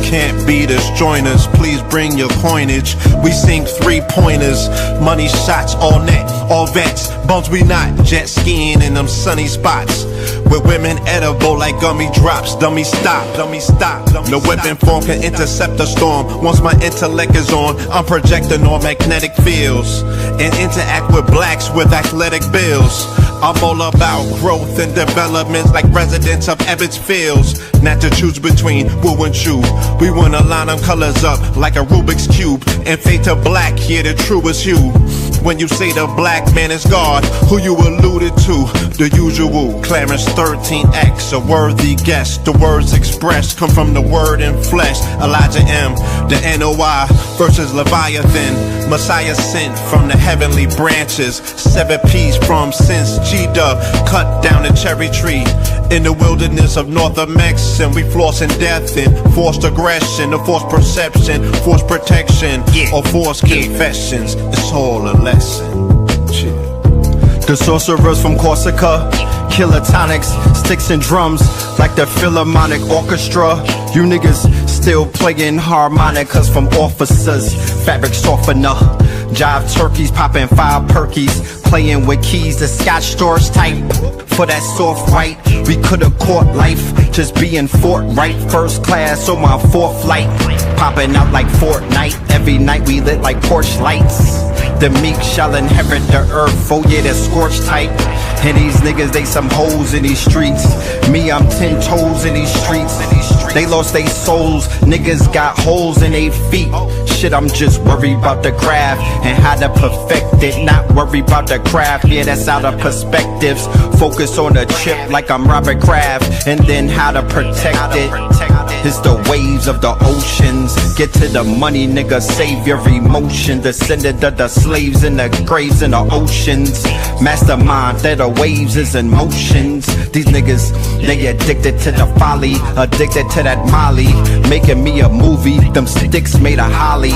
Can't beat us, join us, please bring your coinage. We sink 3-pointers, money shots all net, all vets. Bumps we not, jet skiing in them sunny spots. With women edible like gummy drops. Dummy stop, dummy stop. No weapon form can intercept a storm. Once my intellect is on, I'm projecting all magnetic fields and interact with blacks with athletic bills. I'm all about growth and developments like residents of Ebbets Fields. Not to choose between woo and chew. We wanna line them colors up like a Rubik's Cube and fade to black, here the truest hue. When you say the black man is God, who you alluded to? The usual, Clarence 13X, a worthy guest. The words expressed come from the word in flesh. Elijah M, the NOI versus Leviathan. Messiah sent from the heavenly branches. 7 P's from since G-Dub cut down the cherry tree. In the wilderness of North Mex, and we flossing death and forced aggression, or forced perception, forced protection, or forced confessions. It's all a lesson. The sorcerers from Corsica, killer tonics, sticks and drums like the Philharmonic Orchestra. You niggas still playing harmonicas from officers, fabric softener. Jive turkeys popping 5 perkies, playing with keys, the Scotch stores type. For that soft white, we could've caught life, just being forthright. First class on my 4th flight, popping out like Fortnite. Every night we lit like porch lights. The meek shall inherit the earth, oh yeah, the scorched type. And these niggas, they some hoes in these streets. Me, I'm 10 toes in these streets. They lost their souls, niggas got holes in their feet. Shit, I'm just worried about the craft and how to perfect it. Not worried about the craft, yeah, that's out of perspectives. Focus on the chip like I'm Robert Kraft, and then how to protect it. It's the waves of the oceans. Get to the money, nigga, save your emotion. Descendant of the slaves in the graves in the oceans. Mastermind that the waves is in motions. These niggas, they addicted to the folly, addicted to that molly. Making me a movie, them sticks made of holly.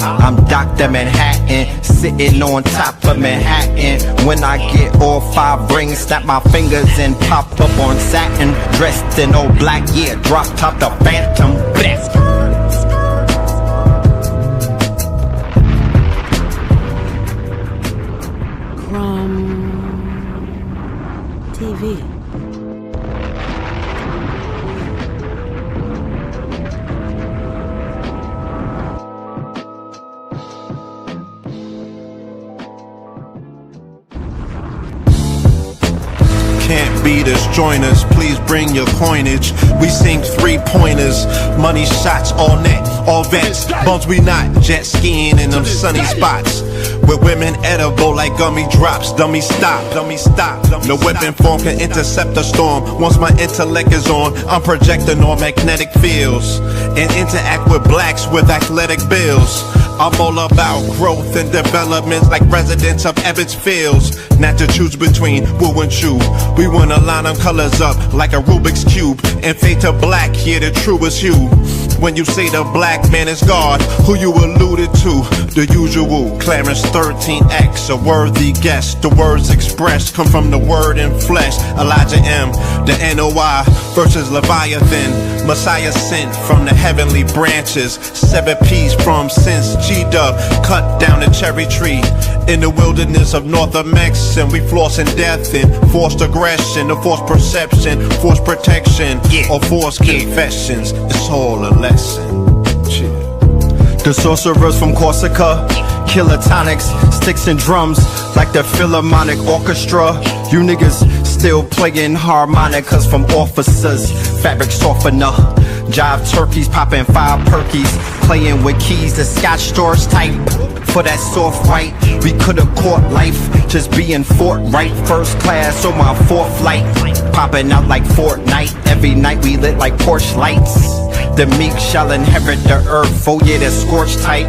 I'm Dr. Manhattan, sitting on top of Manhattan. When I get all 5 rings, snap my fingers and pop up on satin. Dressed in all black, yeah, drop top the Phantom. Bless. TV. Can't beat us, join us, please bring your coinage. We sink 3-pointers, money shots all net, all vets. Bumps we not, jet skiing in them sunny spots. With women edible like gummy drops. Dummy stop, dummy stop. No weapon form can intercept a storm. Once my intellect is on, I'm projecting all magnetic fields and interact with blacks with athletic bills. I'm all about growth and development like residents of Ebbets Fields. Not to choose between woo and chew. We wanna line them colors up like a Rubik's Cube and fade to black, here the truest hue. When you say the black man is God, who you alluded to? The usual, Clarence 13X, a worthy guest. The words expressed come from the word in flesh. Elijah M, the NOI versus Leviathan. Messiah sent from the heavenly branches. 7 P's from since G-Dub cut down the cherry tree. In the wilderness of North Mex, and we flossing death and forced aggression, or forced perception, forced protection, or forced confessions. It's all a lesson. The sorcerers from Corsica, killer tonics, sticks and drums like the Philharmonic Orchestra. You niggas still playing harmonicas from officers, fabric softener. Jive turkeys popping 5 perkies, playing with keys, the Scotch stores type. For that soft white, we could've caught life, just being forthright. First class on my 4th flight, popping out like Fortnite. Every night we lit like porch lights. The meek shall inherit the earth, oh yeah, the scorched type.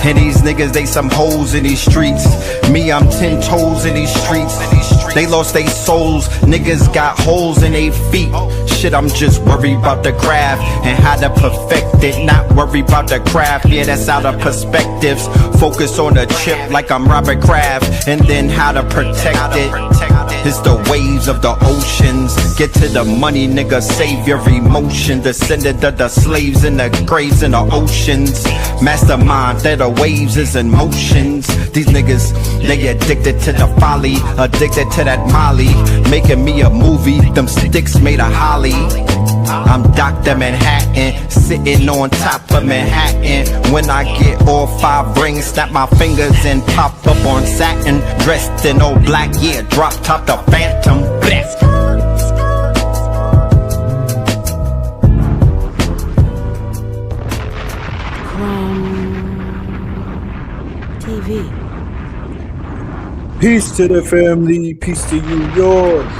And these niggas, they some hoes in these streets. Me, I'm 10 toes in these streets. They lost their souls, niggas got holes in their feet. Shit, I'm just worried about the craft and how to perfect it. Not worried about the craft, yeah, that's out of perspectives. Focus on the chip like I'm Robert Kraft, and then how to protect it. It's the waves of the oceans. Get to the money, nigga, save your emotion. Descendant of the slaves in the graves in the oceans. Mastermind that the waves is in motions. These niggas, they addicted to the folly, addicted to that molly. Making me a movie, them sticks made of holly. I'm Dr. Manhattan, sitting on top of Manhattan. When I get all 5 rings, snap my fingers and pop up on satin. Dressed in all black, yeah, drop top the Phantom. Blast. TV. Peace to the family, peace to you, yours.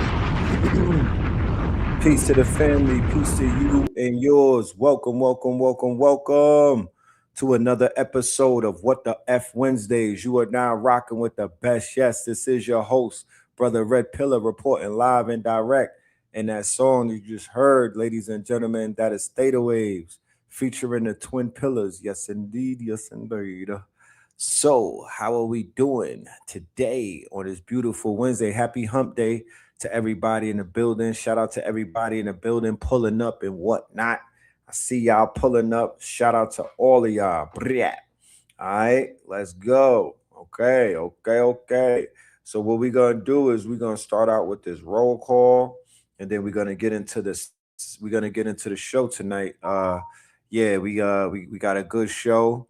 Peace to the family, peace to you and yours. Welcome, welcome, welcome, welcome to another episode of What the F Wednesdays. You are now rocking with the best. Yes, this is your host, Brother Red Pillar, reporting live and direct. And that song you just heard, ladies and gentlemen, that is Theta Waves featuring the Twin Pillars. Yes, indeed. Yes, indeed. So, how are we doing today on this beautiful Wednesday? Happy Hump Day to everybody in the building. Shout out to everybody in the building pulling up and whatnot. I see y'all pulling up. Shout out to all of y'all. All right, let's go. Okay. So what we're gonna do is we're gonna start out with this roll call, and then we're gonna get into this. We're gonna get into the show tonight. We got a good show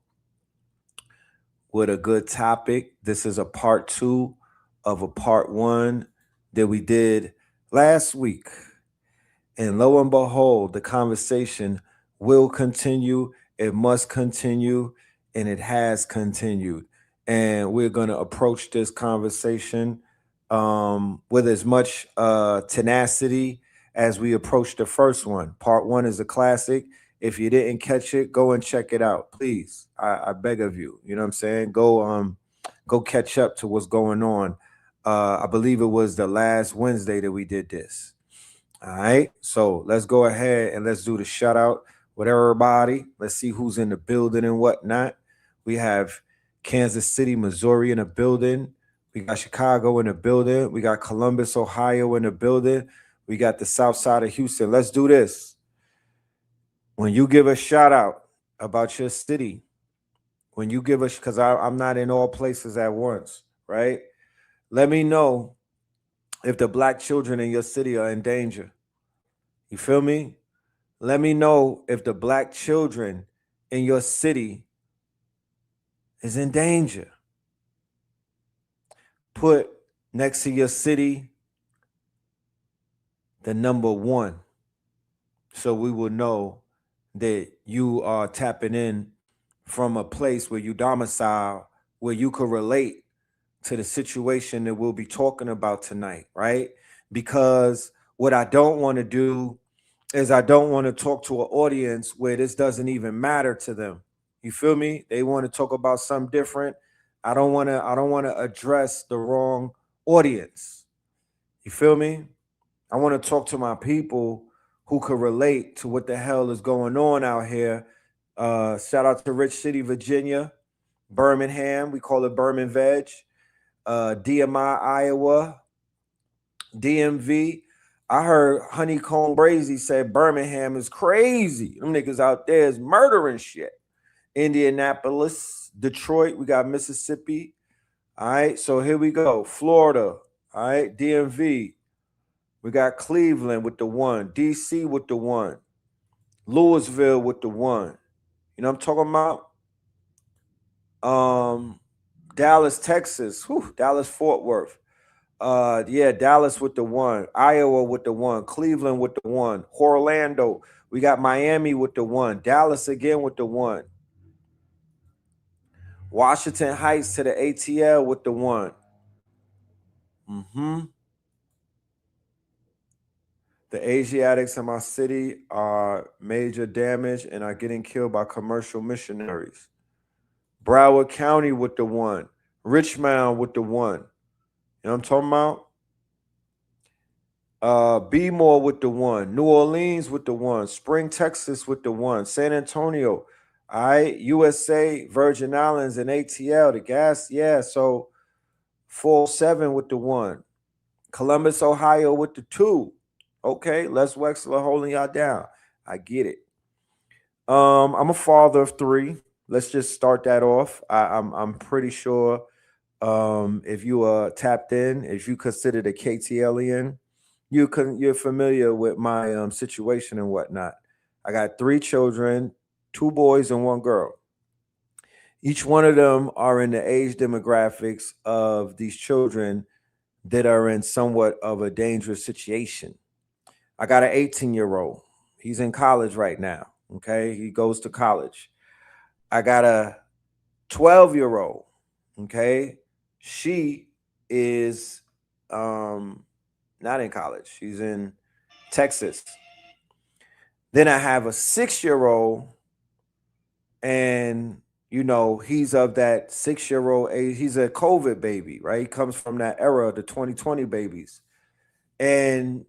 with a good topic. This is a part 2 of a part 1 that we did last week. And lo and behold, the conversation will continue. It must continue, and it has continued. And we're going to approach this conversation with as much tenacity as we approached the first one. Part 1 is a classic. If you didn't catch it, go and check it out, please. I beg of you. You know what I'm saying? Go catch up to what's going on. I believe it was the last Wednesday that we did this. All right. So let's go ahead and let's do the shout out with everybody. Let's see who's in the building and whatnot. We have Kansas City, Missouri in the building. We got Chicago in the building. We got Columbus, Ohio in the building. We got the south side of Houston. Let's do this. When you give a shout out about your city, when you give us, because I'm not in all places at once, right? Let me know if the black children in your city are in danger. You feel me? Let me know if the black children in your city is in danger. Put next to your city the number 1, so we will know that you are tapping in from a place where you domicile, where you could relate to the situation that we'll be talking about tonight, right? Because what I don't want to do is I don't want to talk to an audience where this doesn't even matter to them. You feel me? They want to talk about something different. I don't want to address the wrong audience. You feel me? I want to talk to my people who could relate to what the hell is going on out here. Shout out to Rich City, Virginia, Birmingham. We call it Birmingham Veg. DMI, Iowa, DMV. I heard Honeycomb Brazy said Birmingham is crazy. Them niggas out there is murdering shit. Indianapolis, Detroit. We got Mississippi. All right, so here we go. Florida. All right, DMV. We got Cleveland with the 1, DC with the 1, Louisville with the 1. You know what I'm talking about? Dallas, Texas. Dallas, Fort Worth. Dallas with the 1, Iowa with the 1, Cleveland with the 1, Orlando. We got Miami with the 1, Dallas again with the 1. Washington Heights to the ATL with the 1. The Asiatics in my city are major damage and are getting killed by commercial missionaries. Broward County with the 1. Richmond with the 1. You know what I'm talking about? Bmore with the 1. New Orleans with the 1. Spring, Texas with the 1. San Antonio. All right. USA, Virgin Islands, and ATL. The gas. Yeah. So 407 with the 1. Columbus, Ohio with the 2. Okay, Les Wexler holding y'all down. I get it. I'm a father of 3. Let's just start that off. I'm pretty sure if you are tapped in, if you consider the KTLian, you're familiar with my situation and whatnot. I got 3 children, 2 boys and 1 girl. Each one of them are in the age demographics of these children that are in somewhat of a dangerous situation. I got an 18-year-old. He's in college right now. Okay, he goes to college. I got a 12-year-old. Okay, she is not in college. She's in Texas. Then I have a 6-year-old, and he's of that 6-year-old age. He's a COVID baby, right? He comes from that era, the 2020 babies. And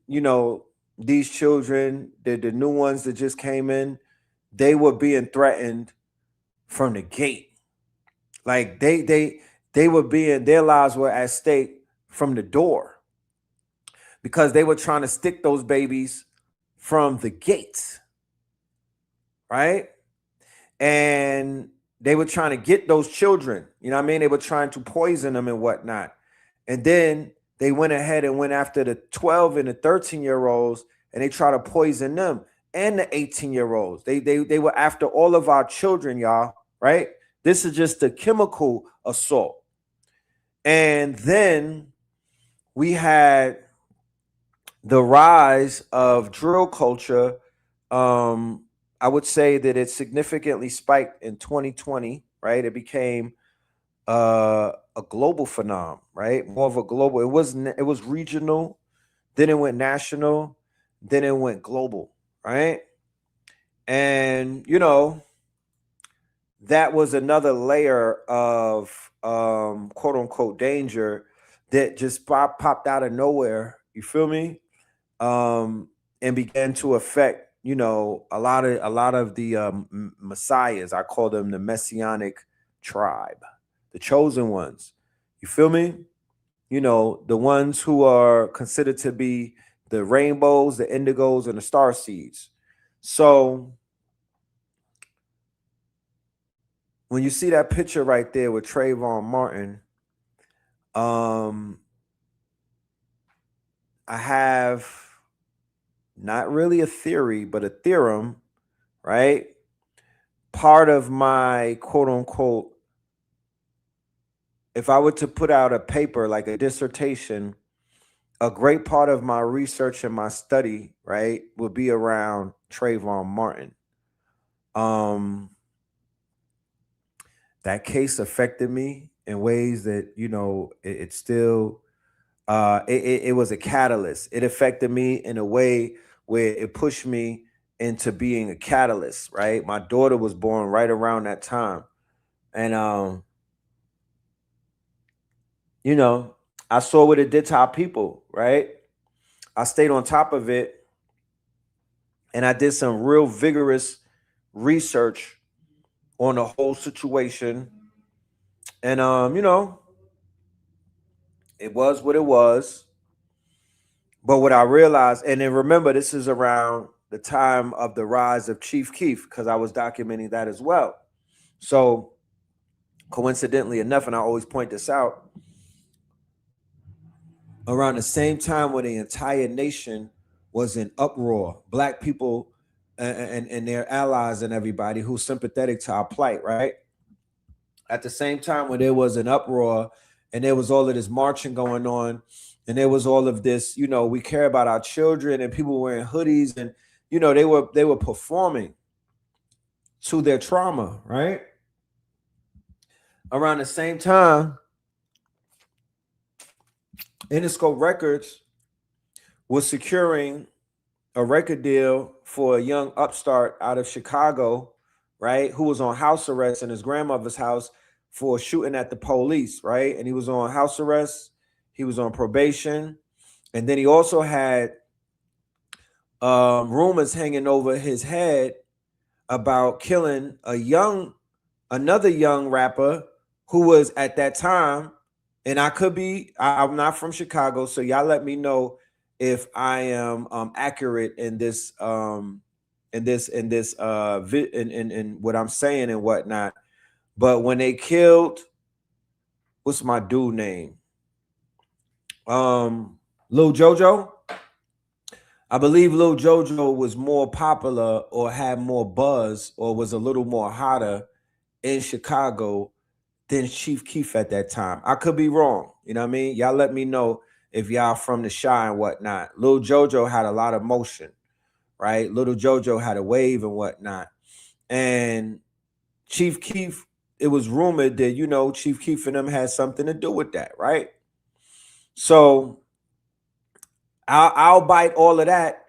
these children, the new ones that just came in, they were being threatened from the gate. Like they were being, their lives were at stake from the door, because they were trying to stick those babies from the gates, right? And they were trying to get those children, you know what I mean? They were trying to poison them and whatnot. And then they went ahead and went after the 12 and the 13-year-olds, and they tried to poison them and the 18-year-olds. They were after all of our children, y'all, right? This is just a chemical assault. And then we had the rise of drill culture. I would say that it significantly spiked in 2020, right? It became a global phenomenon, right? More of a global. It was regional, then it went national, then it went global, right? And that was another layer of quote unquote danger that just popped out of nowhere. You feel me? And began to affect a lot of the messiahs. I call them the messianic tribe, the chosen ones. You feel me? The ones who are considered to be the rainbows, the indigos, and the star seeds. So when you see that picture right there with Trayvon Martin, I have not really a theory, but a theorem, right? Part of my quote unquote, if I were to put out a paper, like a dissertation, a great part of my research and my study, right, would be around Trayvon Martin. That case affected me in ways that, it still, it was a catalyst. It affected me in a way where it pushed me into being a catalyst, right? My daughter was born right around that time. And, I saw what it did to our people, right? I stayed on top of it, and I did some real vigorous research on the whole situation. And, it was what it was. But what I realized, and then remember, this is around the time of the rise of Chief Keef, because I was documenting that as well. So coincidentally enough, and I always point this out, around the same time when the entire nation was in uproar, Black people and their allies and everybody who's sympathetic to our plight, right? At the same time when there was an uproar and there was all of this marching going on, and there was all of this, we care about our children, and people wearing hoodies, and they were performing to their trauma, right? Around the same time, Interscope Records was securing a record deal for a young upstart out of Chicago, right, who was on house arrest in his grandmother's house for shooting at the police, right? And he was on house arrest. He was on probation. And then he also had rumors hanging over his head about killing another young rapper who was at that time and I could be, I'm not from Chicago, so y'all let me know if I am accurate in this in what I'm saying and whatnot. But when they killed, what's my dude name? Lil Jojo. I believe Lil Jojo was more popular or had more buzz or was a little more hotter in Chicago than Chief Keef at that time. I could be wrong. You know what I mean? Y'all let me know if y'all from the Shy and whatnot. Lil Jojo had a lot of motion, right? Little Jojo had a wave and whatnot. And Chief Keef, it was rumored that, you know, Chief Keef and them had something to do with that, right? So I'll bite all of that.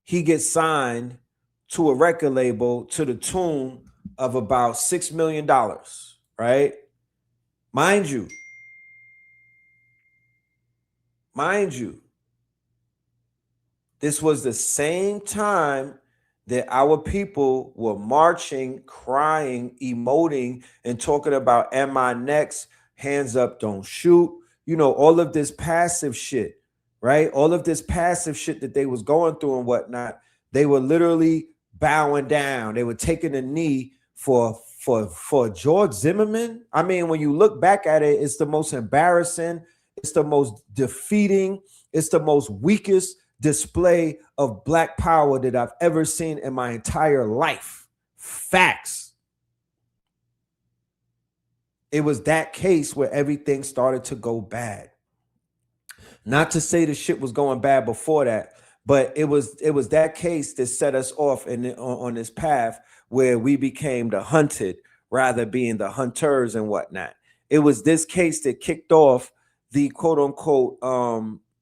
He gets signed to a record label to the tune of about $6 million, right? Mind you, this was the same time that our people were marching, crying, emoting, and talking about, am I next? Hands up, don't shoot. You know, all of this passive shit, right? All of this passive shit that they was going through and whatnot. They were literally bowing down. They were taking a knee for George Zimmerman. I mean, when you look back at it, it's the most embarrassing. It's the most defeating. It's the most weakest display of black power that I've ever seen in my entire life. Facts. It was that case where everything started to go bad. Not to say the shit was going bad before that, but it was that case that set us off on this path where we became the hunted rather being the hunters and whatnot. It was this case that kicked off the quote unquote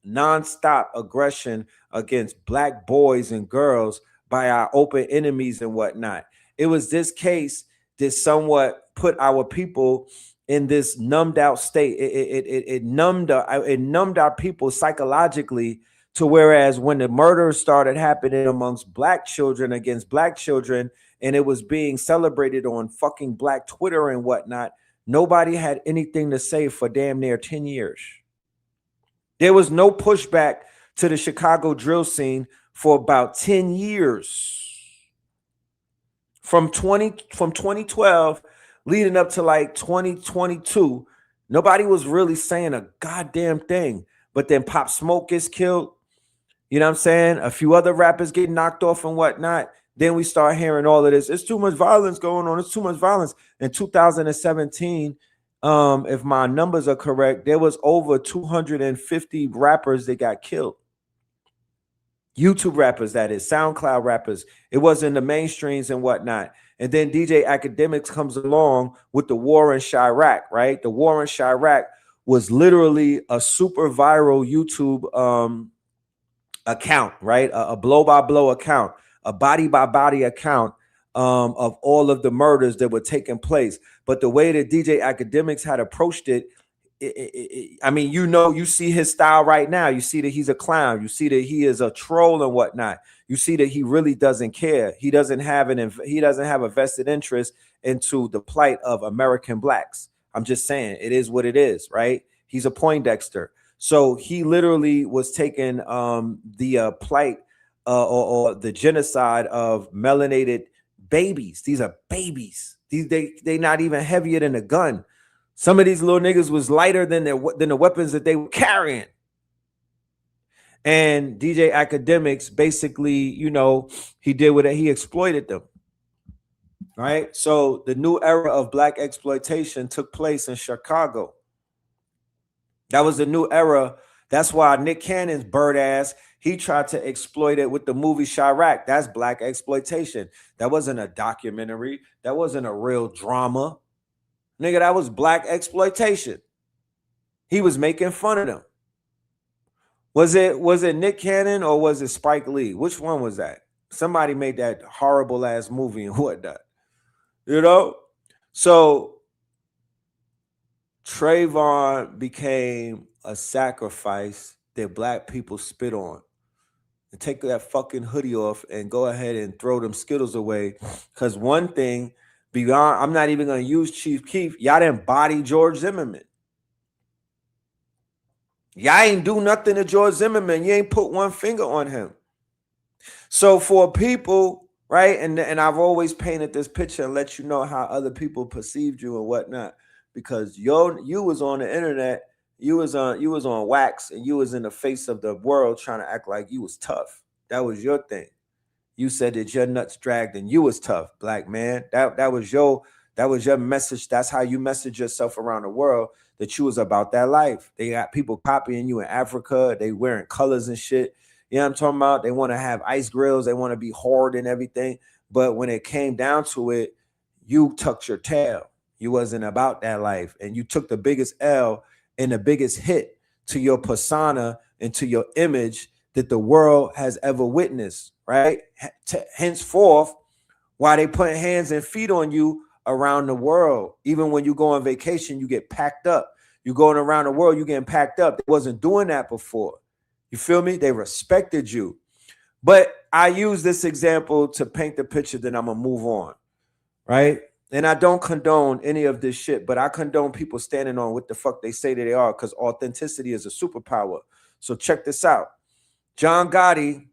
nonstop aggression against black boys and girls by our open enemies and whatnot. It was this case that somewhat put our people in this numbed out state. It numbed our people psychologically to whereas when the murders started happening amongst black children against black children and it was being celebrated on fucking black Twitter and whatnot, nobody had anything to say for damn near 10 years. There was no pushback to the Chicago drill scene for about 10 years. From 2012 leading up to like 2022, nobody was really saying a goddamn thing. But then Pop Smoke gets killed. You know what I'm saying? A few other rappers get knocked off and whatnot. Then we start hearing all of this. It's too much violence going on. It's too much violence. In 2017, if my numbers are correct, there was over 250 rappers that got killed. YouTube rappers, that is, SoundCloud rappers. It wasn't the mainstreams and whatnot. And then DJ Academics comes along with the war in Chirac, right? The war in Chirac was literally a super viral YouTube account, right? A blow-by-blow account, a body-by-body account of all of the murders that were taking place. But the way that DJ Academics had approached it, I mean, you know, you see his style right now. You see that he's a clown. You see that he is a troll and whatnot. You see that he really doesn't care. He doesn't have a vested interest into the plight of American blacks. I'm just saying, it is what it is, right? He's a Poindexter. So he literally was taking the plight or the genocide of melanated babies. These are babies. They not even heavier than a gun. Some of these little niggas was lighter than the weapons that they were carrying. And DJ Academics basically, you know, he did what he exploited them. Right? So the new era of black exploitation took place in Chicago. That was the new era. That's why Nick Cannon's bird ass, he tried to exploit it with the movie Chirac. That's black exploitation. That wasn't a documentary. That wasn't a real drama. Nigga, that was black exploitation. He was making fun of them. Was it Nick Cannon or was it Spike Lee? Which one was that? Somebody made that horrible ass movie and whatnot. You know? So Trayvon became a sacrifice that black people spit on. And take that fucking hoodie off and go ahead and throw them Skittles away. Because one thing, beyond, I'm not even going to use Chief Keef. Y'all didn't body George Zimmerman. Y'all ain't do nothing to George Zimmerman. You ain't put one finger on him. So for people, right, and I've always painted this picture and let you know how other people perceived you and whatnot, because you was on the internet, you was on wax, and you was in the face of the world trying to act like you was tough. That was your thing. You said that your nuts dragged and you was tough, black man. That was your message. That's how you message yourself around the world, that you was about that life. They got people copying you in Africa. They wearing colors and shit. You know what I'm talking about? They want to have ice grills. They want to be hard and everything. But when it came down to it, you tucked your tail. You wasn't about that life. And you took the biggest L and the biggest hit to your persona and to your image that the world has ever witnessed, right? Henceforth, while they put hands and feet on you around the world, even when you go on vacation, you get packed up. You going around the world, you getting packed up. They wasn't doing that before. You feel me? They respected you. But I use this example to paint the picture that I'm going to move on, right? And I don't condone any of this shit, but I condone people standing on what the fuck they say that they are, because authenticity is a superpower. So check this out. John Gotti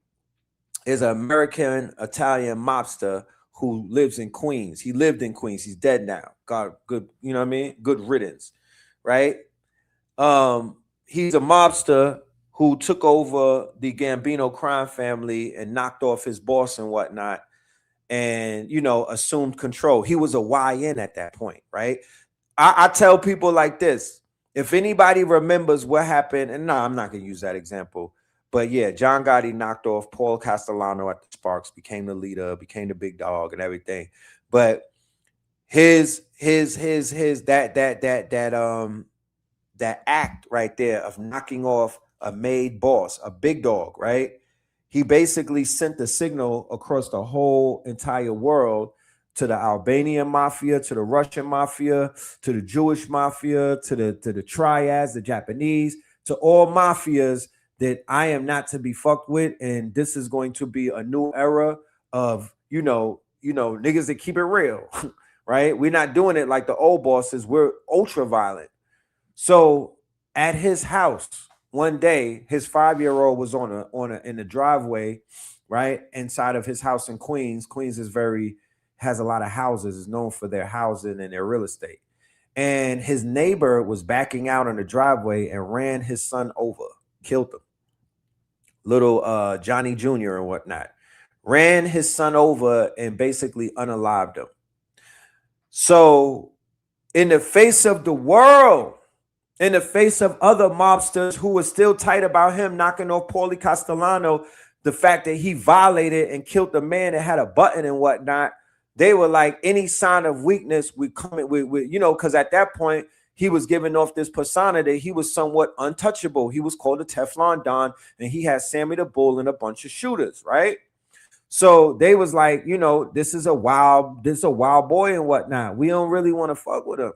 is an American Italian mobster who lives in Queens. He lived in Queens. He's dead now. God, good, you know what I mean? Good riddance, right? He's a mobster who took over the Gambino crime family and knocked off his boss and whatnot, and, you know, assumed control. He was a YN at that point, right? I tell people like this. If anybody remembers what happened, and no, I'm not going to use that example, but yeah, John Gotti knocked off Paul Castellano at the Sparks, became the leader, became the big dog and everything. But that act right there of knocking off a made boss, a big dog, right? He basically sent the signal across the whole entire world, to the Albanian mafia, to the Russian mafia, to the Jewish mafia, to the triads, the Japanese, to all mafias, that I am not to be fucked with. And this is going to be a new era of, you know, niggas that keep it real, right? We're not doing it like the old bosses. We're ultra violent. So at his house one day, his 5-year-old was in the driveway, right, inside of his house in Queens. Queens has a lot of houses, is known for their housing and their real estate. And his neighbor was backing out on the driveway and ran his son over, killed him. Little Johnny Jr. and whatnot. Ran his son over and basically unalived him. So in the face of the world, in the face of other mobsters who were still tight about him knocking off Paulie Castellano, the fact that he violated and killed the man that had a button and whatnot, they were like, any sign of weakness, we come in with, you know, because at that point, he was giving off this persona that he was somewhat untouchable. He was called the Teflon Don, and he had Sammy the Bull and a bunch of shooters, right? So they was like, you know, this is a wild boy and whatnot. We don't really want to fuck with him.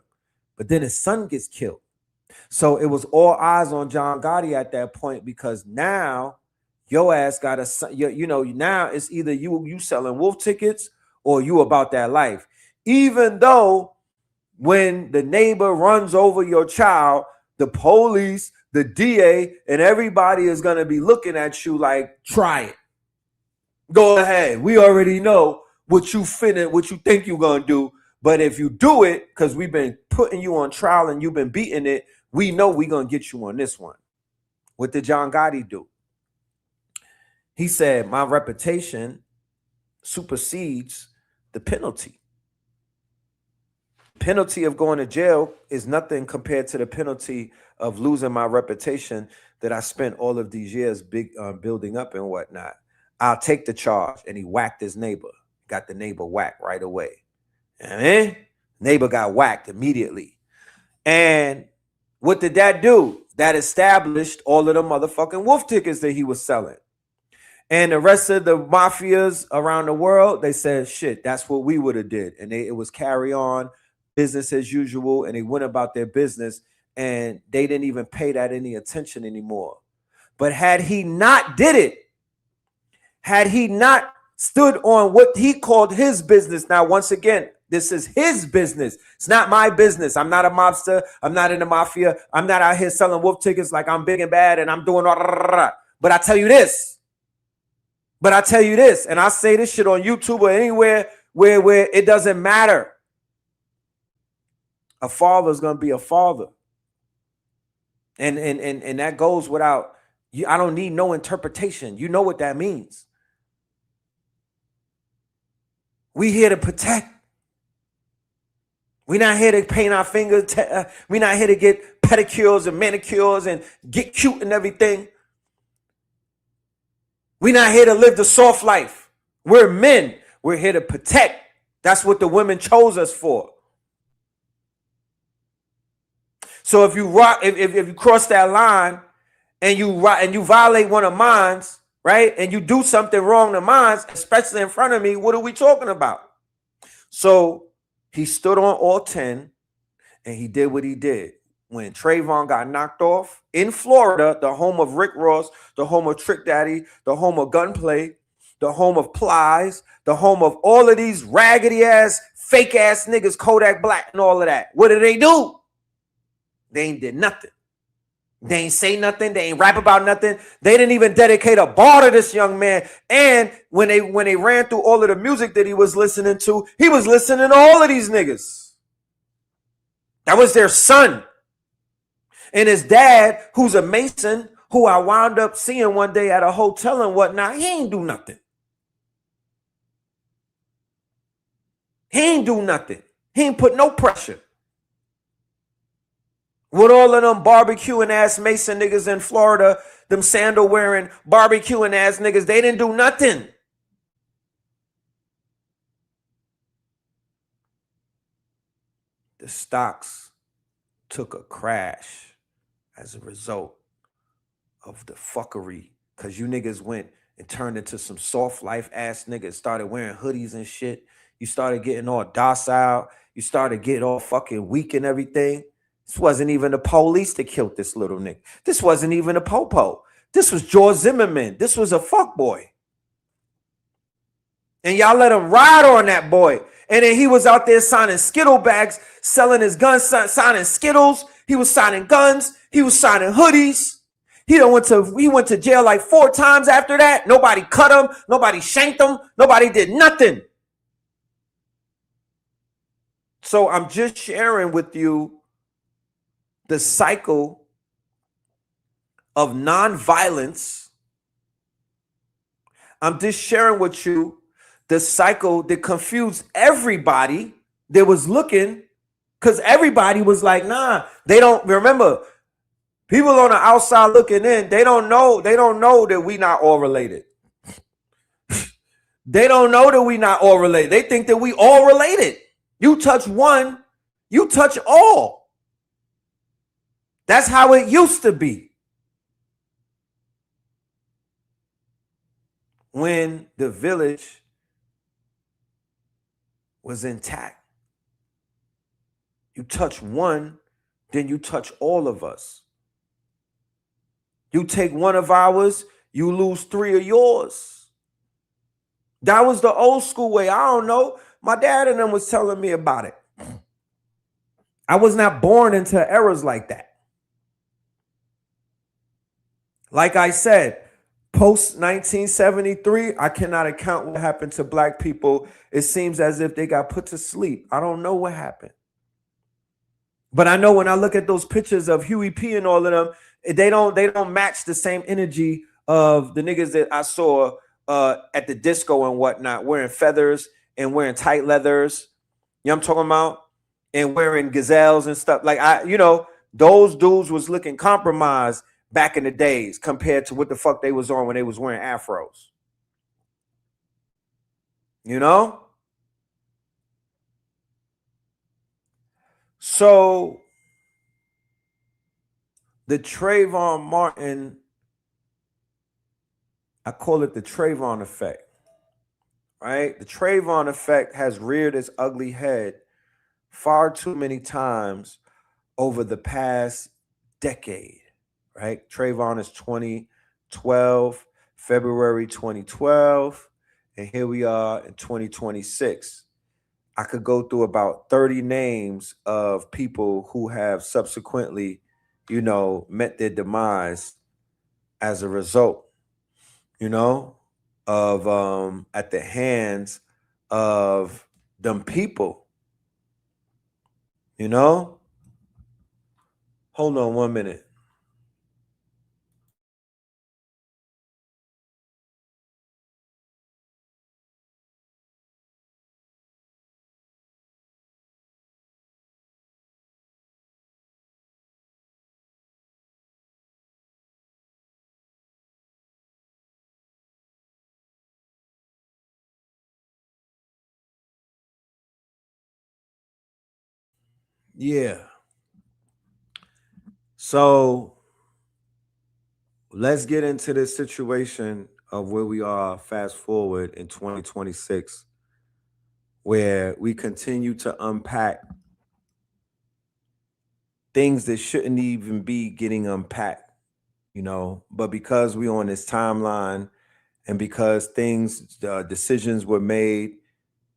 But then his son gets killed. So it was all eyes on John Gotti at that point, because now your ass got a, you know, now it's either you selling wolf tickets or you about that life. Even though when the neighbor runs over your child, the police, the DA, and everybody is going to be looking at you like, try it. Go ahead. We already know what you think you're going to do. But if you do it, because we've been putting you on trial and you've been beating it, we know we're going to get you on this one. What did John Gotti do? He said, my reputation supersedes the penalty. Penalty of going to jail is nothing compared to the penalty of losing my reputation that I spent all of these years building up and whatnot. I'll take the charge. And he whacked his neighbor. Got the neighbor whacked right away. And neighbor got whacked immediately. And what did that do? That established all of the motherfucking wolf tickets that he was selling. And the rest of the mafias around the world, they said, shit, that's what we would have did. And it was carry on, business as usual. And they went about their business, and they didn't even pay that any attention anymore. But had he not did it, had he not stood on what he called his business. Now, once again, This is his business. It's not my business. I'm not a mobster. I'm not in the mafia. I'm not out here selling wolf tickets like I'm big and bad and I'm doing all. But I tell you this. And I say this shit on YouTube or anywhere where it doesn't matter. A father is gonna be a father, and that goes without. I don't need no interpretation. You know what that means. We here to protect. We're not here to paint our fingers. We're not here to get pedicures and manicures and get cute and everything. We're not here to live the soft life. We're men. We're here to protect. That's what the women chose us for. So if you if you cross that line and you violate one of mine, right, and you do something wrong to mine, especially in front of me, what are we talking about? So he stood on all 10 and he did what he did. When Trayvon got knocked off in Florida, the home of Rick Ross, the home of Trick Daddy, the home of Gunplay, the home of Plies, the home of all of these raggedy ass, fake ass niggas, Kodak Black and all of that. What did they do? They ain't did nothing. They ain't say nothing. They ain't rap about nothing. They didn't even dedicate a bar to this young man. And when they ran through all of the music that he was listening to, he was listening to all of these niggas. That was their son. And his dad, who's a Mason, who I wound up seeing one day at a hotel and whatnot, he ain't do nothing. He ain't do nothing. He ain't put no pressure. With all of them barbecuing ass Mason niggas in Florida, them sandal wearing barbecuing ass niggas, they didn't do nothing. The stocks took a crash as a result of the fuckery, because you niggas went and turned into some soft life ass niggas, started wearing hoodies and shit. You started getting all docile. You started getting all fucking weak and everything. This wasn't even the police that killed this little nigga. This wasn't even a popo. This was George Zimmerman. This was a fuck boy. And y'all let him ride on that boy. And then he was out there signing Skittle bags, selling his guns, signing Skittles. He was signing guns. He was signing hoodies. He went to jail like 4 times after that. Nobody cut him. Nobody shanked him. Nobody did nothing. So I'm just sharing with you the cycle of nonviolence. I'm just sharing with you the cycle that confused everybody that was looking, because everybody was like, nah, they don't remember. People on the outside looking in, they don't know that we not all related. They don't know that we not all related. They think that we all related. You touch one, you touch all. That's how it used to be. When the village was intact. You touch one, then you touch all of us. You take one of ours, you lose 3 of yours. That was the old school way. I don't know. My dad and them was telling me about it. I was not born into eras like that. Like I said, post 1973, I cannot account what happened to black people. It seems as if they got put to sleep. I don't know what happened. But I know when I look at those pictures of Huey P and all of them, they don't match the same energy of the niggas that I saw at the disco and whatnot, wearing feathers and wearing tight leathers. You know what I'm talking about? And wearing gazelles and stuff. Like those dudes was looking compromised back in the days compared to what the fuck they was on when they was wearing afros. You know? So the Trayvon Martin, I call it the Trayvon effect, right? The Trayvon effect has reared its ugly head far too many times over the past decade, right? Trayvon is 2012, February 2012, and here we are in 2026. I could go through about 30 names of people who have subsequently, met their demise as a result, of at the hands of them people, Hold on 1 minute. Yeah. So let's get into this situation of where we are fast forward in 2026, where we continue to unpack things that shouldn't even be getting unpacked, but because we on this timeline and because decisions were made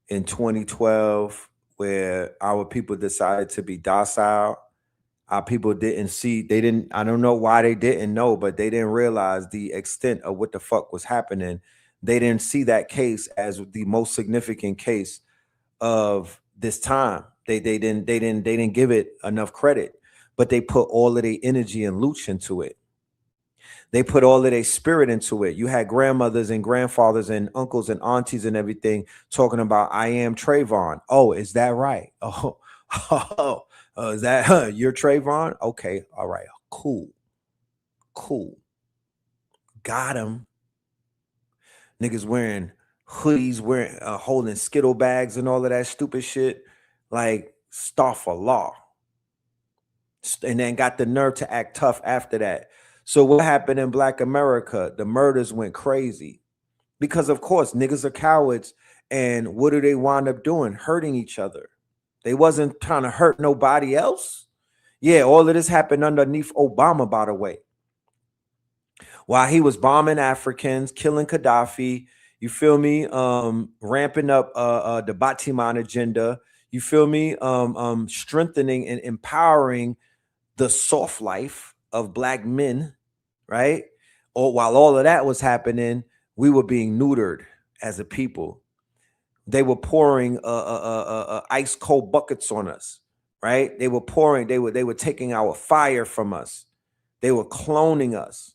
in 2012 where our people decided to be docile. Our people I don't know why they didn't know, but they didn't realize the extent of what the fuck was happening. They didn't see that case as the most significant case of this time. They didn't give it enough credit, but they put all of their energy and looch into it. They put all of their spirit into it. You had grandmothers and grandfathers and uncles and aunties and everything talking about, I am Trayvon. Oh, is that right? Is that you're Trayvon? Okay, all right, cool. Got him. Niggas wearing hoodies, holding Skittle bags and all of that stupid shit, like Law. And then got the nerve to act tough after that. So what happened in Black America? The murders went crazy because, of course, niggas are cowards. And what do they wind up doing? Hurting each other. They wasn't trying to hurt nobody else. Yeah, all of this happened underneath Obama, by the way. While he was bombing Africans, killing Gaddafi, you feel me? Ramping up the Batiman agenda. You feel me? Strengthening and empowering the soft life of Black men, right? Or while all of that was happening, we were being neutered as a people. They were pouring ice cold buckets on us, right? They were taking our fire from us. They were cloning us.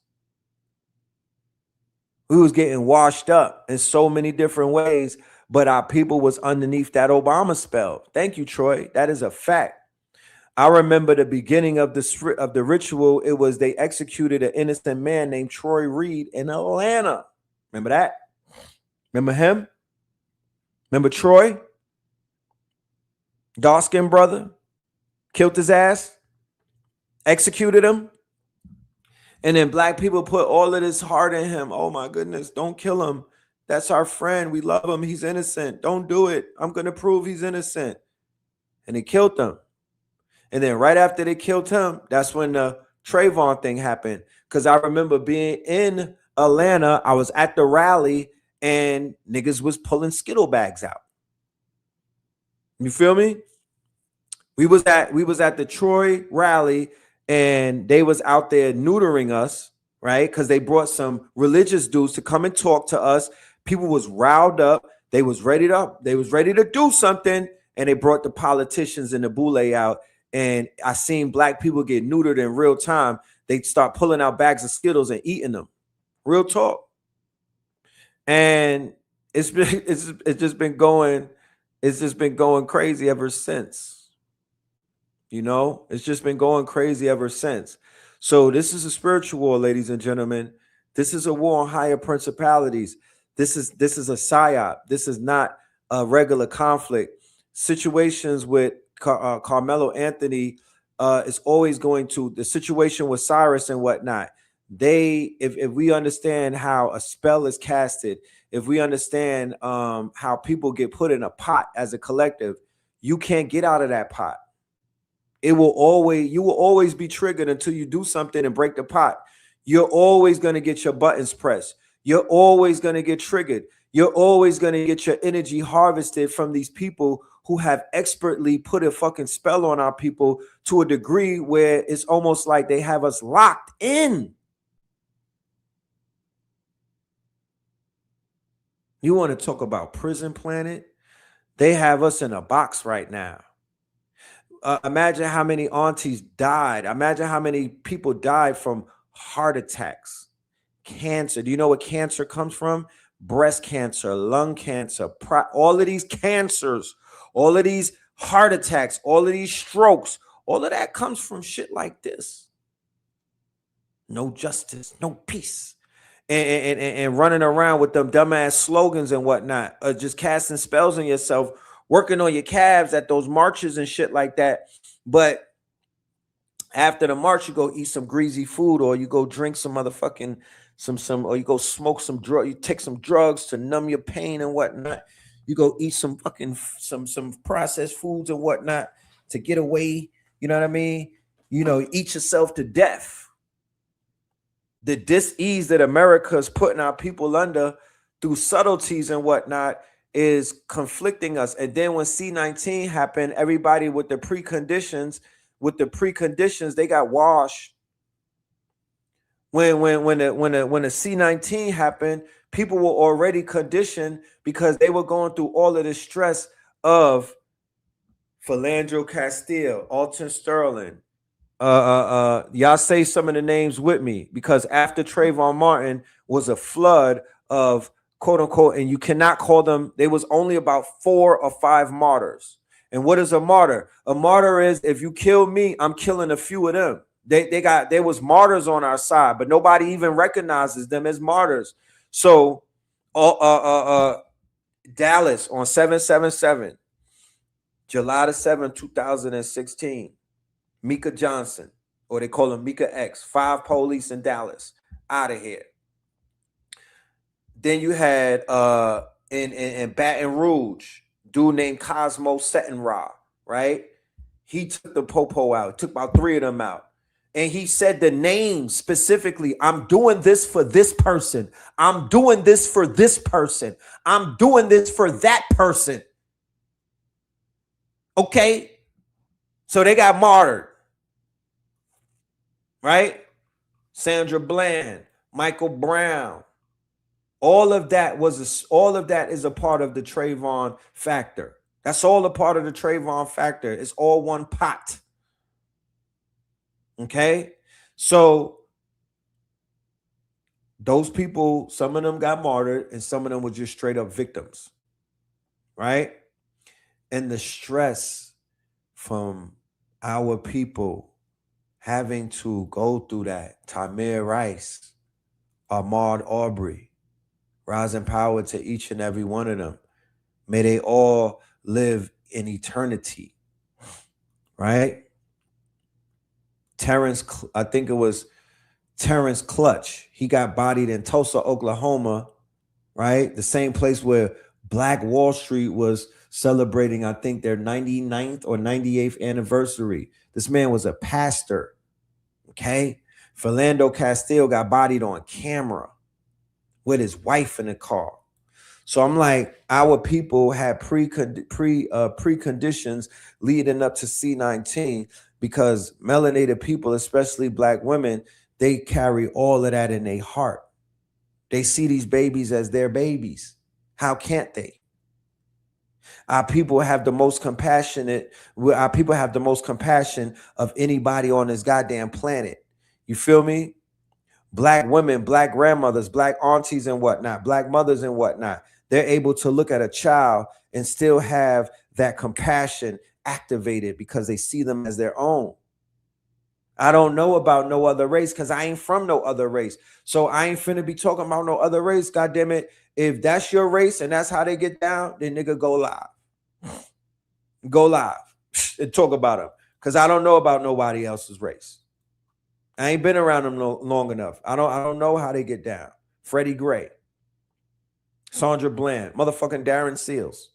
We was getting washed up in so many different ways, but our people was underneath that Obama spell. Thank you, Troy. That is a fact. I remember the beginning of the ritual. It was they executed an innocent man named Troy Reed in Atlanta. Remember that? Remember him? Remember Troy? Dark-skinned brother? Killed his ass? Executed him? And then Black people put all of this heart in him. Oh my goodness, don't kill him. That's our friend. We love him. He's innocent. Don't do it. I'm going to prove he's innocent. And they killed him. And then right after they killed him, that's when the Trayvon thing happened. Because I remember being in Atlanta. I was at the rally and niggas was pulling Skittle bags out. You feel me? We was at the Troy rally and they was out there neutering us, right? Because they brought some religious dudes to come and talk to us. People was riled up. They was ready to do something. And they brought the politicians and the boule out. And I seen Black people get neutered in real time. They start pulling out bags of Skittles and eating them. Real talk. And it's just been going crazy ever since. It's just been going crazy ever since. So this is a spiritual war, ladies and gentlemen. This is a war on higher principalities. This is a psyop. This is not a regular conflict. Situations with Carmelo Anthony is always going to, the situation with Cyrus and whatnot. If we understand how a spell is casted, if we understand how people get put in a pot as a collective, you can't get out of that pot. You will always be triggered until you do something and break the pot. You're always going to get your buttons pressed. You're always going to get triggered. You're always going to get your energy harvested from these people who have expertly put a fucking spell on our people to a degree where it's almost like they have us locked in. You want to talk about prison planet? They have us in a box right now. Imagine how many aunties died. Imagine how many people died from heart attacks, cancer. Do you know what cancer comes from? Breast cancer, lung cancer, all of these cancers, all of these heart attacks, all of these strokes, all of that comes from shit like this. No justice, no peace. And running around with them dumbass slogans and whatnot, just casting spells on yourself, working on your calves at those marches and shit like that. But after the march, you go eat some greasy food, or you go drink some motherfucking or you go smoke some drug. You take some drugs to numb your pain and whatnot. You go eat some fucking some processed foods and whatnot to get away. You know what I mean? You know, eat yourself to death. The dis-ease that America is putting our people under through subtleties and whatnot is conflicting us. And then when C-19 happened, everybody with the preconditions, they got washed. When the C-19 happened, people were already conditioned because they were going through all of the stress of Philando Castile, Alton Sterling. Y'all say some of the names with me, because after Trayvon Martin was a flood of quote unquote, and you cannot call them, there was only about 4 or 5 martyrs. And what is a martyr? A martyr is, if you kill me, I'm killing a few of them. There was martyrs on our side, but nobody even recognizes them as martyrs. So Dallas on 7/7/7, July the 7th, 2016. Mika Johnson, or they call him Mika X, 5 police in Dallas, out of here. Then you had in Baton Rouge, dude named Cosmo Settenra, right? He took the popo out, took about 3 of them out. And he said the name specifically, I'm doing this for this person. I'm doing this for this person. I'm doing this for that person. Okay? So they got martyred. Right? Sandra Bland, Michael Brown. All of that is a part of the Trayvon factor. That's all a part of the Trayvon factor. It's all one pot. Okay? So those people, some of them got martyred and some of them were just straight up victims. Right? And the stress from our people having to go through that, Tamir Rice, Ahmaud Arbery, rising power to each and every one of them. May they all live in eternity, right? I think it was Terrence Clutch. He got bodied in Tulsa, Oklahoma, right? The same place where Black Wall Street was celebrating, I think, their 99th or 98th anniversary. This man was a pastor. Okay, Philando Castile got bodied on camera with his wife in the car. So I'm like, our people had preconditions leading up to C-19, because melanated people, especially Black women, they carry all of that in their heart. They see these babies as their babies. How can't they? Our people have the most compassion of anybody on this goddamn planet. You feel me? Black women, Black grandmothers, Black aunties and whatnot, Black mothers and whatnot. They're able to look at a child and still have that compassion activated because they see them as their own. I don't know about no other race because I ain't from no other race. So I ain't finna be talking about no other race. God damn it. If that's your race and that's how they get down, then nigga, go live. Go live and talk about them, because I don't know about nobody else's race. I ain't been around them long enough. I don't know how they get down. Freddie Gray, Sandra Bland, motherfucking Darren Seals.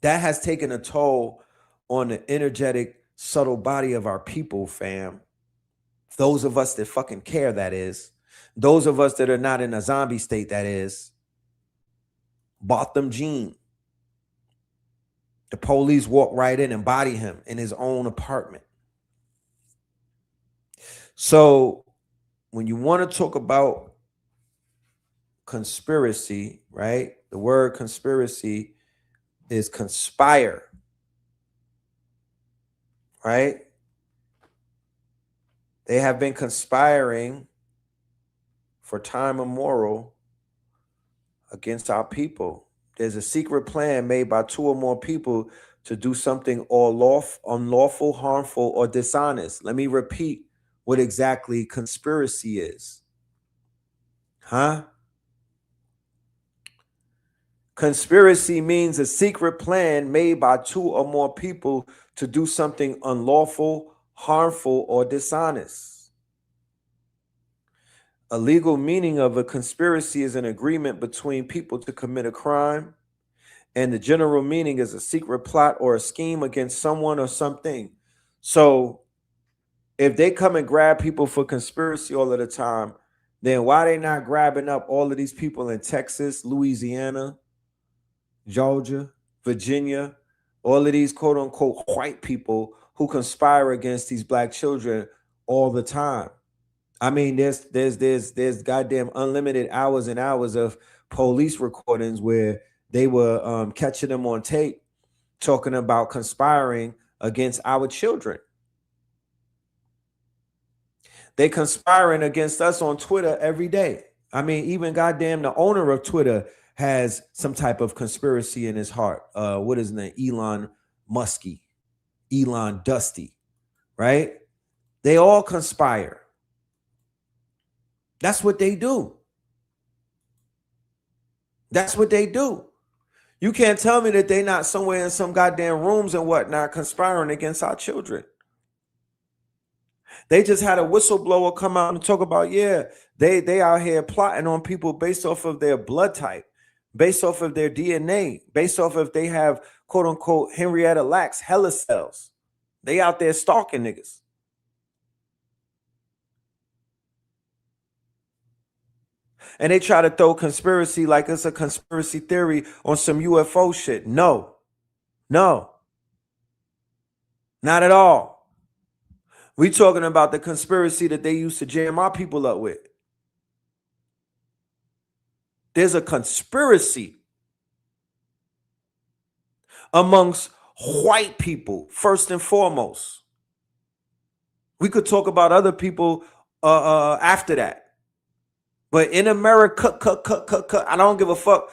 That has taken a toll on the energetic, subtle body of our people, fam. Those of us that fucking care, that is. Those of us that are not in a zombie state, that is. Botham Jean. The police walk right in and body him in his own apartment. So when you want to talk about conspiracy, right? The word conspiracy is conspire, right? They have been conspiring for time immemorial against our people. There's a secret plan made by two or more people to do something unlawful, harmful, or dishonest. Let me repeat what exactly conspiracy is. Conspiracy means a secret plan made by two or more people to do something unlawful, harmful, or dishonest. A legal meaning of a conspiracy is an agreement between people to commit a crime, and the general meaning is a secret plot or a scheme against someone or something. So if they come and grab people for conspiracy all of the time, then why are they not grabbing up all of these people in Texas, Louisiana, Georgia, Virginia, all of these quote unquote white people who conspire against these black children all the time? I mean, there's goddamn unlimited hours and hours of police recordings where they were catching them on tape talking about conspiring against our children. They conspiring against us on Twitter every day. I mean, even goddamn the owner of Twitter has some type of conspiracy in his heart. What is his name? Elon Muskie, Elon Dusty, right? They all conspire. That's what they do. That's what they do. You can't tell me that they're not somewhere in some goddamn rooms and whatnot conspiring against our children. They just had a whistleblower come out and talk about, yeah, they out here plotting on people based off of their blood type, based off of their DNA, based off if they have quote unquote Henrietta Lacks hella cells. They out there stalking niggas. And they try to throw conspiracy like it's a conspiracy theory on some UFO shit. No, not at all. We talking about the conspiracy that they used to jam our people up with. There's a conspiracy amongst white people, first and foremost. We could talk about other people after that. But in America, I don't give a fuck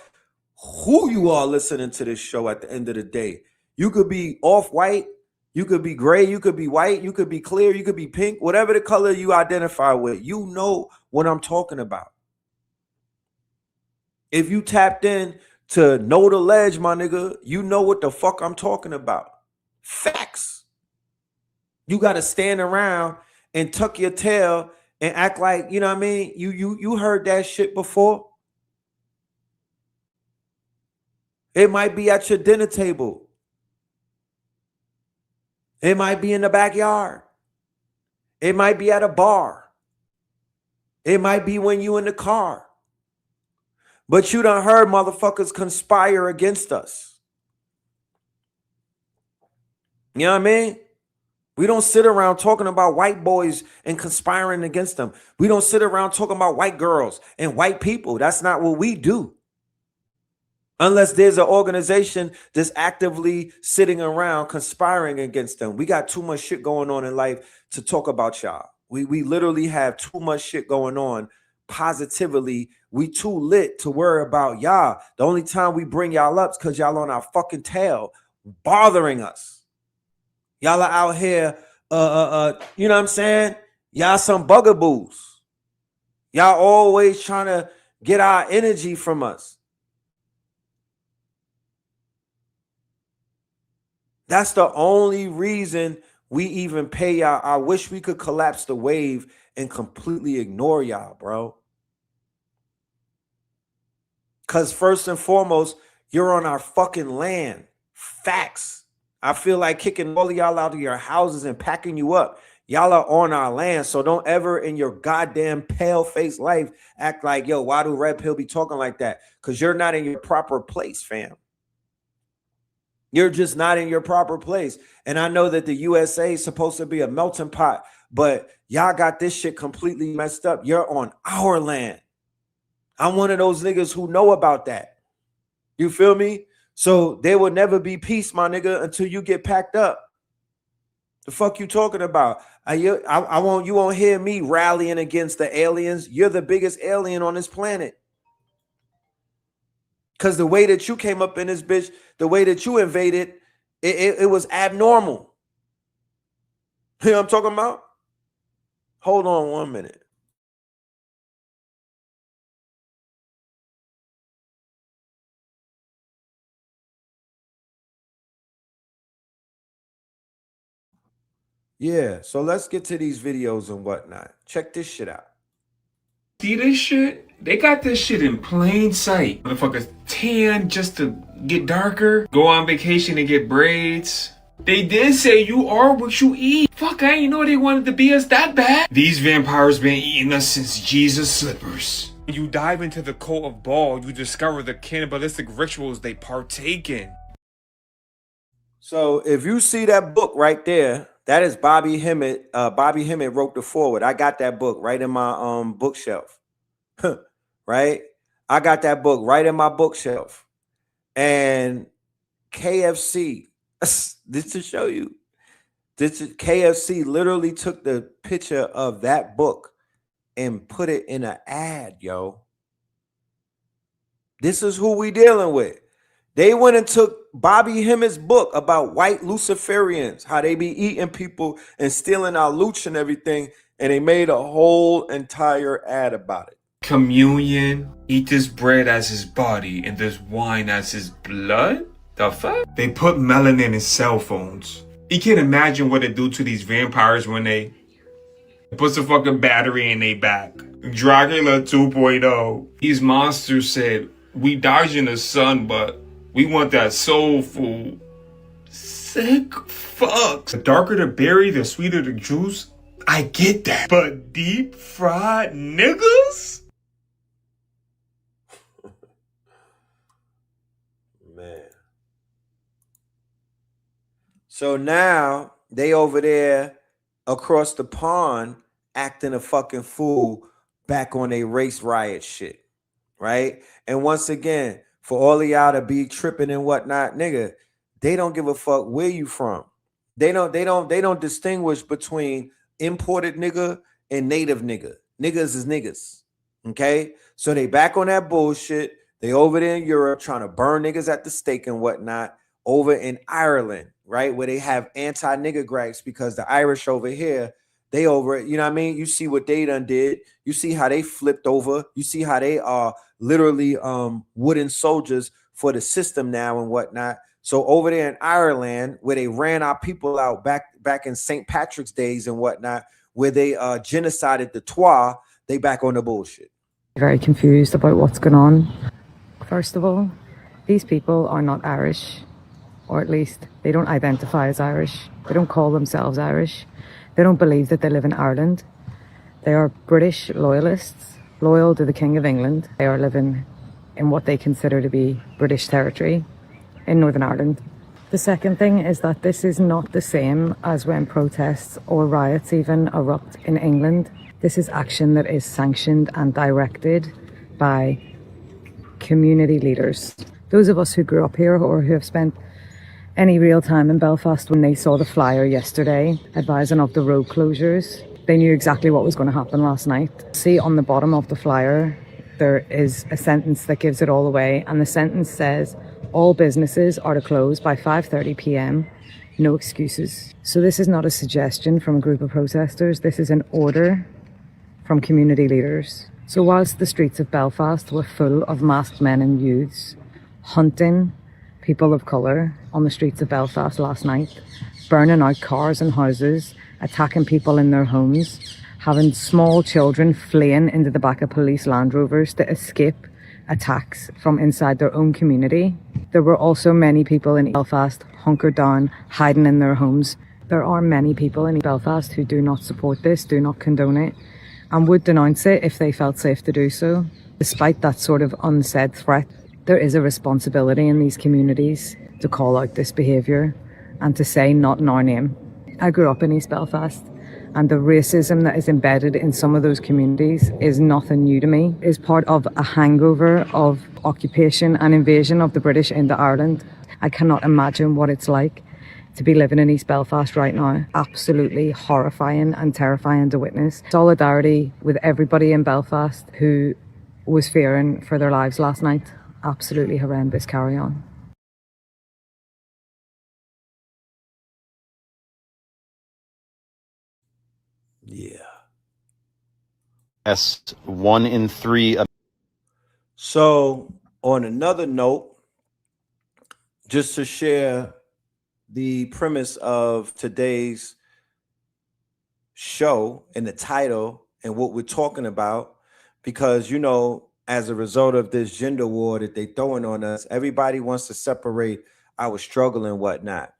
who you are listening to this show at the end of the day. You could be off-white, you could be gray, you could be white, you could be clear, you could be pink, whatever the color you identify with. You know what I'm talking about. If you tapped in to Know the Ledge, my nigga, you know what the fuck I'm talking about. Facts. You got to stand around and tuck your tail and act like, you know what I mean? You heard that shit before. It might be at your dinner table. It might be in the backyard. It might be at a bar. It might be when you in the car. But you done heard motherfuckers conspire against us. You know what I mean? We don't sit around talking about white boys and conspiring against them. We don't sit around talking about white girls and white people. That's not what we do. Unless there's an organization that's actively sitting around conspiring against them. We got too much shit going on in life to talk about y'all. We literally have too much shit going on positively. We too lit to worry about y'all. The only time we bring y'all up is because y'all on our fucking tail bothering us. Y'all are out here, you know what I'm saying? Y'all some bugaboos. Y'all always trying to get our energy from us. That's the only reason we even pay y'all. I wish we could collapse the wave and completely ignore y'all, bro. Because first and foremost, you're on our fucking land. Facts. I feel like kicking all of y'all out of your houses and packing you up. Y'all are on our land, so don't ever in your goddamn pale-faced life act like, yo, why do Red Pill be talking like that? Because you're not in your proper place, fam. You're just not in your proper place. And I know that the USA is supposed to be a melting pot, but y'all got this shit completely messed up. You're on our land. I'm one of those niggas who know about that. You feel me? So there will never be peace, my nigga, until you get packed up. The fuck you talking about? You won't hear me rallying against the aliens. You're the biggest alien on this planet. Because the way that you came up in this bitch, the way that you invaded, it was abnormal. You know what I'm talking about? Hold on 1 minute. Yeah, so let's get to these videos and whatnot. Check this shit out. See this shit? They got this shit in plain sight. Motherfuckers tan just to get darker. Go on vacation and get braids. They did say you are what you eat. Fuck, I ain't know they wanted to be us that bad. These vampires been eating us since Jesus' slippers. When you dive into the cult of Baal, you discover the cannibalistic rituals they partake in. So if you see that book right there, that is Bobby Hemmett. Bobby Hemmett wrote the foreword. I got that book right in my bookshelf. Right? I got that book right in my bookshelf. And KFC, this to show you. KFC literally took the picture of that book and put it in an ad, yo. This is who we dealing with. They went and took Bobby Hemmett's book about white Luciferians, how they be eating people and stealing our loot and everything, and they made a whole entire ad about it. Communion, eat this bread as his body and this wine as his blood? The fuck? They put melanin in cell phones. You can't imagine what it do to these vampires when they put the fucking battery in their back. Dracula 2.0. These monsters said, we dodge in the sun, but we want that soul food. Sick fucks. The darker the berry, the sweeter the juice. I get that. But deep fried niggas? Man. So now they over there across the pond acting a fucking fool back on a race riot shit. Right? And once again, for all of y'all to be tripping and whatnot, nigga, they don't give a fuck where you from. They don't distinguish between imported nigga and native nigga. Niggas is niggas. Okay? So they back on that bullshit. They over there in Europe trying to burn niggas at the stake and whatnot. Over in Ireland, right? Where they have anti-nigger gripes because the Irish over here, they over, you know what I mean? You see what they done did. You see how they flipped over. You see how they are literally wooden soldiers for the system now and whatnot. So over there in Ireland, where they ran our people out back in St. Patrick's days and whatnot, where they genocided the Twa, they back on the bullshit. Very confused about what's going on. First of all, these people are not Irish, or at least they don't identify as Irish. They don't call themselves Irish. They don't believe that they live in Ireland. They are British loyalists, loyal to the King of England. They are living in what they consider to be British territory in Northern Ireland. The second thing is that this is not the same as when protests or riots even erupt in England. This is action that is sanctioned and directed by community leaders. Those of us who grew up here or who have spent any real time in Belfast, when they saw the flyer yesterday advising of the road closures, they knew exactly what was going to happen last night. See, on the bottom of the flyer, there is a sentence that gives it all away, and the sentence says, all businesses are to close by 5:30 p.m, no excuses. So this is not a suggestion from a group of protesters, this is an order from community leaders. So whilst the streets of Belfast were full of masked men and youths hunting people of colour on the streets of Belfast last night, burning out cars and houses, attacking people in their homes, having small children fleeing into the back of police Land Rovers to escape attacks from inside their own community. There were also many people in Belfast hunkered down, hiding in their homes. There are many people in Belfast who do not support this, do not condone it, and would denounce it if they felt safe to do so. Despite that sort of unsaid threat, there is a responsibility in these communities to call out this behaviour and to say not in our name. I grew up in East Belfast, and the racism that is embedded in some of those communities is nothing new to me. It's part of a hangover of occupation and invasion of the British into Ireland. I cannot imagine what it's like to be living in East Belfast right now. Absolutely horrifying and terrifying to witness. Solidarity with everybody in Belfast who was fearing for their lives last night. Absolutely horrendous carry on. Yeah. Yes, 1 in 3. So, on another note, just to share the premise of today's show and the title and what we're talking about, because, you know, as a result of this gender war that they throwing on us, everybody wants to separate our struggle and whatnot.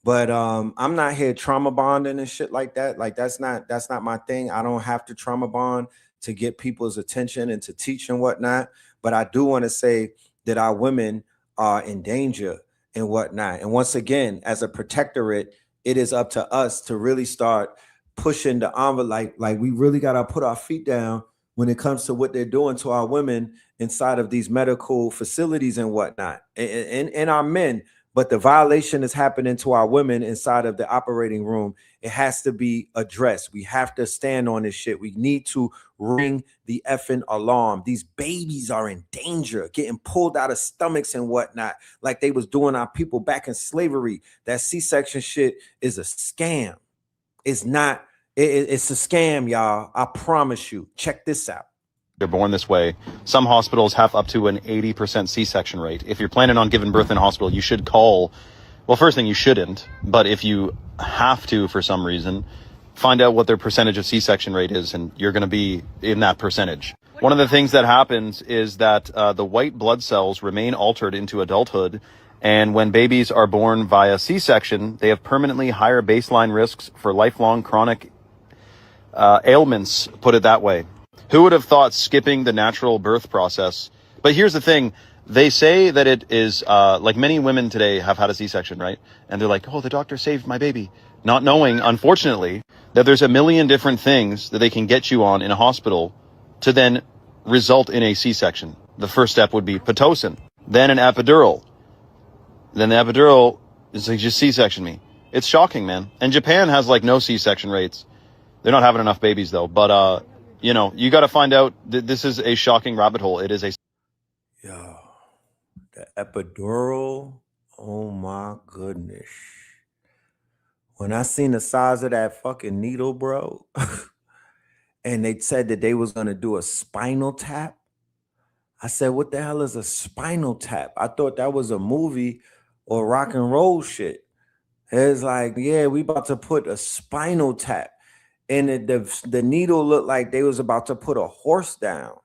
But I'm not here trauma bonding and shit like that. Like that's not my thing. I don't have to trauma bond to get people's attention and to teach and whatnot. But I do want to say that our women are in danger and whatnot. And once again, as a protectorate, it is up to us to really start pushing the envelope. Like we really got to put our feet down when it comes to what they're doing to our women inside of these medical facilities and whatnot, and our men. But the violation is happening to our women inside of the operating room. It has to be addressed. We have to stand on this shit. We need to ring the effing alarm. These babies are in danger, getting pulled out of stomachs and whatnot, like they was doing our people back in slavery. That C-section shit is a scam. It's not, it's a scam, y'all. I promise you. Check this out. They're born this way. Some hospitals have up to an 80% C-section rate. If you're planning on giving birth in a hospital, you should call. Well, first thing, you shouldn't. But if you have to for some reason, find out what their percentage of C-section rate is, and you're going to be in that percentage. One of the things that happens is that the white blood cells remain altered into adulthood. And when babies are born via C-section, they have permanently higher baseline risks for lifelong chronic ailments, put it that way. Who would have thought skipping the natural birth process? But here's the thing. They say that it is, like many women today have had a C-section, right? And they're like, oh, the doctor saved my baby. Not knowing, unfortunately, that there's a million different things that they can get you on in a hospital to then result in a C-section. The first step would be Pitocin, then an epidural. Then the epidural is like, just C-section me. It's shocking, man. And Japan has like no C-section rates. They're not having enough babies though. But, you know, you got to find out that this is a shocking rabbit hole. It is a... Yo, the epidural. Oh my goodness. When I seen the size of that fucking needle, bro, and they said that they was going to do a spinal tap, I said, what the hell is a spinal tap? I thought that was a movie or rock and roll shit. It's like, yeah, we about to put a spinal tap. And the needle looked like they was about to put a horse down.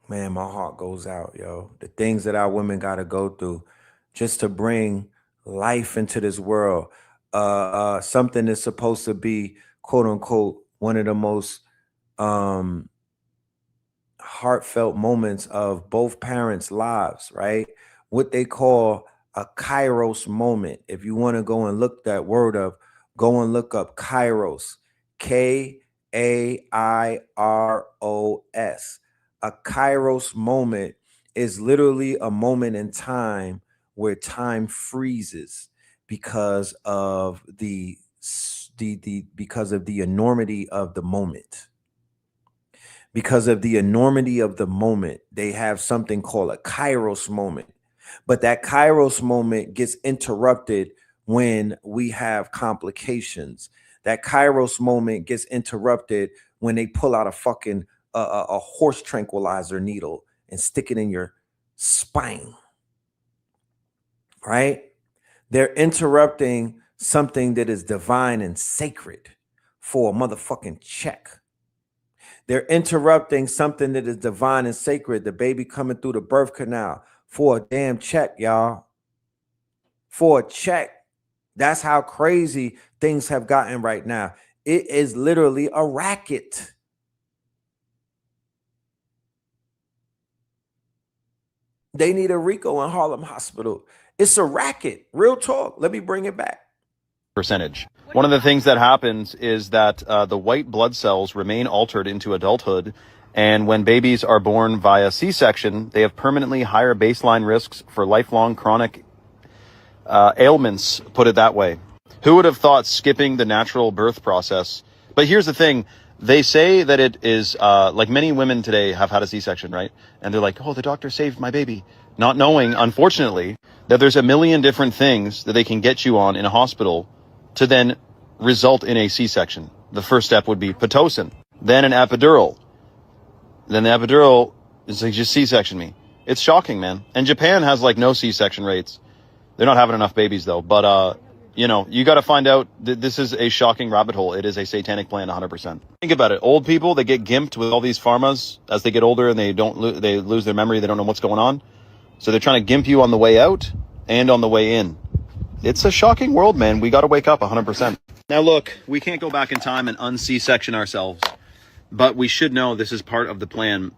Man, my heart goes out, yo. The things that our women got to go through just to bring life into this world. Something that's supposed to be, quote unquote, one of the most heartfelt moments of both parents' lives, right? What they call a Kairos moment. If you want to go and look that word up, go and look up Kairos, Kairos. A Kairos moment is literally a moment in time where time freezes because of the enormity of the moment. Because of the enormity of the moment, they have something called a Kairos moment. But that Kairos moment gets interrupted when we have complications. That Kairos moment gets interrupted when they pull out a fucking a horse tranquilizer needle and stick it in your spine. Right? They're interrupting something that is divine and sacred for a motherfucking check. They're interrupting something that is divine and sacred, the baby coming through the birth canal, for a damn check, y'all. For a check. That's how crazy things have gotten right now. It is literally a racket. They need a Rico in Harlem Hospital. It's a racket. Real talk. Let me bring it back. Percentage. One of the things that happens is that the white blood cells remain altered into adulthood, and when babies are born via C-section, they have permanently higher baseline risks for lifelong chronic ailments, put it that way. Who would have thought skipping the natural birth process? But here's the thing. They say that it is, like many women today have had a C-section, right? And they're like, oh, the doctor saved my baby. Not knowing, unfortunately, that there's a million different things that they can get you on in a hospital to then result in a C-section. The first step would be Pitocin, then an epidural. Then the epidural is like, just C-section me. It's shocking, man. And Japan has like no C-section rates. They're not having enough babies though. But, you know, you got to find out that this is a shocking rabbit hole. It is a satanic plan 100%. Think about it. Old people, they get gimped with all these pharmas as they get older and they they lose their memory. They don't know what's going on. So they're trying to gimp you on the way out and on the way in. It's a shocking world, man. We got to wake up 100%. Now, look, we can't go back in time and un-C-section ourselves, but we should know this is part of the plan.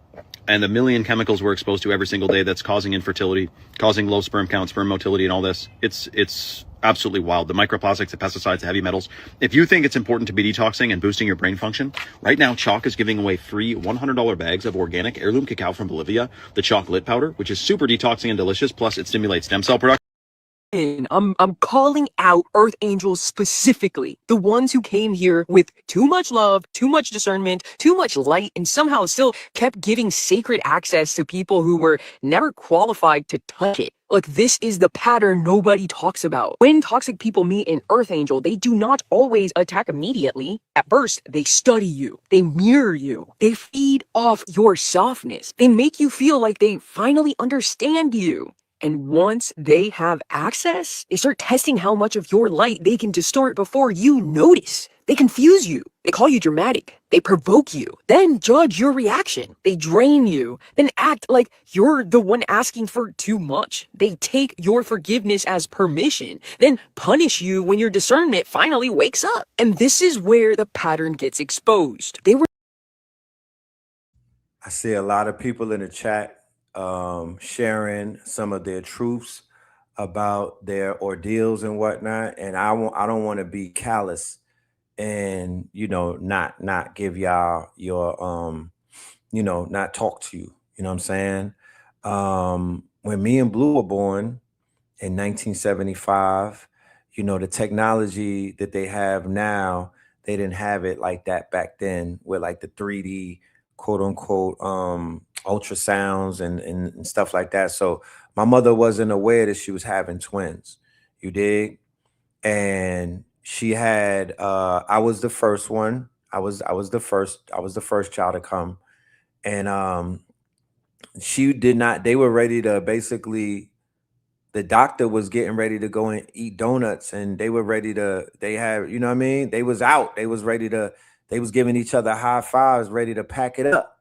And the million chemicals we're exposed to every single day that's causing infertility, causing low sperm count, sperm motility, and all this. It's absolutely wild. The microplastics, the pesticides, the heavy metals. If you think it's important to be detoxing and boosting your brain function, right now Chalk is giving away free $100 bags of organic heirloom cacao from Bolivia, the Chalk Lit Powder, which is super detoxing and delicious, plus it stimulates stem cell production. I'm calling out Earth Angels specifically, the ones who came here with too much love, too much discernment, too much light, and somehow still kept giving sacred access to people who were never qualified to touch it. Like, this is the pattern nobody talks about. When toxic people meet an Earth Angel, they do not always attack immediately. At first, they study you. They mirror you. They feed off your softness. They make you feel like they finally understand you. And once they have access, they start testing how much of your light they can distort before you notice. They confuse you. They call you dramatic. They provoke you. Then judge your reaction. They drain you. Then act like you're the one asking for too much. They take your forgiveness as permission. Then punish you when your discernment finally wakes up. And this is where the pattern gets exposed. I see a lot of people in the chat sharing some of their truths about their ordeals and whatnot, and I don't want to be callous and not give y'all your not talk to you. You know what I'm saying? When me and Blue were born in 1975, the technology that they have now, they didn't have it like that back then with like the 3D quote unquote ultrasounds and stuff like that. So my mother wasn't aware that she was having twins. You dig? And she had I was the first one. I was the first child to come. And she did not, they were ready to basically, the doctor was getting ready to go and eat donuts, and they were ready to, they had, you know what I mean? They was out. They was ready to, they was giving each other high fives, ready to pack it up.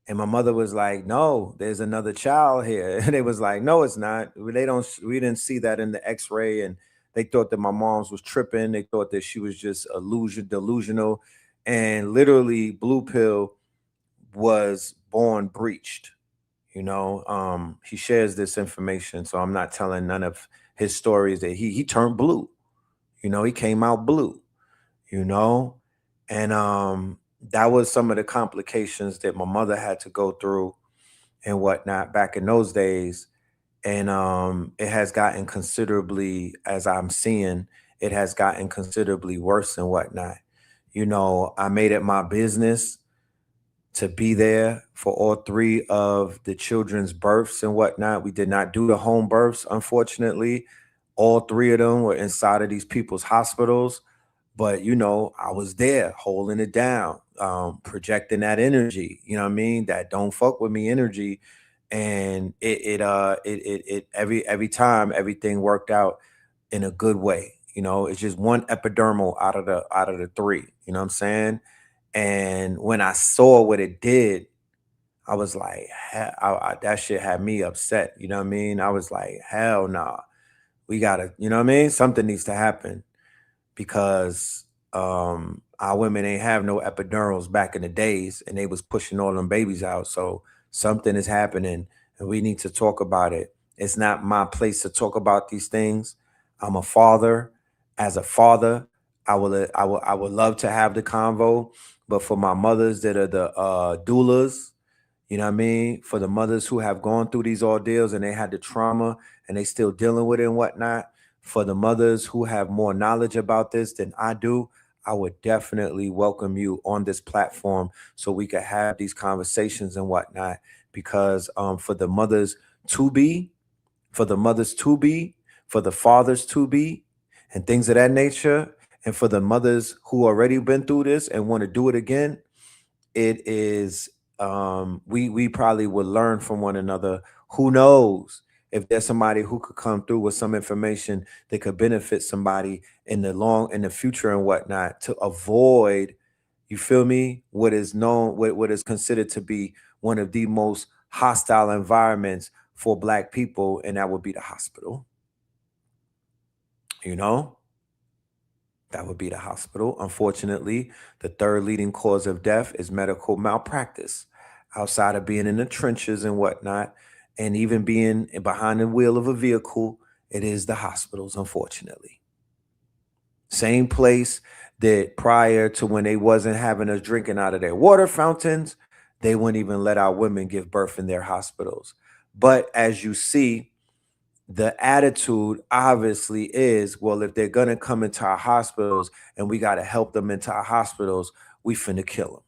And my mother was like, no, there's another child here. And they was like, no, it's not. We didn't see that in the x-ray. And they thought that my mom's was tripping. They thought that she was just delusional. And literally Blue Pill was born breached. He shares this information. So I'm not telling none of his stories that he turned blue. He came out blue, and that was some of the complications that my mother had to go through and whatnot back in those days. And it has gotten considerably, as I'm seeing, it has gotten considerably worse and whatnot. I made it my business to be there for all three of the children's births and whatnot. We did not do the home births, unfortunately. All three of them were inside of these people's hospitals. But, I was there holding it down, projecting that energy, you know what I mean? That don't fuck with me energy. And every time everything worked out in a good way. It's just one epidermal out of the three, you know what I'm saying? And when I saw what it did, I was like, that shit had me upset. You know what I mean? I was like, hell nah, we gotta, you know what I mean? Something needs to happen. Because our women ain't have no epidurals back in the days, and they was pushing all them babies out. So something is happening, and we need to talk about it. It's not my place to talk about these things. I'm a father. As a father, I would love to have the convo, but for my mothers that are the doulas, you know what I mean? For the mothers who have gone through these ordeals and they had the trauma and they still dealing with it and whatnot, for the mothers who have more knowledge about this than I do, I would definitely welcome you on this platform so we could have these conversations and whatnot. Because for the mothers to be, for the mothers to be, for the fathers to be, and things of that nature, and for the mothers who already been through this and want to do it again, it is we probably would learn from one another. Who knows if there's somebody who could come through with some information that could benefit somebody in the future and whatnot, to avoid, you feel me, what is known, what is considered to be one of the most hostile environments for Black people, and that would be the hospital. You know, that would be the hospital. Unfortunately, the third leading cause of death is medical malpractice. Outside of being in the trenches and whatnot, and even being behind the wheel of a vehicle, it is the hospitals, unfortunately. Same place that prior to when they wasn't having us drinking out of their water fountains, they wouldn't even let our women give birth in their hospitals. But as you see, the attitude obviously is, well, if they're going to come into our hospitals and we got to help them into our hospitals, we finna kill them.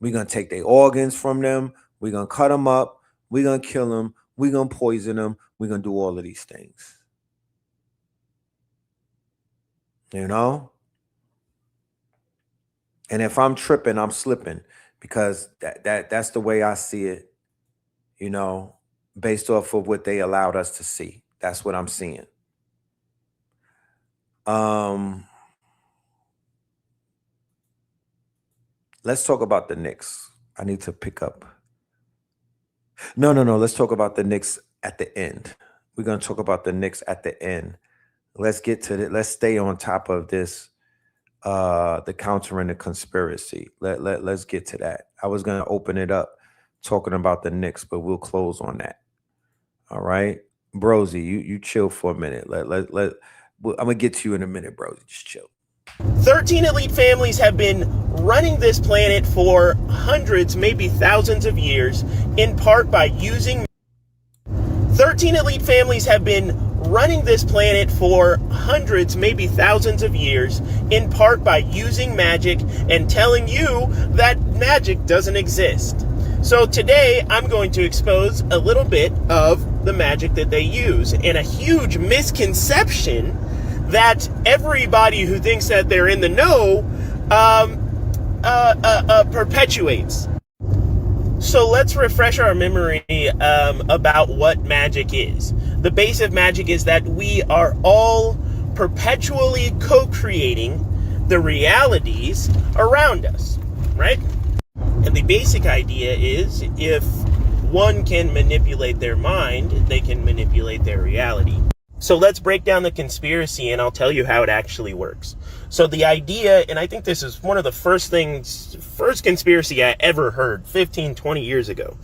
We're going to take their organs from them. We're going to cut them up. We're going to kill them. We're going to poison them. We're going to do all of these things. You know? And if I'm tripping, I'm slipping, because that's the way I see it, you know, based off of what they allowed us to see. That's what I'm seeing. Let's talk about the Knicks. I need to pick up. No. Let's talk about the Knicks at the end. We're going to talk about the Knicks at the end. Let's get to it. Let's stay on top of this, the countering the conspiracy. Let's get to that. I was going to open it up talking about the Knicks, but we'll close on that. All right. Brosy, you chill for a minute. I'm going to get to you in a minute, Brosy. Just chill. 13 elite families have been running this planet for hundreds, maybe thousands of years, in part by using... 13 elite families have been running this planet for hundreds, maybe thousands of years, in part by using magic and telling you that magic doesn't exist. So today, I'm going to expose a little bit of the magic that they use, and a huge misconception that everybody who thinks that they're in the know perpetuates. So let's refresh our memory about what magic is. The base of magic is that we are all perpetually co-creating the realities around us, right? And the basic idea is, if one can manipulate their mind, they can manipulate their reality. So let's break down the conspiracy, and I'll tell you how it actually works. So the idea, and I think this is one of the first conspiracy I ever heard 15, 20 years ago,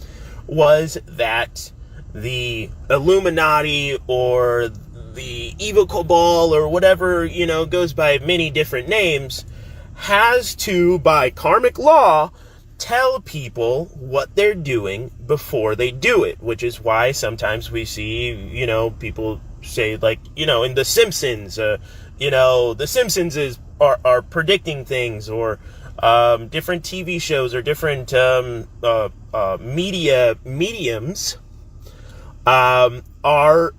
was that the Illuminati or the evil cabal or whatever, you know, goes by many different names, has to, by karmic law, tell people what they're doing before they do it, which is why sometimes we see, you know, people say, like, you know, in The Simpsons, you know, The Simpsons are predicting things, or different TV shows or different mediums are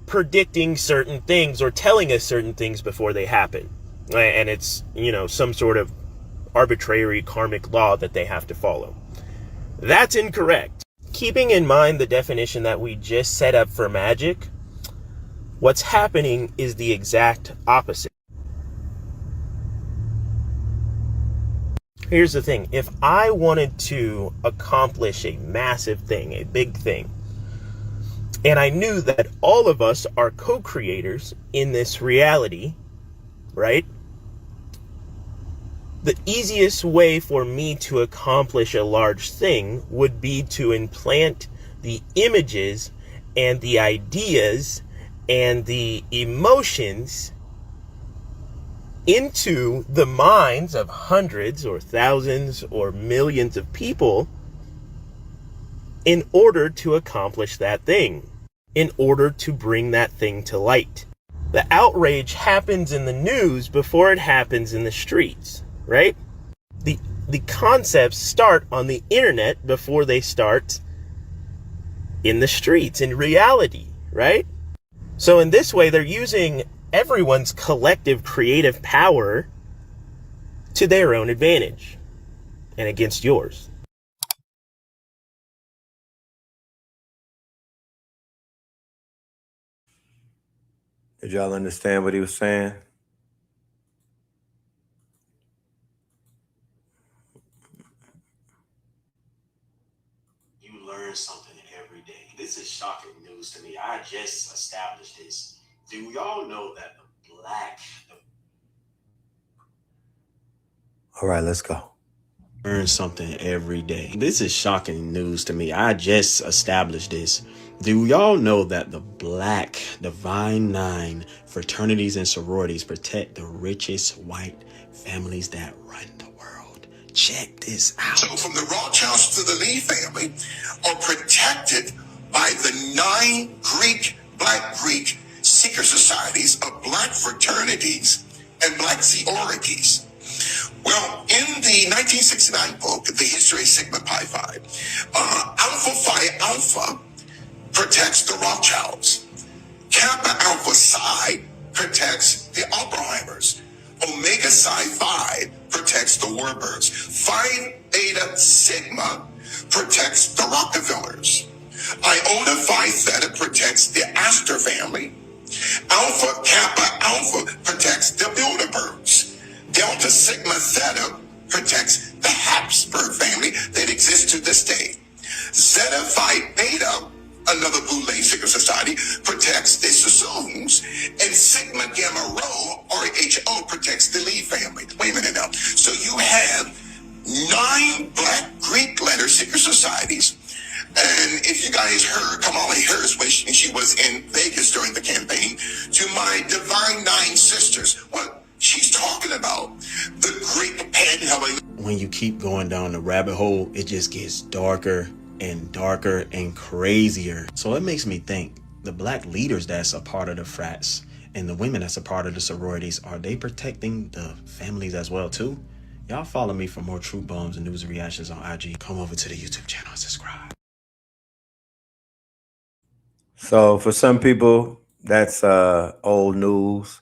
predicting certain things or telling us certain things before they happen. And it's, you know, some sort of arbitrary karmic law that they have to follow. That's incorrect. Keeping in mind the definition that we just set up for magic, what's happening is the exact opposite. Here's the thing. If I wanted to accomplish a massive thing, a big thing, and I knew that all of us are co-creators in this reality, right? The easiest way for me to accomplish a large thing would be to implant the images and the ideas and the emotions into the minds of hundreds or thousands or millions of people in order to accomplish that thing, in order to bring that thing to light. The outrage happens in the news before it happens in the streets, right? The concepts start on the internet before they start in the streets, in reality, right? So in this way, they're using everyone's collective creative power to their own advantage and against yours. Did y'all understand what he was saying? You learn something every day. This is shocking news to me. I just established this. Do y'all know that the black... All right, let's go. Learn something every day. This is shocking news to me. I just established this. Do y'all know that the black Divine Nine fraternities and sororities protect the richest white families that run the world? Check this out. So from the Rothschilds to the Lee family are protected by the 9 Black Greek secret societies of black fraternities and black sororities. Well, in the 1969 book, The History of Sigma Pi Phi, Alpha Phi Alpha protects the Rothschilds. Kappa Alpha Psi protects the Oppenheimers. Omega Psi Phi protects the Warburgs. Phi Beta Sigma protects the Rockefellers. Iota Phi Theta protects the Astor family. Alpha Kappa Alpha protects the Bilderbergs. Delta Sigma Theta protects the Habsburg family that exists to this day. Zeta Phi Beta, another Boule secret society, protects the Sassoons, and Sigma Gamma Rho, RHO, protects the Lee family. Wait a minute now. So you have 9 black Greek letter secret societies. And if you guys heard Kamala Harris when she was in Vegas during the campaign, to my Divine Nine sisters, what she's talking about, the Greek panhandling. When you keep going down the rabbit hole, it just gets darker and darker and crazier. So it makes me think, the black leaders that's a part of the frats and the women that's a part of the sororities, are they protecting the families as well too? Y'all follow me for more truth bombs and news reactions on IG. Come over to the YouTube channel and subscribe. So for some people, that's old news.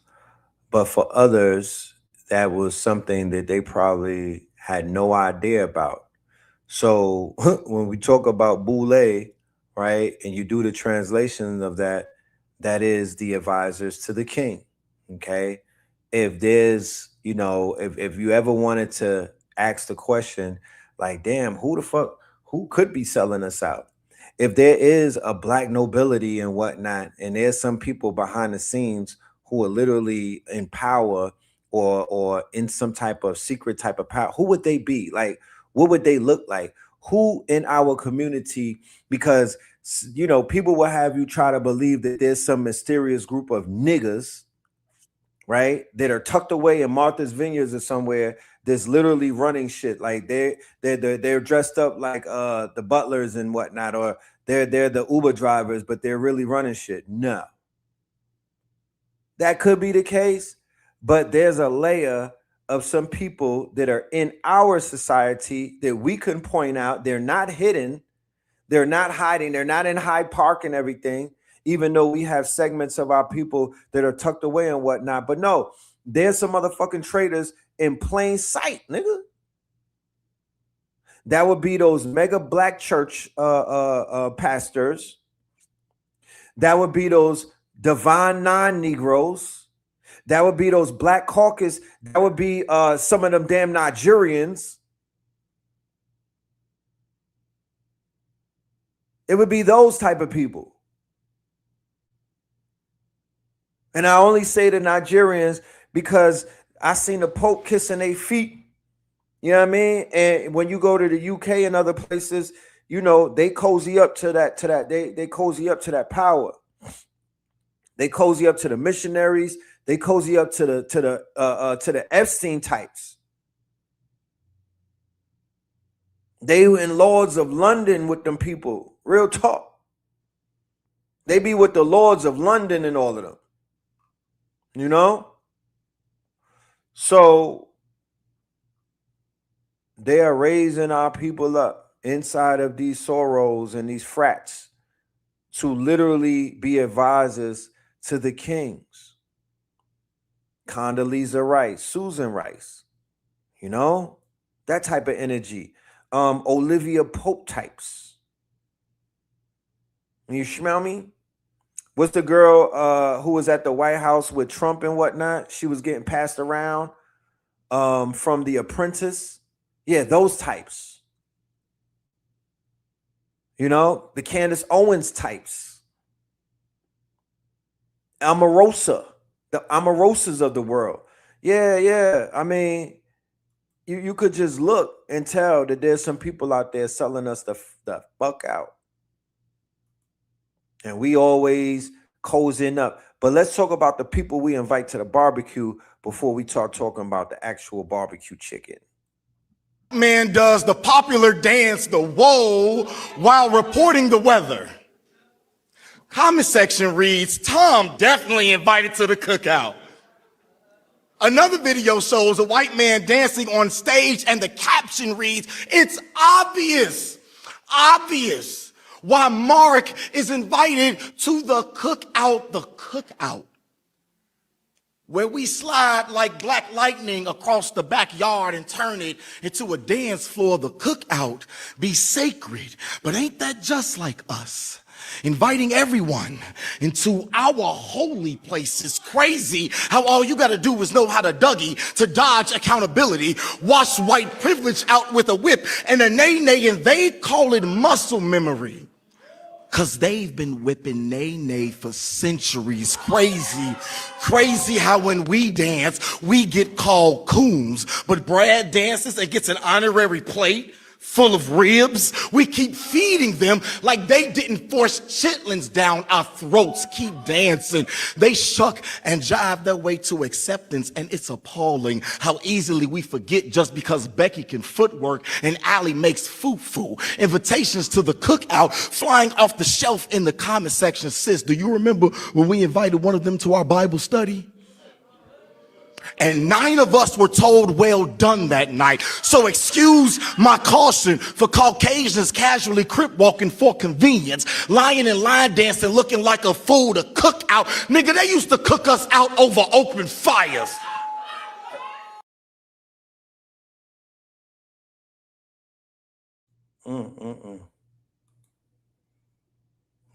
But for others, that was something that they probably had no idea about. So when we talk about Boule, right, and you do the translation of that, that is the advisors to the king, okay? If there's, you know, if you ever wanted to ask the question, like, damn, who the fuck, who could be selling us out? If there is a black nobility and whatnot, and there's some people behind the scenes who are literally in power or in some type of secret type of power, who would they be? Like, what would they look like? Who in our community? Because, you know, people will have you try to believe that there's some mysterious group of niggas, right, that are tucked away in Martha's Vineyards or somewhere that's literally running shit. Like they're dressed up like the butlers and whatnot, or they're the Uber drivers, but they're really running shit. No. That could be the case, but there's a layer of some people that are in our society that we can point out. They're not hidden. They're not hiding. They're not in Hyde Park and everything, even though we have segments of our people that are tucked away and whatnot. But no, there's some motherfucking traitors in plain sight, nigga. That would be those mega black church pastors. That would be those Divine Nine Negroes. That would be those Black Caucus. That would be some of them damn Nigerians. It would be those type of people. And I only say the Nigerians because I seen the Pope kissing their feet. You know what I mean? And when you go to the UK and other places, you know, they cozy up to that, they cozy up to that power. They cozy up to the missionaries. They cozy up to the Epstein types. They were in Lords of London with them people. Real talk. They be with the Lords of London and all of them. You know? So they are raising our people up inside of these Soros and these frats to literally be advisors to the kings. Condoleezza Rice, Susan Rice, you know, that type of energy. Olivia Pope types. You smell me? What's the girl who was at the White House with Trump and whatnot? She was getting passed around from The Apprentice. Yeah, those types. You know, the Candace Owens types. Omarosa, the Omarosas of the world. Yeah. I mean, you could just look and tell that there's some people out there selling us the fuck out. And we always cozying up. But let's talk about the people we invite to the barbecue before we start talking about the actual barbecue chicken. Man does the popular dance, the whoa, while reporting the weather. Comment section reads, Tom definitely invited to the cookout. Another video shows a white man dancing on stage and the caption reads, it's obvious why Mark is invited to the cookout, where we slide like black lightning across the backyard and turn it into a dance floor. The cookout be sacred, but ain't that just like us? Inviting everyone into our holy place is crazy. How all you got to do is know how to Dougie to dodge accountability, wash white privilege out with a whip and a nay-nay, and they call it muscle memory. Cause they've been whipping nay-nay for centuries. Crazy how when we dance, we get called coons. But Brad dances and gets an honorary plate full of ribs. We keep feeding them like they didn't force chitlins down our throats. Keep dancing. They shuck and jive their way to acceptance, and it's appalling how easily we forget just because Becky can footwork and Allie makes foo-foo. Invitations to the cookout flying off the shelf in the comment section. Sis, do you remember when we invited one of them to our Bible study? And 9 of us were told well done that night. So excuse my caution for Caucasians casually crip walking for convenience, lying and line dancing, looking like a fool to cook out. Nigga, they used to cook us out over open fires.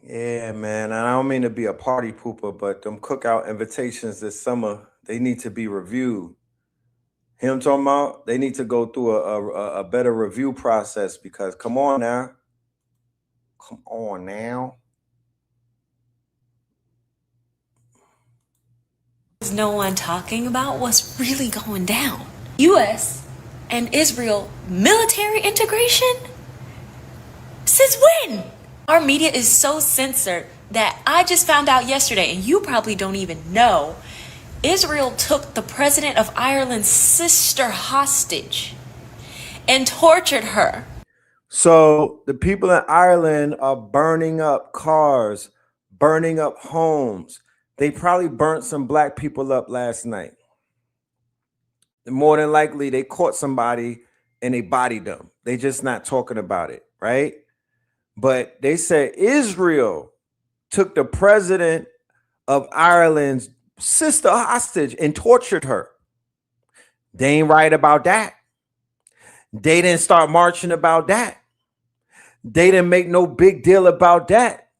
Yeah, man. I don't mean to be a party pooper, but them cookout invitations this summer, they need to be reviewed. You know what I'm talking about? They need to go through a better review process, because come on now. Is no one talking about what's really going down? U.S. and Israel military integration? Since when? Our media is so censored that I just found out yesterday, and you probably don't even know, Israel took the president of Ireland's sister hostage and tortured her. So the people in Ireland are burning up cars, burning up homes. They probably burnt some black people up last night. More than likely, they caught somebody and they bodied them. They just not talking about it, right? But they said Israel took the president of Ireland's sister hostage and tortured her. They ain't right about that. They didn't start marching about that. They didn't make no big deal about that.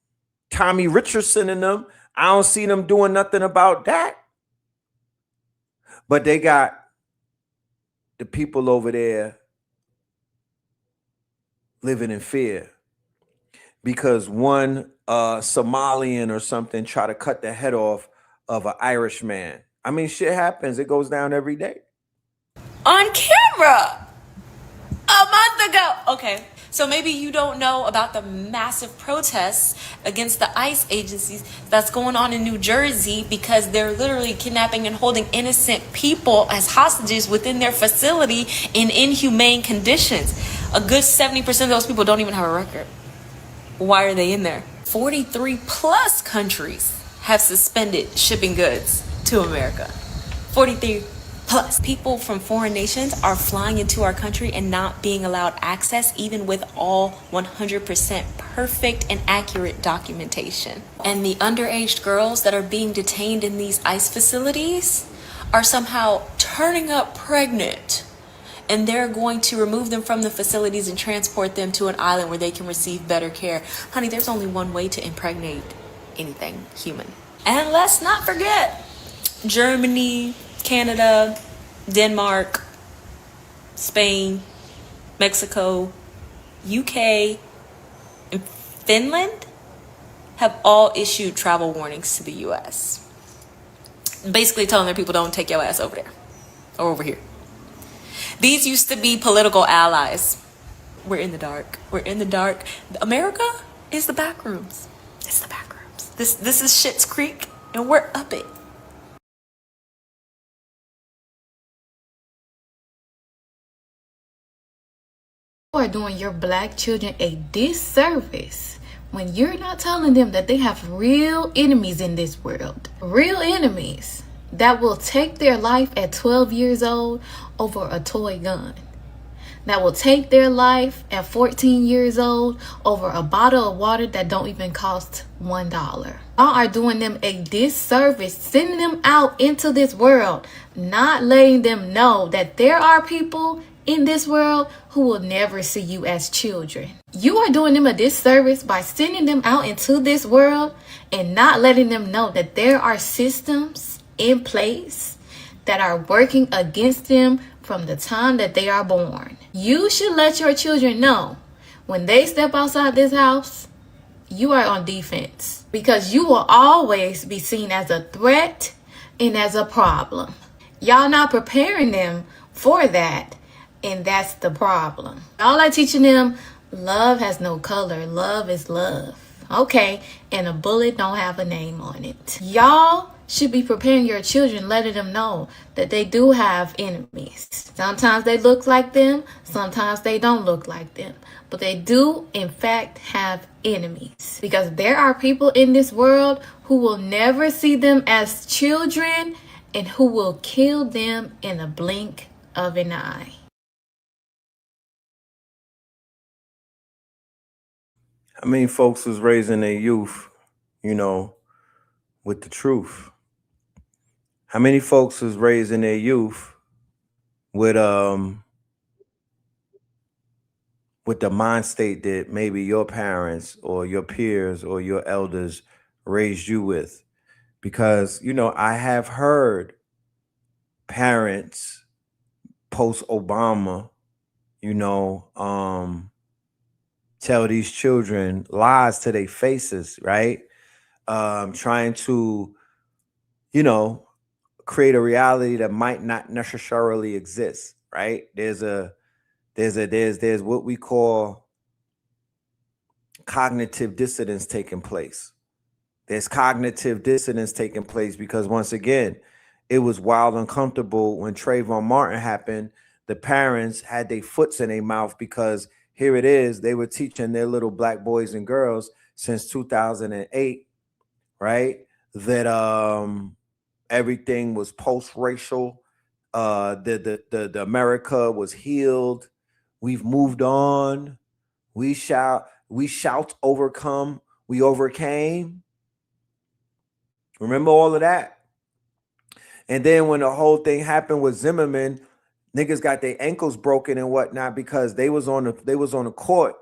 Tommy Richardson and them, I don't see them doing nothing about that. But they got the people over there living in fear because one Somalian or something tried to cut the head off of an Irish man. I mean, shit happens. It goes down every day. On camera! Oh my month ago. Okay, so maybe you don't know about the massive protests against the ICE agencies that's going on in New Jersey because they're literally kidnapping and holding innocent people as hostages within their facility in inhumane conditions. A good 70% of those people don't even have a record. Why are they in there? 43 plus countries have suspended shipping goods to America. 43 plus. People from foreign nations are flying into our country and not being allowed access, even with all 100% perfect and accurate documentation. And the underage girls that are being detained in these ICE facilities are somehow turning up pregnant. And they're going to remove them from the facilities and transport them to an island where they can receive better care. Honey, there's only one way to impregnate anything human. And let's not forget Germany, Canada, Denmark, Spain, Mexico, UK, and Finland have all issued travel warnings to the US. Basically telling their people don't take your ass over there or over here. These used to be political allies. We're in the dark. We're in the dark. America is the back rooms. It's the back rooms. This is Schitt's Creek, and we're up it. You are doing your black children a disservice when you're not telling them that they have real enemies in this world. Real enemies that will take their life at 12 years old over a toy gun. That will take their life at 14 years old over a bottle of water that don't even cost $1. Y'all are doing them a disservice, sending them out into this world, not letting them know that there are people in this world who will never see you as children. You are doing them a disservice by sending them out into this world and not letting them know that there are systems in place that are working against them from the time that they are born. You should let your children know when they step outside this house, you are on defense, because you will always be seen as a threat and as a problem. Y'all not preparing them for that, and that's the problem. Y'all are teaching them love has no color, love is love. Okay, and a bullet don't have a name on it. Y'all should be preparing your children, letting them know that they do have enemies. Sometimes they look like them, sometimes they don't look like them, but they do in fact have enemies, because there are people in this world who will never see them as children and who will kill them in a blink of an eye. I mean, folks was raising their youth, with the truth. How many folks was raising their youth with the mind state that maybe your parents or your peers or your elders raised you with? Because, I have heard parents post-Obama, tell these children lies to their faces, right? Trying to, create a reality that might not necessarily exist, right? There's what we call cognitive dissonance taking place. There's cognitive dissonance taking place because, once again, it was wild uncomfortable when Trayvon Martin happened. The parents had their foots in their mouth because here it is, they were teaching their little black boys and girls since 2008, right? That everything was post-racial. The America was healed. We've moved on. We shall overcome. We overcame. Remember all of that? And then when the whole thing happened with Zimmerman, niggas got their ankles broken and whatnot because they was on the court,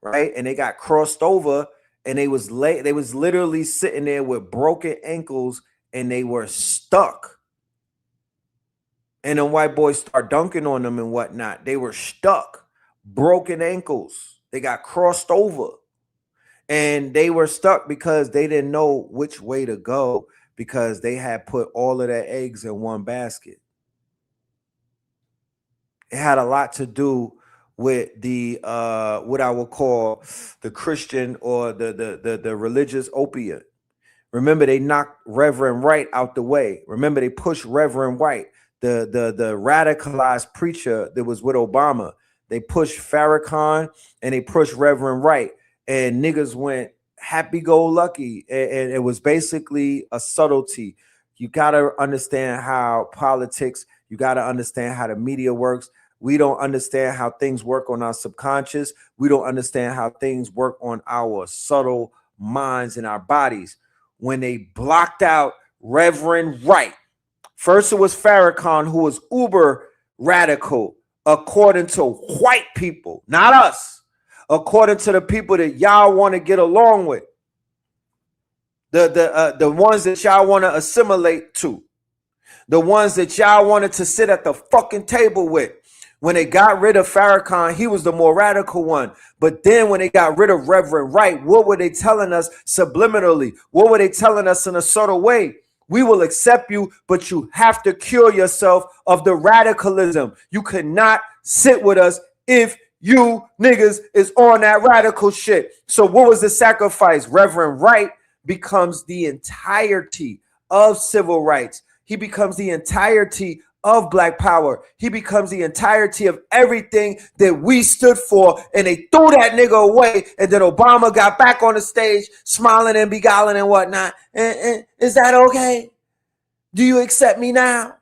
right? And they got crossed over, and they was literally sitting there with broken ankles, and they were stuck. And then white boys start dunking on them and whatnot. They were stuck, broken ankles. They got crossed over, and they were stuck because they didn't know which way to go because they had put all of their eggs in one basket. It had a lot to do with the what I would call the Christian or the religious opiate. Remember, they knocked Reverend Wright out the way. Remember, they pushed Reverend Wright, the radicalized preacher that was with Obama. They pushed Farrakhan and they pushed Reverend Wright, and niggas went happy-go-lucky. And it was basically a subtlety. You got to understand how politics, you got to understand how the media works. We don't understand how things work on our subconscious. We don't understand how things work on our subtle minds and our bodies. When they blocked out Reverend Wright, first it was Farrakhan, who was uber radical, according to white people, not us, according to the people that y'all want to get along with, the ones that y'all want to assimilate to, the ones that y'all wanted to sit at the fucking table with. When they got rid of Farrakhan, he was the more radical one. But then when they got rid of Reverend Wright, what were they telling us subliminally? What were they telling us in a subtle way? We will accept you, but you have to cure yourself of the radicalism. You cannot sit with us if you niggas is on that radical shit. So what was the sacrifice? Reverend Wright becomes the entirety of civil rights. He becomes the entirety of Black power. He becomes the entirety of everything that we stood for, and they threw that nigga away, and then Obama got back on the stage smiling and beguiling and whatnot. And is that okay? Do you accept me now?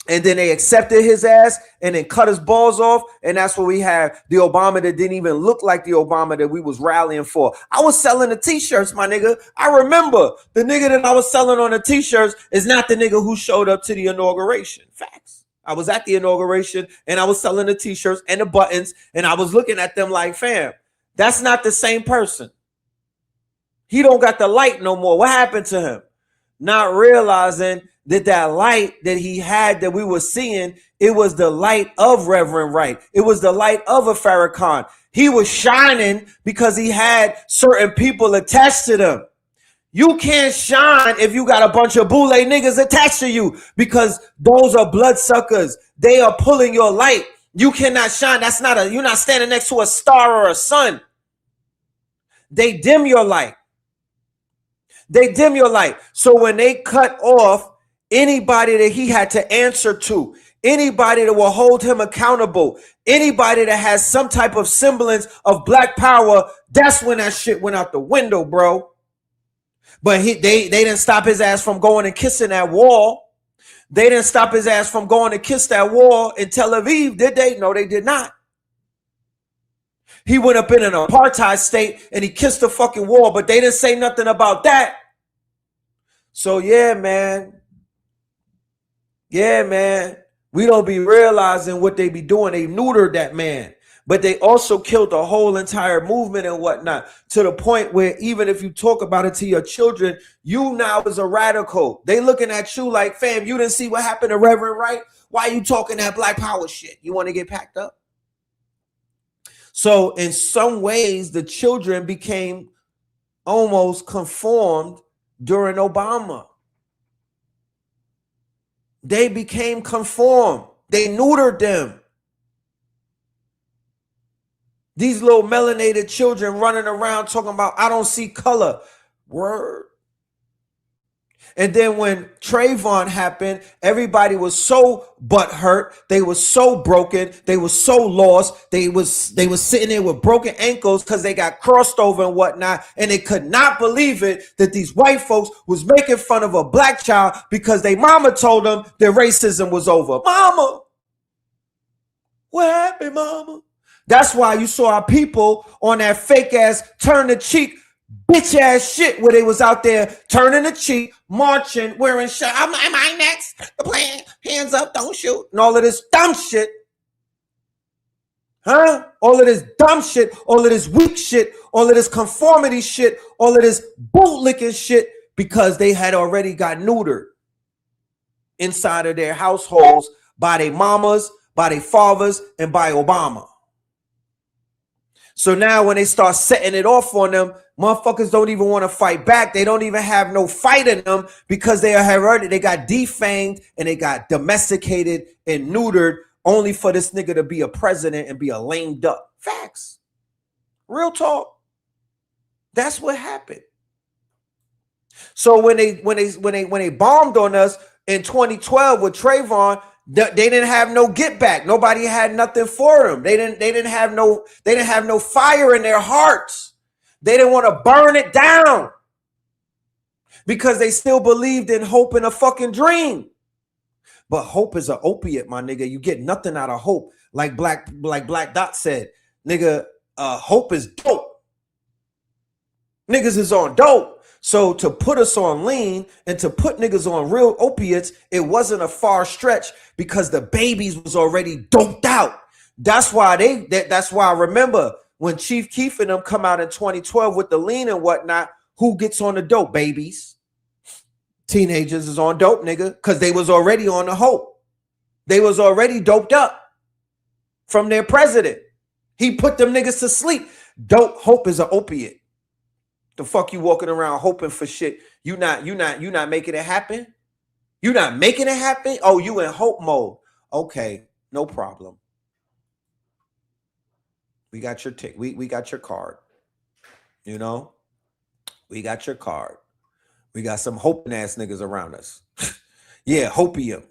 And then they accepted his ass and then cut his balls off. And that's what we have, the Obama that didn't even look like the Obama that we was rallying for. I was selling the t-shirts, my nigga. I remember the nigga that I was selling on the t-shirts is not the nigga who showed up to the inauguration. Facts. I was at the inauguration and I was selling the t-shirts and the buttons, and I was looking at them like, fam, that's not the same person. He don't got the light no more. What happened to him? Not realizing that light that he had that we were seeing, it was the light of Reverend Wright. It was the light of a Farrakhan. He was shining because he had certain people attached to them. You can't shine if you got a bunch of boule niggas attached to you, because those are bloodsuckers. They are pulling your light. You cannot shine. You're not standing next to a star or a sun. They dim your light. They dim your light. So when they cut off anybody that he had to answer to, anybody that will hold him accountable, anybody that has some type of semblance of Black power, that's when that shit went out the window, bro. But they didn't stop his ass from going and kissing that wall. They didn't stop his ass from going to kiss that wall in Tel Aviv, did they? No, they did not. He went up in an apartheid state and he kissed the fucking wall, but they didn't say nothing about that. So yeah, man. Yeah, man. We don't be realizing what they be doing. They neutered that man. But they also killed the whole entire movement and whatnot, to the point where even if you talk about it to your children, you now is a radical. They looking at you like, fam, you didn't see what happened to Reverend Wright? Why are you talking that Black power shit? You want to get packed up? So in some ways, the children became almost conformed during Obama. They became conformed. They neutered them. These little melanated children running around talking about, I don't see color. Word. And then when Trayvon happened, everybody was so butthurt. They were so broken. They were so lost. They was sitting there with broken ankles because they got crossed over and whatnot. And they could not believe it that these white folks was making fun of a Black child because their mama told them that racism was over. Mama, what happened, mama? That's why you saw our people on that fake ass turn the cheek, bitch ass shit, where they was out there turning the cheek, marching, wearing shit. Am I next? Playing hands up, don't shoot, and all of this dumb shit. Huh? All of this dumb shit, all of this weak shit, all of this conformity shit, all of this bootlicking shit, because they had already got neutered inside of their households by their mamas, by their fathers, and by Obama. So now when they start setting it off on them, motherfuckers don't even want to fight back. They don't even have no fight in them because they got defamed and they got domesticated and neutered only for this nigga to be a president and be a lame duck. Facts. Real talk. That's what happened. So when they bombed on us in 2012 with Trayvon, they didn't have no get back. Nobody had nothing for them. They didn't have no fire in their hearts. They didn't want to burn it down because they still believed in hope and a fucking dream. But hope is an opiate, my nigga. You get nothing out of hope. Like Black Dot said, nigga, hope is dope. Niggas is on dope. So to put us on lean and to put niggas on real opiates, it wasn't a far stretch because the babies was already doped out. That's why that's why I remember when Chief Keef and them come out in 2012 with the lean and whatnot, who gets on the dope? Babies. Teenagers is on dope, nigga, because they was already on the hope. They was already doped up from their president. He put them niggas to sleep. Dope, hope is an opiate. The fuck you walking around hoping for shit? You not making it happen? You not making it happen? Oh, you in hope mode. Okay, no problem. We got your tick. We got your card. You know? We got your card. We got some hoping ass niggas around us. Yeah, hopium.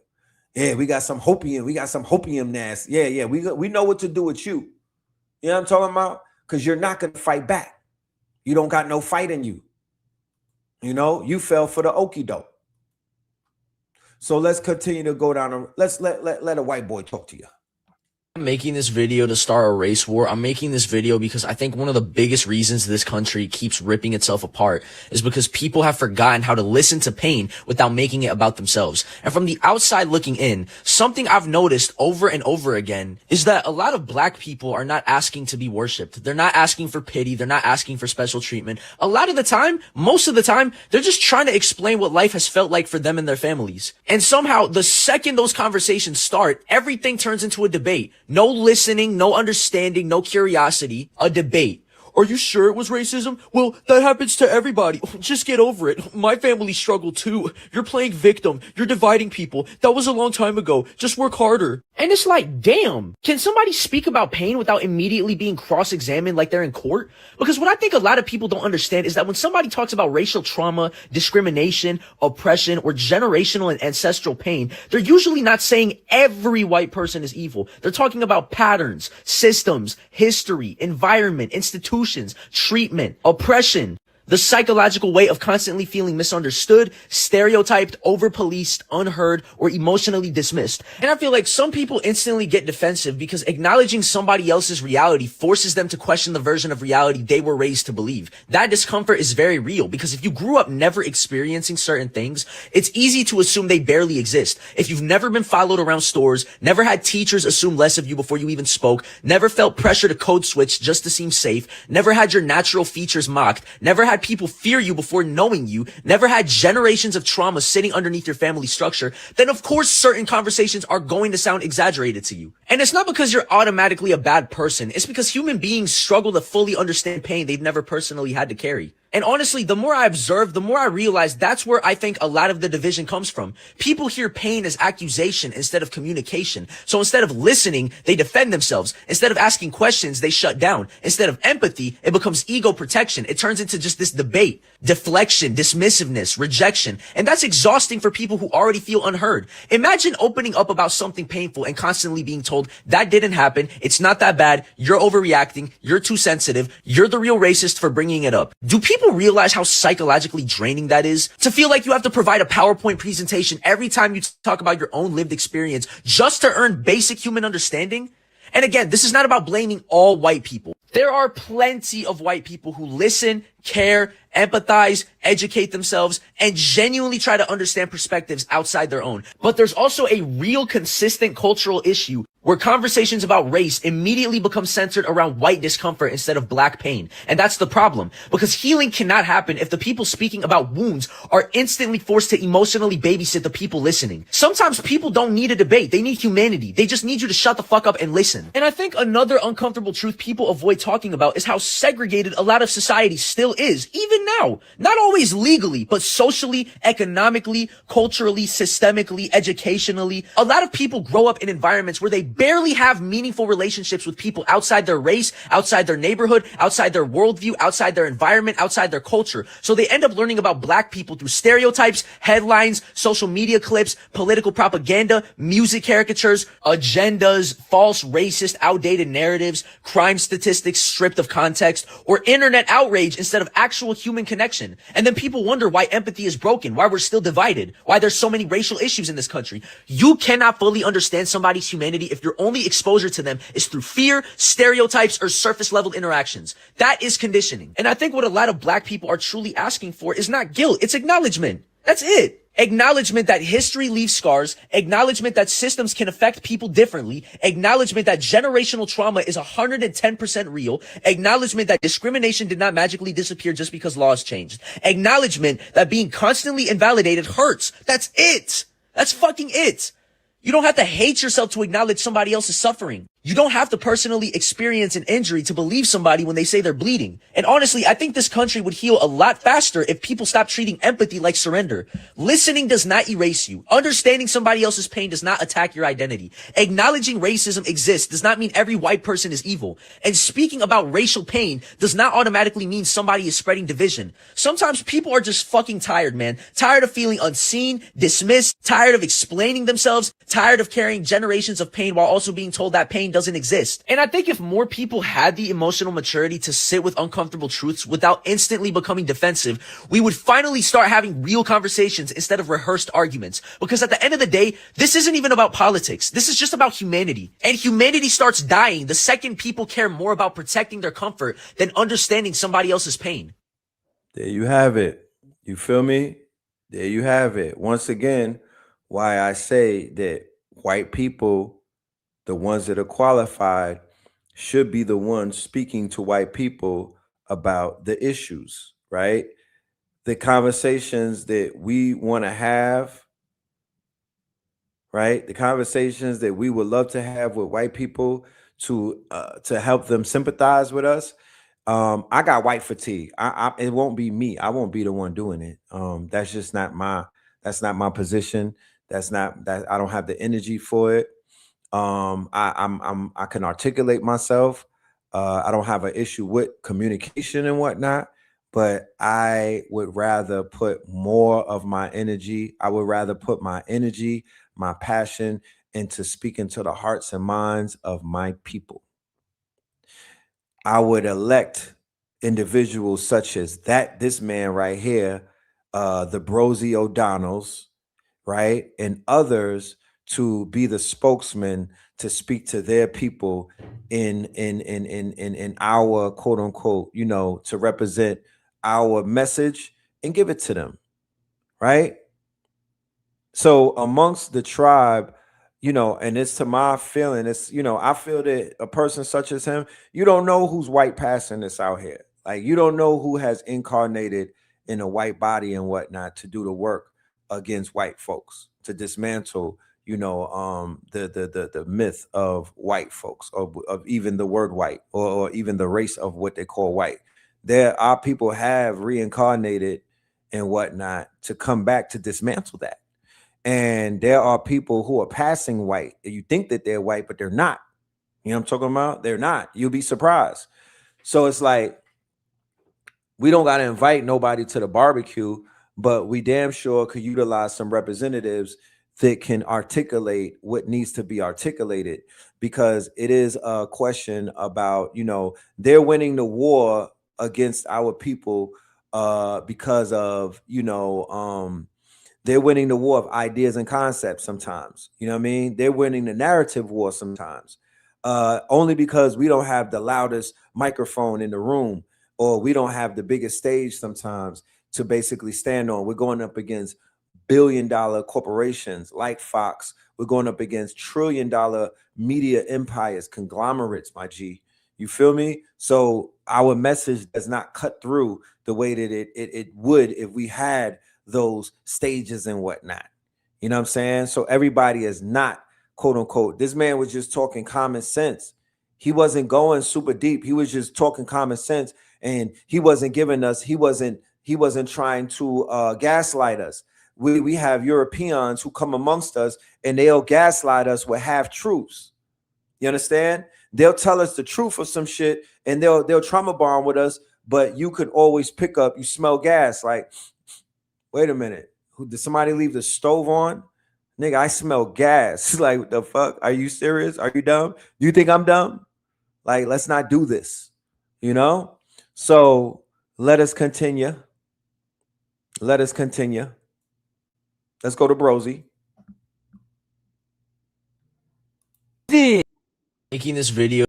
Yeah, we got some hopium. We got some hopium ass. Yeah. We know what to do with you. You know what I'm talking about? Because you're not gonna fight back. You don't got no fight in you. You know, you fell for the okie doke. So let's continue to go down. Let's let a white boy talk to you. I'm making this video to start a race war. I'm making this video because I think one of the biggest reasons this country keeps ripping itself apart is because people have forgotten how to listen to pain without making it about themselves. And from the outside looking in, something I've noticed over and over again is that a lot of black people are not asking to be worshipped. They're not asking for pity. They're not asking for special treatment. A lot of the time, most of the time, they're just trying to explain what life has felt like for them and their families. And somehow, the second those conversations start, everything turns into a debate. No listening, no understanding, no curiosity, a debate. Are you sure it was racism? Well, that happens to everybody. Just get over it. My family struggled too. You're playing victim. You're dividing people. That was a long time ago. Just work harder. And it's like, damn, can somebody speak about pain without immediately being cross-examined like they're in court? Because what I think a lot of people don't understand is that when somebody talks about racial trauma, discrimination, oppression, or generational and ancestral pain, they're usually not saying every white person is evil. They're talking about patterns, systems, history, environment, institutions, treatment, oppression, the psychological way of constantly feeling misunderstood, stereotyped, over-policed, unheard, or emotionally dismissed. And I feel like some people instantly get defensive because acknowledging somebody else's reality forces them to question the version of reality they were raised to believe. That discomfort is very real because if you grew up never experiencing certain things, it's easy to assume they barely exist. If you've never been followed around stores, never had teachers assume less of you before you even spoke, never felt pressure to code switch just to seem safe, never had your natural features mocked, never had people fear you before knowing you, never had generations of trauma sitting underneath your family structure, then of course certain conversations are going to sound exaggerated to you. And it's not because you're automatically a bad person. It's because human beings struggle to fully understand pain they've never personally had to carry. And honestly, the more I observe, the more I realize that's where I think a lot of the division comes from. People hear pain as accusation instead of communication. So instead of listening, they defend themselves. Instead of asking questions, they shut down. Instead of empathy, it becomes ego protection. It turns into just this debate, deflection, dismissiveness, rejection. And that's exhausting for people who already feel unheard. Imagine opening up about something painful and constantly being told, that didn't happen, it's not that bad, you're overreacting, you're too sensitive, you're the real racist for bringing it up. Do people realize how psychologically draining that is? To feel like you have to provide a PowerPoint presentation every time you talk about your own lived experience just to earn basic human understanding? And again, this is not about blaming all white people. There are plenty of white people who listen, care, empathize, educate themselves, and genuinely try to understand perspectives outside their own. But there's also a real consistent cultural issue where conversations about race immediately become centered around white discomfort instead of black pain. And that's the problem, because healing cannot happen if the people speaking about wounds are instantly forced to emotionally babysit the people listening. Sometimes people don't need a debate. They need humanity. They just need you to shut the fuck up and listen. And I think another uncomfortable truth people avoid talking about is how segregated a lot of society still is, even now. Not always legally, but socially, economically, culturally, systemically, educationally. A lot of people grow up in environments where they barely have meaningful relationships with people outside their race, outside their neighborhood, outside their worldview, outside their environment, outside their culture. So they end up learning about black people through stereotypes, headlines, social media clips, political propaganda, music caricatures, agendas, false, racist, outdated narratives, crime statistics stripped of context, or internet outrage instead of actual human connection. And then people wonder why empathy is broken, why we're still divided, why there's so many racial issues in this country. You cannot fully understand somebody's humanity if your only exposure to them is through fear, stereotypes, or surface level interactions. That is conditioning. And I think what a lot of black people are truly asking for is not guilt, it's acknowledgement. That's it. Acknowledgement that history leaves scars, acknowledgement that systems can affect people differently, acknowledgement that generational trauma is 110% real, acknowledgement that discrimination did not magically disappear just because laws changed, acknowledgement that being constantly invalidated hurts. That's it. That's fucking it. You don't have to hate yourself to acknowledge somebody else's suffering. You don't have to personally experience an injury to believe somebody when they say they're bleeding. And honestly, I think this country would heal a lot faster if people stopped treating empathy like surrender. Listening does not erase you. Understanding somebody else's pain does not attack your identity. Acknowledging racism exists does not mean every white person is evil. And speaking about racial pain does not automatically mean somebody is spreading division. Sometimes people are just fucking tired, man. Tired of feeling unseen, dismissed, tired of explaining themselves, tired of carrying generations of pain while also being told that pain doesn't exist. And I think if more people had the emotional maturity to sit with uncomfortable truths without instantly becoming defensive, we would finally start having real conversations instead of rehearsed arguments. Because at the end of the day, this isn't even about politics. This is just about humanity. And humanity starts dying the second people care more about protecting their comfort than understanding somebody else's pain. There you have it. You feel me? There you have it. Once again, why I say that white people, the ones that are qualified, should be the ones speaking to white people about the issues, right? The conversations that we want to have, right? The conversations that we would love to have with white people to help them sympathize with us. I got white fatigue. It won't be me. I won't be the one doing it. That's just not my position. I don't have the energy for it. I can articulate myself. I don't have an issue with communication and whatnot, but I would rather put more of my energy. I would rather put my energy, my passion into speaking to the hearts and minds of my people. I would elect individuals such as this man right here, the Brosy O'Donnells, right, and others to be the spokesman to speak to their people in our quote unquote, to represent our message and give it to them, right? So amongst the tribe, and it's to my feeling, it's, I feel that a person such as him, you don't know who's white passing this out here. Like, you don't know who has incarnated in a white body and whatnot to do the work against white folks, to dismantle the myth of white folks, of even the word white, or even the race of what they call white. Our people have reincarnated and whatnot to come back to dismantle that. And there are people who are passing white. You think that they're white, but they're not. You know what I'm talking about? They're not. You'll be surprised. So it's like, we don't got to invite nobody to the barbecue, but we damn sure could utilize some representatives that can articulate what needs to be articulated, because it is a question about, they're winning the war against our people because of, they're winning the war of ideas and concepts sometimes. You know what I mean? They're winning the narrative war sometimes, only because we don't have the loudest microphone in the room, or we don't have the biggest stage sometimes to basically stand on. We're going up against billion-dollar corporations like Fox. We're going up against trillion-dollar media empires, conglomerates, my G. You feel me? So our message does not cut through the way that it would if we had those stages and whatnot. You know what I'm saying? So everybody is not, quote unquote, this man was just talking common sense. He wasn't going super deep. He was just talking common sense, and he wasn't giving us, he wasn't trying to gaslight us. We have Europeans who come amongst us and they'll gaslight us with half truths. You understand? They'll tell us the truth of some shit and they'll trauma bond with us, but you could always pick up, you smell gas. Like, wait a minute. Did somebody leave the stove on? Nigga, I smell gas. Like, what the fuck? Are you serious? Are you dumb? Do you think I'm dumb? Like, let's not do this. You know? So let us continue. Let us continue. Let's go to Brosy. Making this video,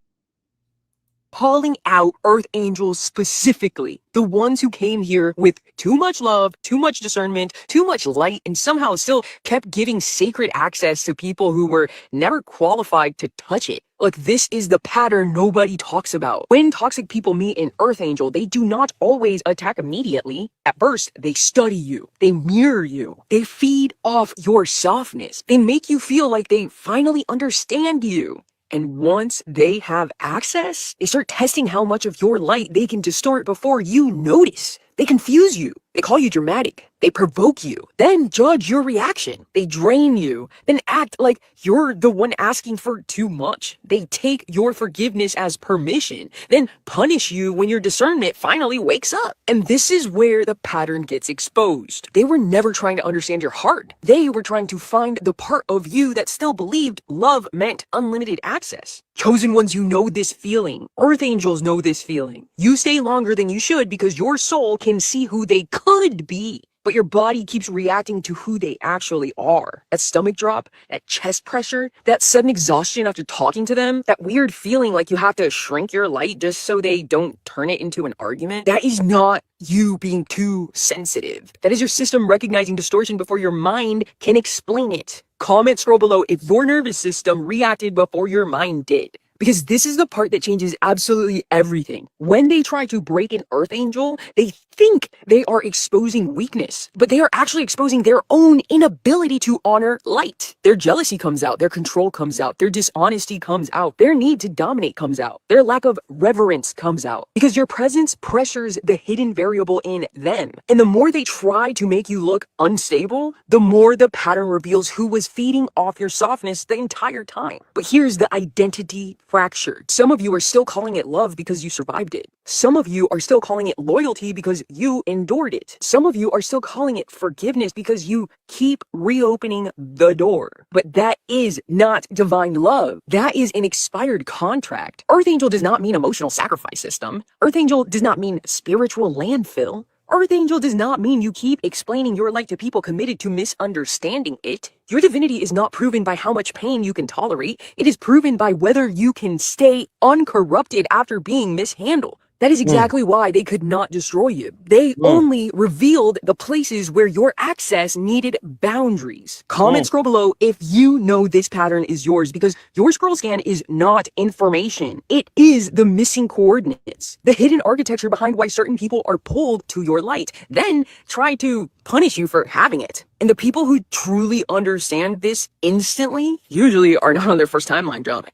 calling out Earth Angels specifically, the ones who came here with too much love, too much discernment, too much light, and somehow still kept giving sacred access to people who were never qualified to touch it. Like, this is the pattern nobody talks about. When toxic people meet an Earth Angel, they do not always attack immediately. At first, they study you. They mirror you. They feed off your softness. They make you feel like they finally understand you. And once they have access, they start testing how much of your light they can distort before you notice. They confuse you. They call you dramatic. They provoke you, then judge your reaction. They drain you, then act like you're the one asking for too much. They take your forgiveness as permission, then punish you when your discernment finally wakes up. And this is where the pattern gets exposed. They were never trying to understand your heart. They were trying to find the part of you that still believed love meant unlimited access. Chosen ones, you know this feeling. Earth Angels know this feeling. You stay longer than you should because your soul can see who they could be, but your body keeps reacting to who they actually are. That stomach drop, that chest pressure, that sudden exhaustion after talking to them, that weird feeling like you have to shrink your light just so they don't turn it into an argument. That is not you being too sensitive. That is your system recognizing distortion before your mind can explain it. Comment scroll below if your nervous system reacted before your mind did. Because this is the part that changes absolutely everything. When they try to break an Earth Angel, they think they are exposing weakness, but they are actually exposing their own inability to honor light. Their jealousy comes out, their control comes out, their dishonesty comes out, their need to dominate comes out, their lack of reverence comes out, because your presence pressures the hidden variable in them. And the more they try to make you look unstable, the more the pattern reveals who was feeding off your softness the entire time. But here's the identity fractured. Some of you are still calling it love because you survived it. Some of you are still calling it loyalty because you endured it. Some of you are still calling it forgiveness because you keep reopening the door. But that is not divine love. That is an expired contract. Earth Angel does not mean emotional sacrifice system. Earth Angel does not mean spiritual landfill. Earth Angel does not mean you keep explaining your light to people committed to misunderstanding it. Your divinity is not proven by how much pain you can tolerate. It is proven by whether you can stay uncorrupted after being mishandled. That is exactly why they could not destroy you. They only revealed the places where your access needed boundaries. Comment scroll below if you know this pattern is yours, because your scroll scan is not information. It is the missing coordinates, the hidden architecture behind why certain people are pulled to your light, then try to punish you for having it. And the people who truly understand this instantly usually are not on their first timeline drowning.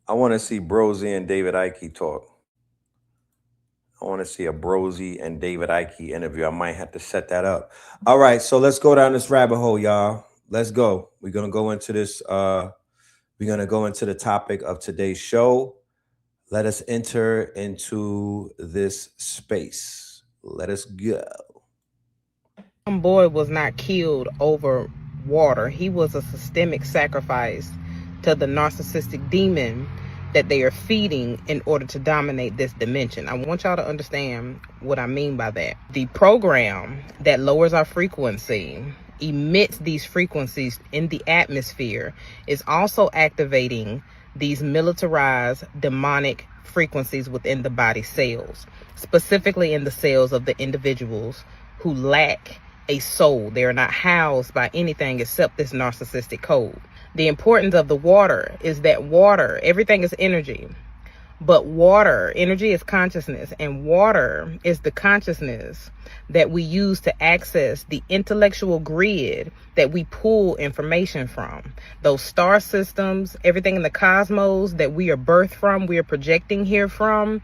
I want to see Brosy and David Icke talk. I want to see a Brosy and David Icke interview. I might have to set that up. All right, so let's go down this rabbit hole, y'all. Let's go. We're gonna go into this. We're gonna go into the topic of today's show. Let us enter into this space. Let us go. Boy was not killed over water. He was a systemic sacrifice to the narcissistic demon that they are feeding in order to dominate this dimension. I want y'all to understand what I mean by that. The program that lowers our frequency, emits these frequencies in the atmosphere, is also activating these militarized demonic frequencies within the body cells, specifically in the cells of the individuals who lack a soul. They are not housed by anything except this narcissistic code. The importance of the water is that water, everything is energy, but water, energy is consciousness, and water is the consciousness that we use to access the intellectual grid that we pull information from. Those star systems, everything in the cosmos that we are birthed from, we are projecting here from,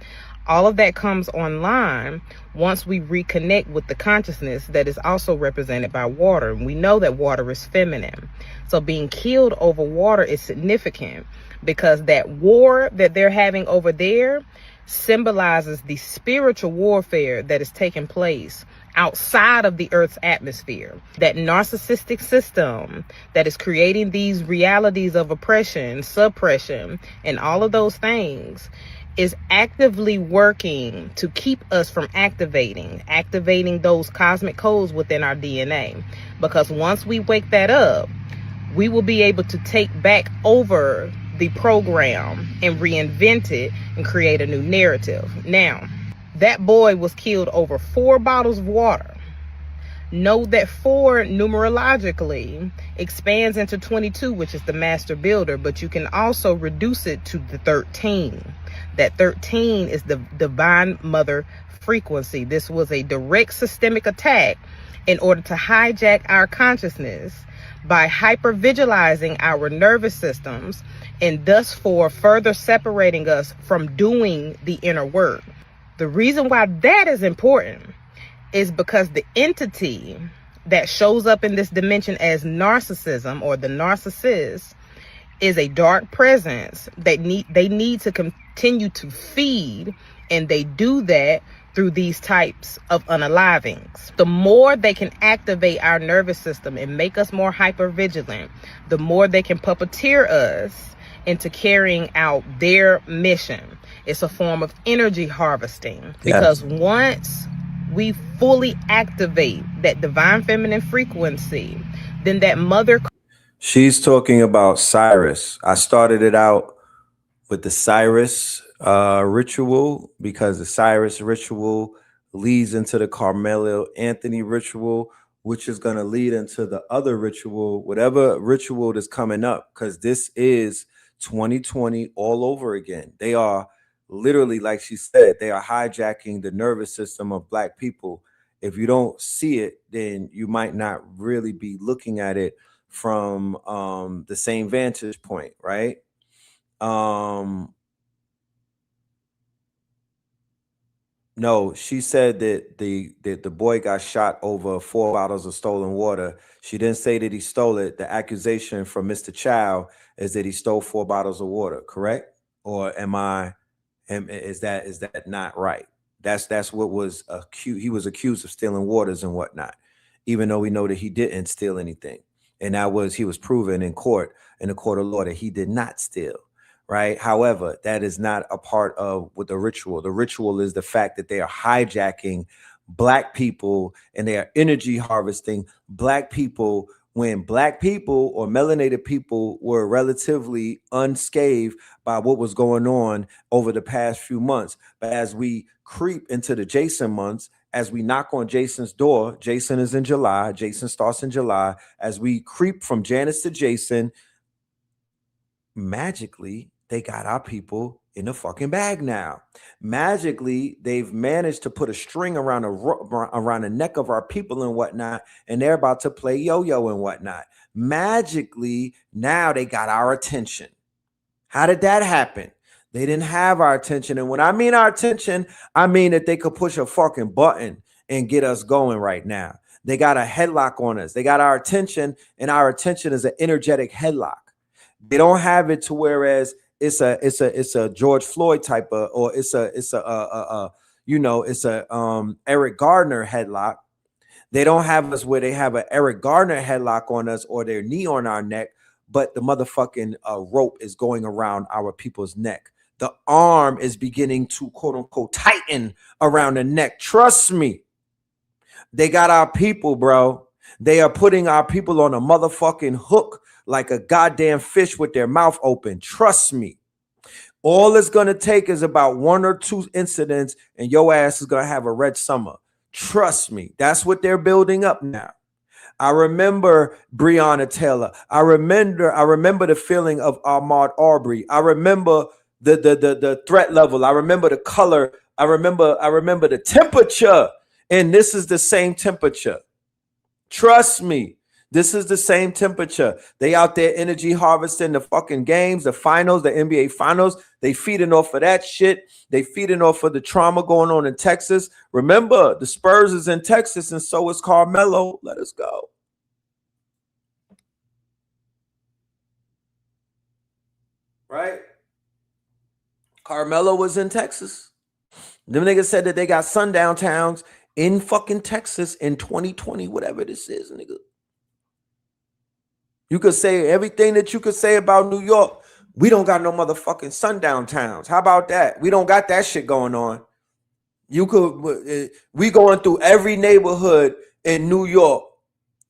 All of that comes online once we reconnect with the consciousness that is also represented by water. And we know that water is feminine. So being killed over water is significant because that war that they're having over there symbolizes the spiritual warfare that is taking place outside of the Earth's atmosphere. That narcissistic system that is creating these realities of oppression, suppression, and all of those things is actively working to keep us from activating those cosmic codes within our DNA. Because once we wake that up, we will be able to take back over the program and reinvent it and create a new narrative. Now, that boy was killed over 4 bottles of water. Know that 4 numerologically expands into 22, which is the master builder, but you can also reduce it to the 13. That 13 is the divine mother frequency. This was a direct systemic attack in order to hijack our consciousness by hypervigilizing our nervous systems and thus for further separating us from doing the inner work. The reason why that is important is because the entity that shows up in this dimension as narcissism or the narcissist is a dark presence that they need to continue to feed, and they do that through these types of unalivings. The more they can activate our nervous system and make us more hypervigilant, the more they can puppeteer us into carrying out their mission. It's a form of energy harvesting, because once we fully activate that divine feminine frequency, then that mother. She's talking about Cyrus. I started it out with the Cyrus ritual because the Cyrus ritual leads into the Carmelo Anthony ritual, which is going to lead into the other ritual, whatever ritual that's coming up, because this is 2020 all over again. They are literally, like she said, they are hijacking the nervous system of Black people. If you don't see it, then you might not really be looking at it from the same vantage point, right? No, she said that the boy got shot over 4 bottles of stolen water. She didn't say that he stole it. The accusation from Mr. Chow is that he stole 4 bottles of water, correct? Or is that not right? That's what was accused. He was accused of stealing waters and whatnot, even though we know that he didn't steal anything. And he was proven in the court of law that he did not steal, right? However, that is not a part of what the ritual. The ritual is the fact that they are hijacking Black people and they are energy harvesting Black people when Black people or melanated people were relatively unscathed by what was going on over the past few months. But as we creep into the Jason months, as we knock on Jason's door, Jason is in July, Jason starts in July. As we creep from Janice to Jason, magically, they got our people in the fucking bag now. Magically, they've managed to put a string around the neck of our people and whatnot, and they're about to play yo-yo and whatnot. Magically, now they got our attention. How did that happen? They didn't have our attention. And when I mean our attention, I mean that they could push a fucking button and get us going right now. They got a headlock on us. They got our attention, and our attention is an energetic headlock. They don't have it to whereas it's a George Floyd type of, or it's a Eric Gardner headlock. They don't have us where they have an Eric Gardner headlock on us or their knee on our neck, but the motherfucking rope is going around our people's neck. The arm is beginning to quote unquote tighten around the neck. Trust me. They got our people, bro. They are putting our people on a motherfucking hook like a goddamn fish with their mouth open. Trust me. All it's going to take is about 1 or 2 incidents and your ass is going to have a red summer. Trust me. That's what they're building up now. I remember Breonna Taylor. I remember the feeling of Ahmaud Arbery. I remember the threat level. I remember the color. I remember the temperature. And this is the same temperature. Trust me. This is the same temperature. They out there energy harvesting the fucking games, the finals, the NBA finals. They feeding off of that shit. They feeding off of the trauma going on in Texas. Remember, the Spurs is in Texas, and so is Carmelo. Let us go. Right? Carmelo was in Texas. Them niggas said that they got sundown towns in fucking Texas in 2020, whatever this is, nigga. You could say everything that you could say about New York. We don't got no motherfucking sundown towns. How about that? We don't got that shit going on. You could, we going through every neighborhood in New York,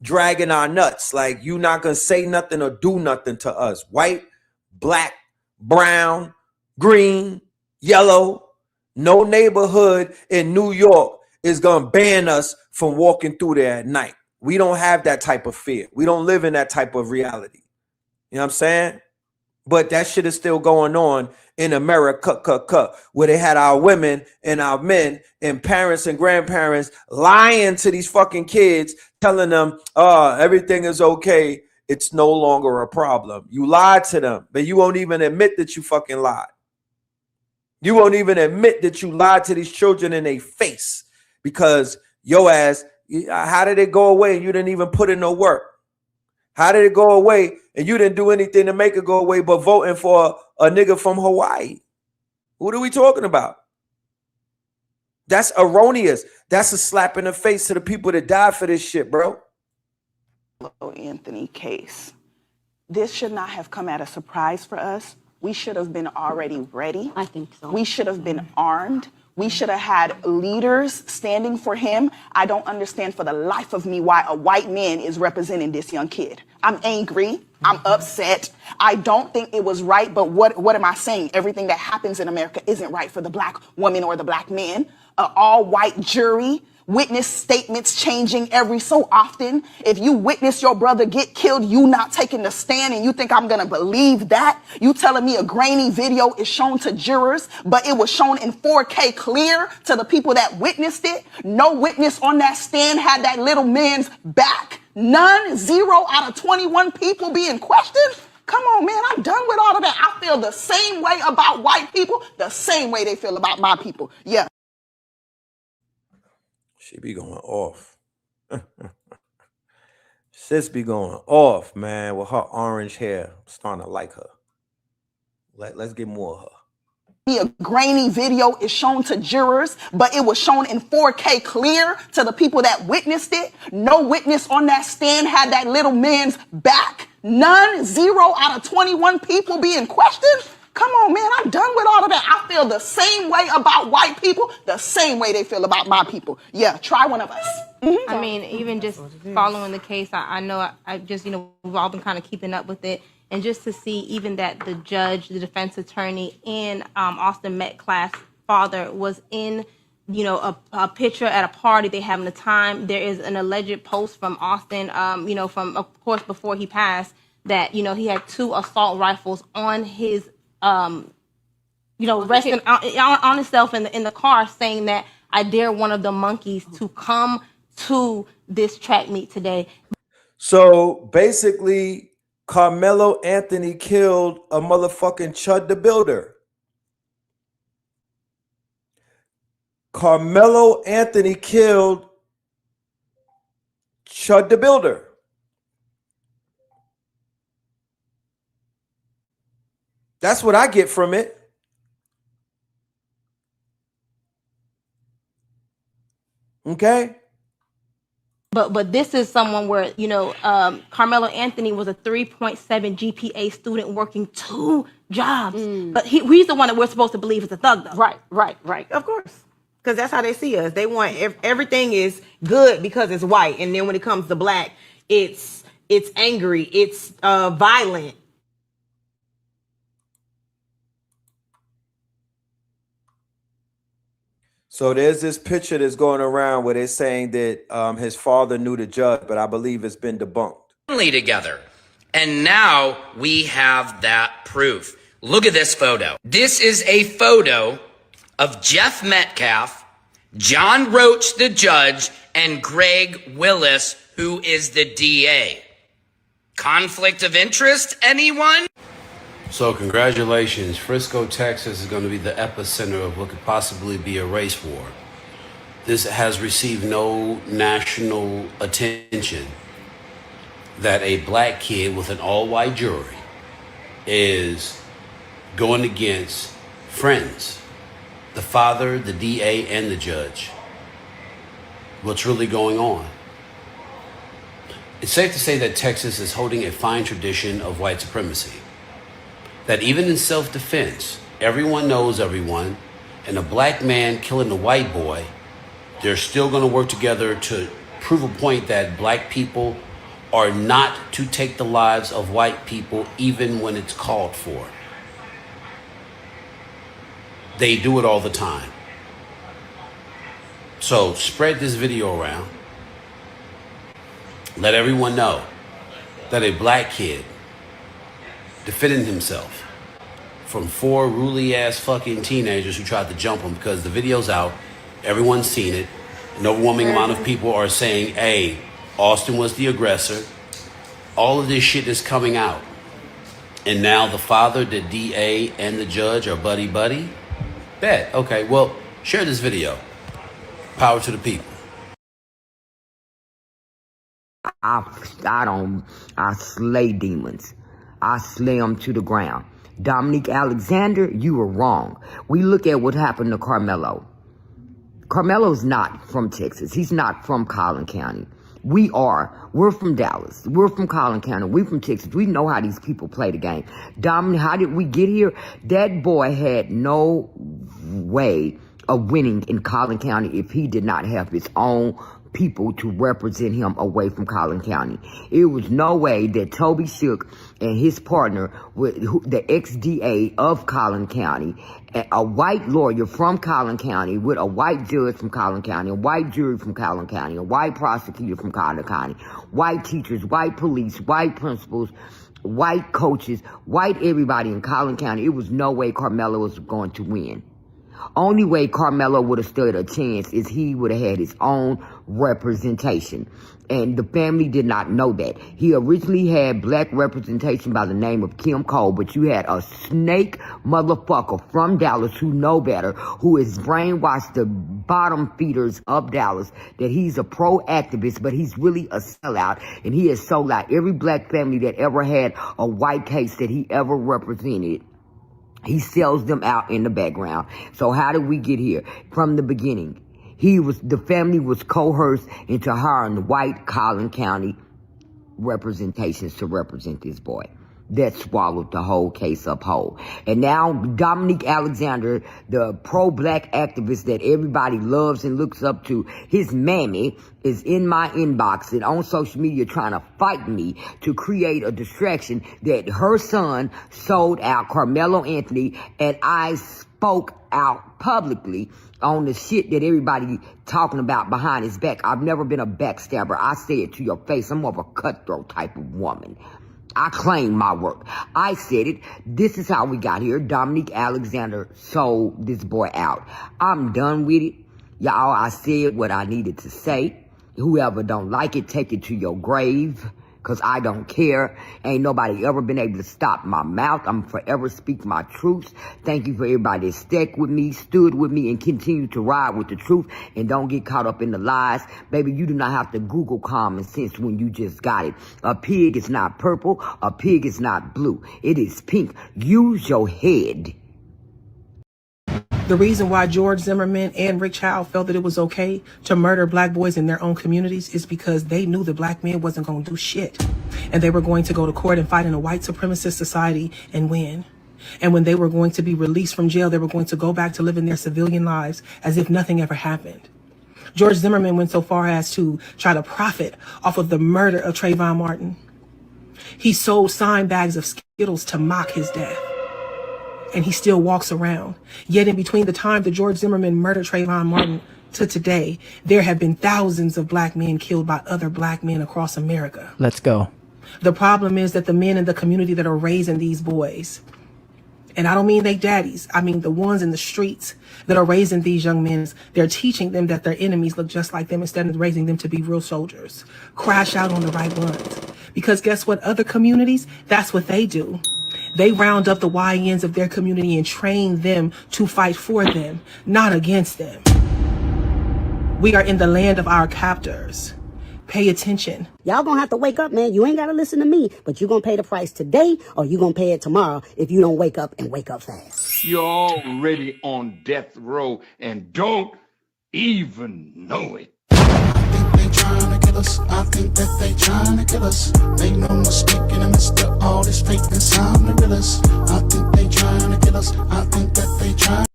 dragging our nuts. Like, you not gonna say nothing or do nothing to us. White, black, brown, green, yellow. No neighborhood in New York is gonna ban us from walking through there at night. We don't have that type of fear. We don't live in that type of reality. You know what I'm saying? But that shit is still going on in America, where they had our women and our men and parents and grandparents lying to these fucking kids, telling them, oh, everything is okay. It's no longer a problem. You lied to them, but you won't even admit that you fucking lied. You won't even admit that you lied to these children in their face, because your ass, how did it go away and you didn't even put in no work? How did it go away and you didn't do anything to make it go away but voting for a nigga from Hawaii? What are we talking about? That's erroneous. That's a slap in the face to the people that died for this shit, bro. Anthony case. This should not have come at a surprise for us. We should have been already ready. I think so. We should have been armed. We should have had leaders standing for him. I don't understand for the life of me why a white man is representing this young kid. I'm angry. I'm upset. I don't think it was right, but what am I saying? Everything that happens in America isn't right for the black woman or the black man. All white jury, witness statements changing every so often. If you witness your brother get killed, you not taking the stand, and you think I'm gonna believe that? You telling me a grainy video is shown to jurors, but it was shown in 4K clear to the people that witnessed it? No witness on that stand had that little man's back. None, 0 out of 21 people being questioned. Come on, man, I'm done with all of that. I feel the same way about white people, the same way they feel about my people. Yeah. She be going off. Sis be going off, man, with her orange hair. I'm starting to like her. Let's get more of her. A grainy video is shown to jurors, but it was shown in 4K clear to the people that witnessed it. No witness on that stand had that little man's back. None, 0 out of 21 people being questioned. Come on, man, I'm done with all of that. I feel the same way about white people, the same way they feel about my people. Yeah, try one of us. Mm-hmm. I mean, even just following the case, I know I just, we've all been kind of keeping up with it. And just to see even that the judge, the defense attorney, and Austin Metcalf's father was in, a picture at a party they having the time. There is an alleged post from Austin, from, of course, before he passed, that, he had 2 assault rifles on his, resting on himself in the car, saying that I dare one of the monkeys to come to this track meet today. So basically, Carmelo Anthony killed a motherfucking Chud the Builder. Carmelo Anthony killed Chud the Builder. That's what I get from it. Okay. But this is someone where, Carmelo Anthony was a 3.7 GPA student working 2 jobs. But he's the one that we're supposed to believe is a thug, though. Right. Of course. Because that's how they see us. They want everything is good because it's white. And then when it comes to black, it's angry. It's violent. So there's this picture that's going around where they're saying that his father knew the judge, but I believe it's been debunked. Together. And now we have that proof. Look at this photo. This is a photo of Jeff Metcalf, John Roach, the judge, and Greg Willis, who is the DA. Conflict of interest, anyone? So congratulations, Frisco, Texas is going to be the epicenter of what could possibly be a race war. This has received no national attention that a black kid with an all-white jury is going against friends, the father, the DA, and the judge. What's really going on? It's safe to say that Texas is holding a fine tradition of white supremacy. That even in self-defense, everyone knows everyone, and a black man killing a white boy, they're still going to work together to prove a point that black people are not to take the lives of white people even when it's called for. They do it all the time. So spread this video around. Let everyone know that a black kid defending himself from 4 ruly ass fucking teenagers who tried to jump him, because the video's out, everyone's seen it, an overwhelming amount of people are saying, hey, Austin was the aggressor. All of this shit is coming out. And now the father, the DA, and the judge are buddy-buddy? Bet. Okay, well, share this video. Power to the people. I slay demons. I slay them to the ground. Dominique Alexander, you were wrong. We look at what happened to Carmelo. Carmelo's not from Texas. He's not from Collin County. We're from Dallas. We're from Collin County. We're from Texas. We know how these people play the game. Dominique, how did we get here? That boy had no way of winning in Collin County if he did not have his own people to represent him away from Collin County. It was no way that Toby Shook and his partner, the ex-DA of Collin County, a white lawyer from Collin County with a white judge from Collin County, a white jury from Collin County, a white prosecutor from Collin County, white teachers, white police, white principals, white coaches, white everybody in Collin County. It was no way Carmelo was going to win. Only way Carmelo would have stood a chance is he would have had his own representation. And the family did not know that. He originally had black representation by the name of Kim Cole, but you had a snake motherfucker from Dallas who know better, who has brainwashed the bottom feeders of Dallas that he's a pro-activist, but he's really a sellout. And he has sold out every black family that ever had a white case that he ever represented. He sells them out in the background. So how did we get here? From the beginning, the family was coerced into hiring white Collin County representations to represent this boy. That swallowed the whole case up whole. And now Dominique Alexander, the pro-black activist that everybody loves and looks up to, his mammy is in my inbox and on social media trying to fight me to create a distraction that her son sold out Carmelo Anthony, and I spoke out publicly on the shit that everybody talking about behind his back. I've never been a backstabber. I say it to your face. I'm more of a cutthroat type of woman. I claim my work. I said it. This is how we got here. Dominique Alexander sold this boy out. I'm done with it. Y'all, I said what I needed to say. Whoever don't like it, take it to your grave. Because I don't care. Ain't nobody ever been able to stop my mouth. I'm forever speak my truths. Thank you for everybody that stuck with me, stood with me, and continue to ride with the truth. And don't get caught up in the lies. Baby, you do not have to Google common sense when you just got it. A pig is not purple. A pig is not blue. It is pink. Use your head. The reason why George Zimmerman and Rick Child felt that it was okay to murder black boys in their own communities is because they knew the black man wasn't going to do shit. And they were going to go to court and fight in a white supremacist society and win. And when they were going to be released from jail, they were going to go back to living their civilian lives as if nothing ever happened. George Zimmerman went so far as to try to profit off of the murder of Trayvon Martin. He sold signed bags of Skittles to mock his death. And he still walks around. Yet in between the time that George Zimmerman murdered Trayvon Martin to today, there have been thousands of black men killed by other black men across America. Let's go. The problem is that the men in the community that are raising these boys, and I don't mean they daddies, I mean the ones in the streets that are raising these young men, they're teaching them that their enemies look just like them instead of raising them to be real soldiers. Crash out on the right ones. Because guess what? Other communities, that's what they do. They round up the YNs of their community and train them to fight for them, not against them. We are in the land of our captors. Pay attention. Y'all gonna have to wake up, man. You ain't gotta listen to me, but you gonna pay the price today or you gonna pay it tomorrow if you don't wake up and wake up fast. You're already on death row and don't even know it. They trying to kill us. I think that they trying to kill us. Make no mistake in the midst of all this fakeness, I'm the realest. I think they trying to kill us. I think that they trying.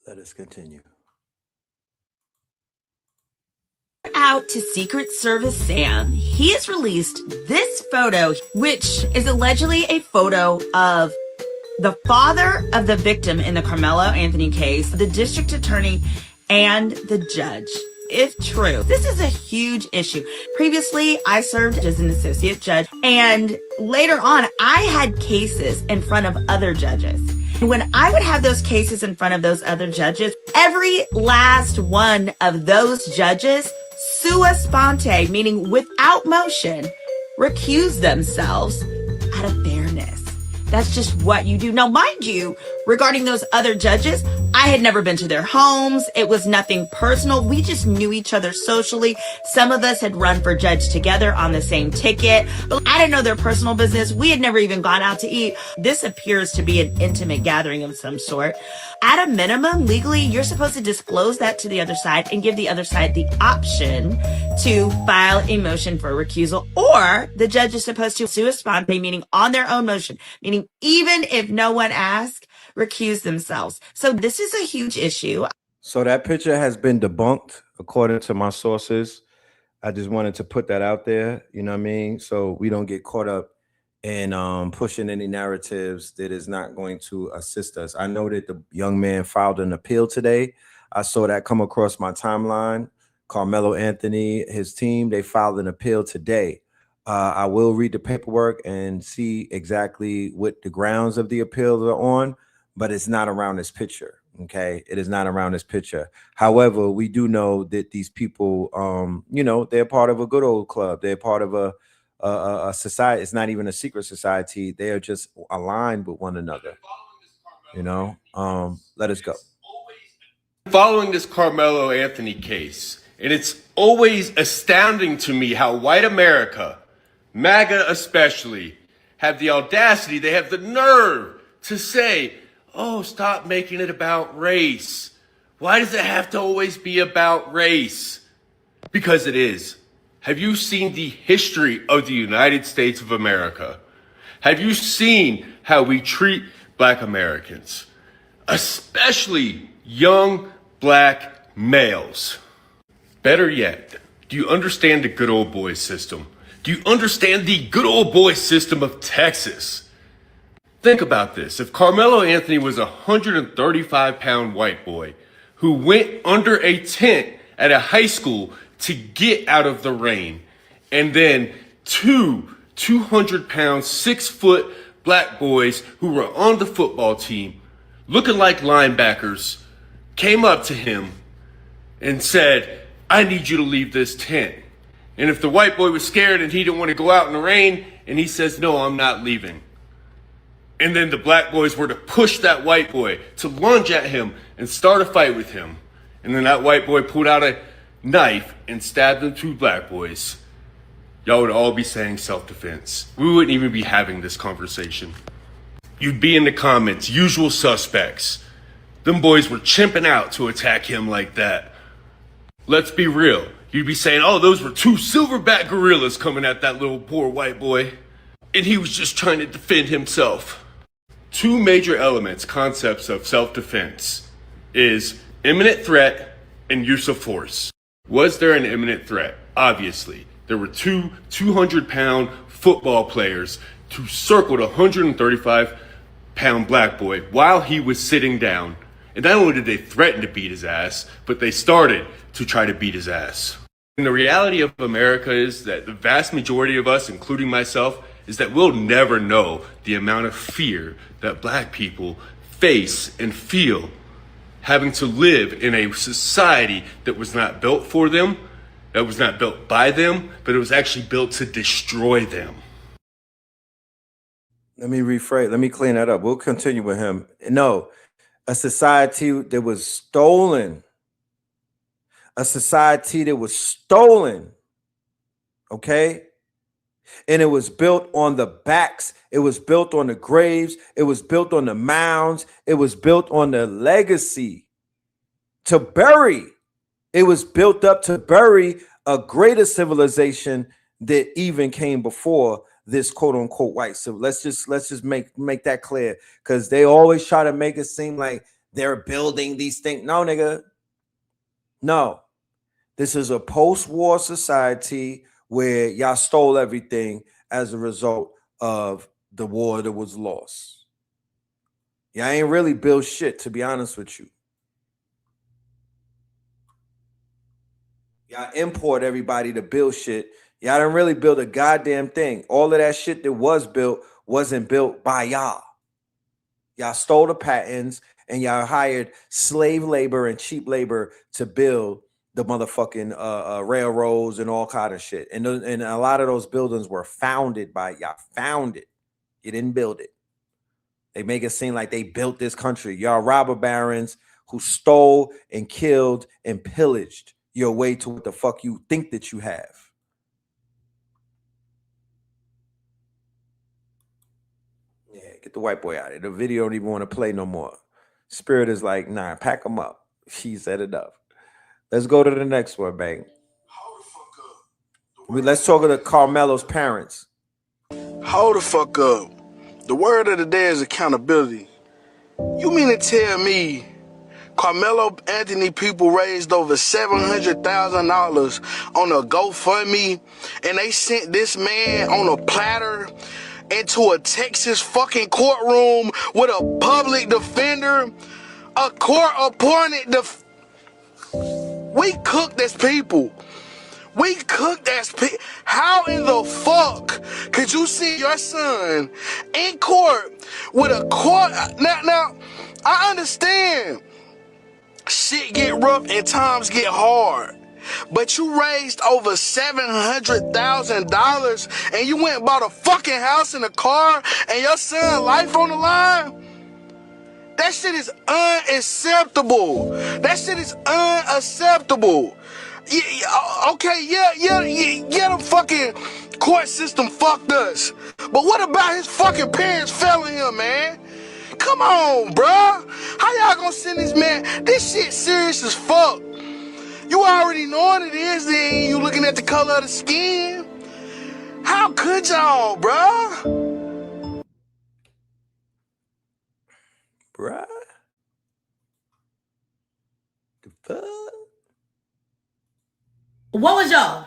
Let us continue. Out to Secret Service Sam. He has released this photo, which is allegedly a photo of the father of the victim in the Carmelo Anthony case, the district attorney, and the judge. If true, this is a huge issue. Previously, I served as an associate judge, and later on, I had cases in front of other judges. When I would have those cases in front of those other judges, every last one of those judges, sua sponte, meaning without motion, recuse themselves out of fairness. That's just what you do. Now, mind you, regarding those other judges, I had never been to their homes. It was nothing personal. We just knew each other socially. Some of us had run for judge together on the same ticket, but I didn't know their personal business. We had never even gone out to eat. This appears to be an intimate gathering of some sort. At a minimum, legally, you're supposed to disclose that to the other side and give the other side the option to file a motion for recusal, or the judge is supposed to sua sponte, meaning on their own motion, meaning even if no one asks, recuse themselves. So this is a huge issue. So that picture has been debunked according to my sources. I just wanted to put that out there, you know what I mean? So we don't get caught up in pushing any narratives that is not going to assist us. I know that the young man filed an appeal today. I saw that come across my timeline. Carmelo Anthony, his team, they filed an appeal today. I will read the paperwork and see exactly what the grounds of the appeal are on, but it's not around this picture. Okay, it is not around this picture. However, we do know that these people, you know, they're part of a good old club. They're part of a society. It's not even a secret society. They are just aligned with one another. You know, let us go. Following this Carmelo Anthony case, and it's always astounding to me how white America, MAGA especially, have the audacity, they have the nerve to say, oh, stop making it about race. Why does it have to always be about race? Because it is. Have you seen the history of the United States of America? Have you seen how we treat Black Americans, especially young Black males? Better yet, do you understand the good old boy system? Do you understand the good old boy system of Texas? Think about this. If Carmelo Anthony was a 135-pound white boy who went under a tent at a high school to get out of the rain, and then two 200-pound, 6-foot Black boys who were on the football team, looking like linebackers, came up to him and said, I need you to leave this tent. And if the white boy was scared and he didn't want to go out in the rain, and he says, no, I'm not leaving. And then the Black boys were to push that white boy, to lunge at him and start a fight with him. And then that white boy pulled out a knife and stabbed them 2 Black boys. Y'all would all be saying self-defense. We wouldn't even be having this conversation. You'd be in the comments, usual suspects. Them boys were chimping out to attack him like that. Let's be real. You'd be saying, oh, those were 2 silverback gorillas coming at that little poor white boy. And he was just trying to defend himself. 2 major elements, concepts of self-defense is imminent threat and use of force. Was there an imminent threat? Obviously. There were 2 200-pound football players who circled a 135-pound Black boy while he was sitting down. And not only did they threaten to beat his ass, but they started to try to beat his ass. And the reality of America is that the vast majority of us, including myself, is that we'll never know the amount of fear that Black people face and feel having to live in a society that was not built for them, that was not built by them, but it was actually built to destroy them. Let me rephrase. Let me clean that up. We'll continue with him. No, a society that was stolen. A society that was stolen. Okay? And it was built on the backs. It was built on the graves. It was built on the mounds. It was built on the legacy to bury. It was built up to bury a greater civilization that even came before this quote unquote white civil. Let's just make that clear, because they always try to make it seem like they're building these things. No, nigga. No. This is a post-war society where y'all stole everything as a result of the war that was lost. Y'all ain't really built shit, to be honest with you. Y'all import everybody to build shit. Y'all didn't really build a goddamn thing. All of that shit that was built wasn't built by y'all. Y'all stole the patents and y'all hired slave labor and cheap labor to build the motherfucking railroads and all kind of shit. And a lot of those buildings were founded by y'all. Founded. You didn't build it. They make it seem like they built this country. Y'all robber barons who stole and killed and pillaged your way to what the fuck you think that you have. Yeah, get the white boy out of it. The video don't even want to play no more. Spirit is like, nah, pack them up. She said enough. Let's go to the next one, bang. Let's talk to Carmelo's parents. Hold the fuck up. The word of the day is accountability. You mean to tell me Carmelo Anthony people raised over $700,000 on a GoFundMe and they sent this man on a platter into a Texas fucking courtroom with a public defender, a court-appointed We cooked as people. We cooked as people. How in the fuck could you see your son in court with a court? Now, I understand shit get rough and times get hard. But you raised over $700,000 and you went and bought a fucking house and a car and your son's life on the line? That shit is unacceptable. That shit is unacceptable. Okay, yeah, the fucking court system fucked us. But what about his fucking parents failing him, man? Come on, bruh. How y'all gonna send this man? This shit serious as fuck. You already know what it is, then you looking at the color of the skin. How could y'all, bruh? Bruh. The fuck? What was y'all?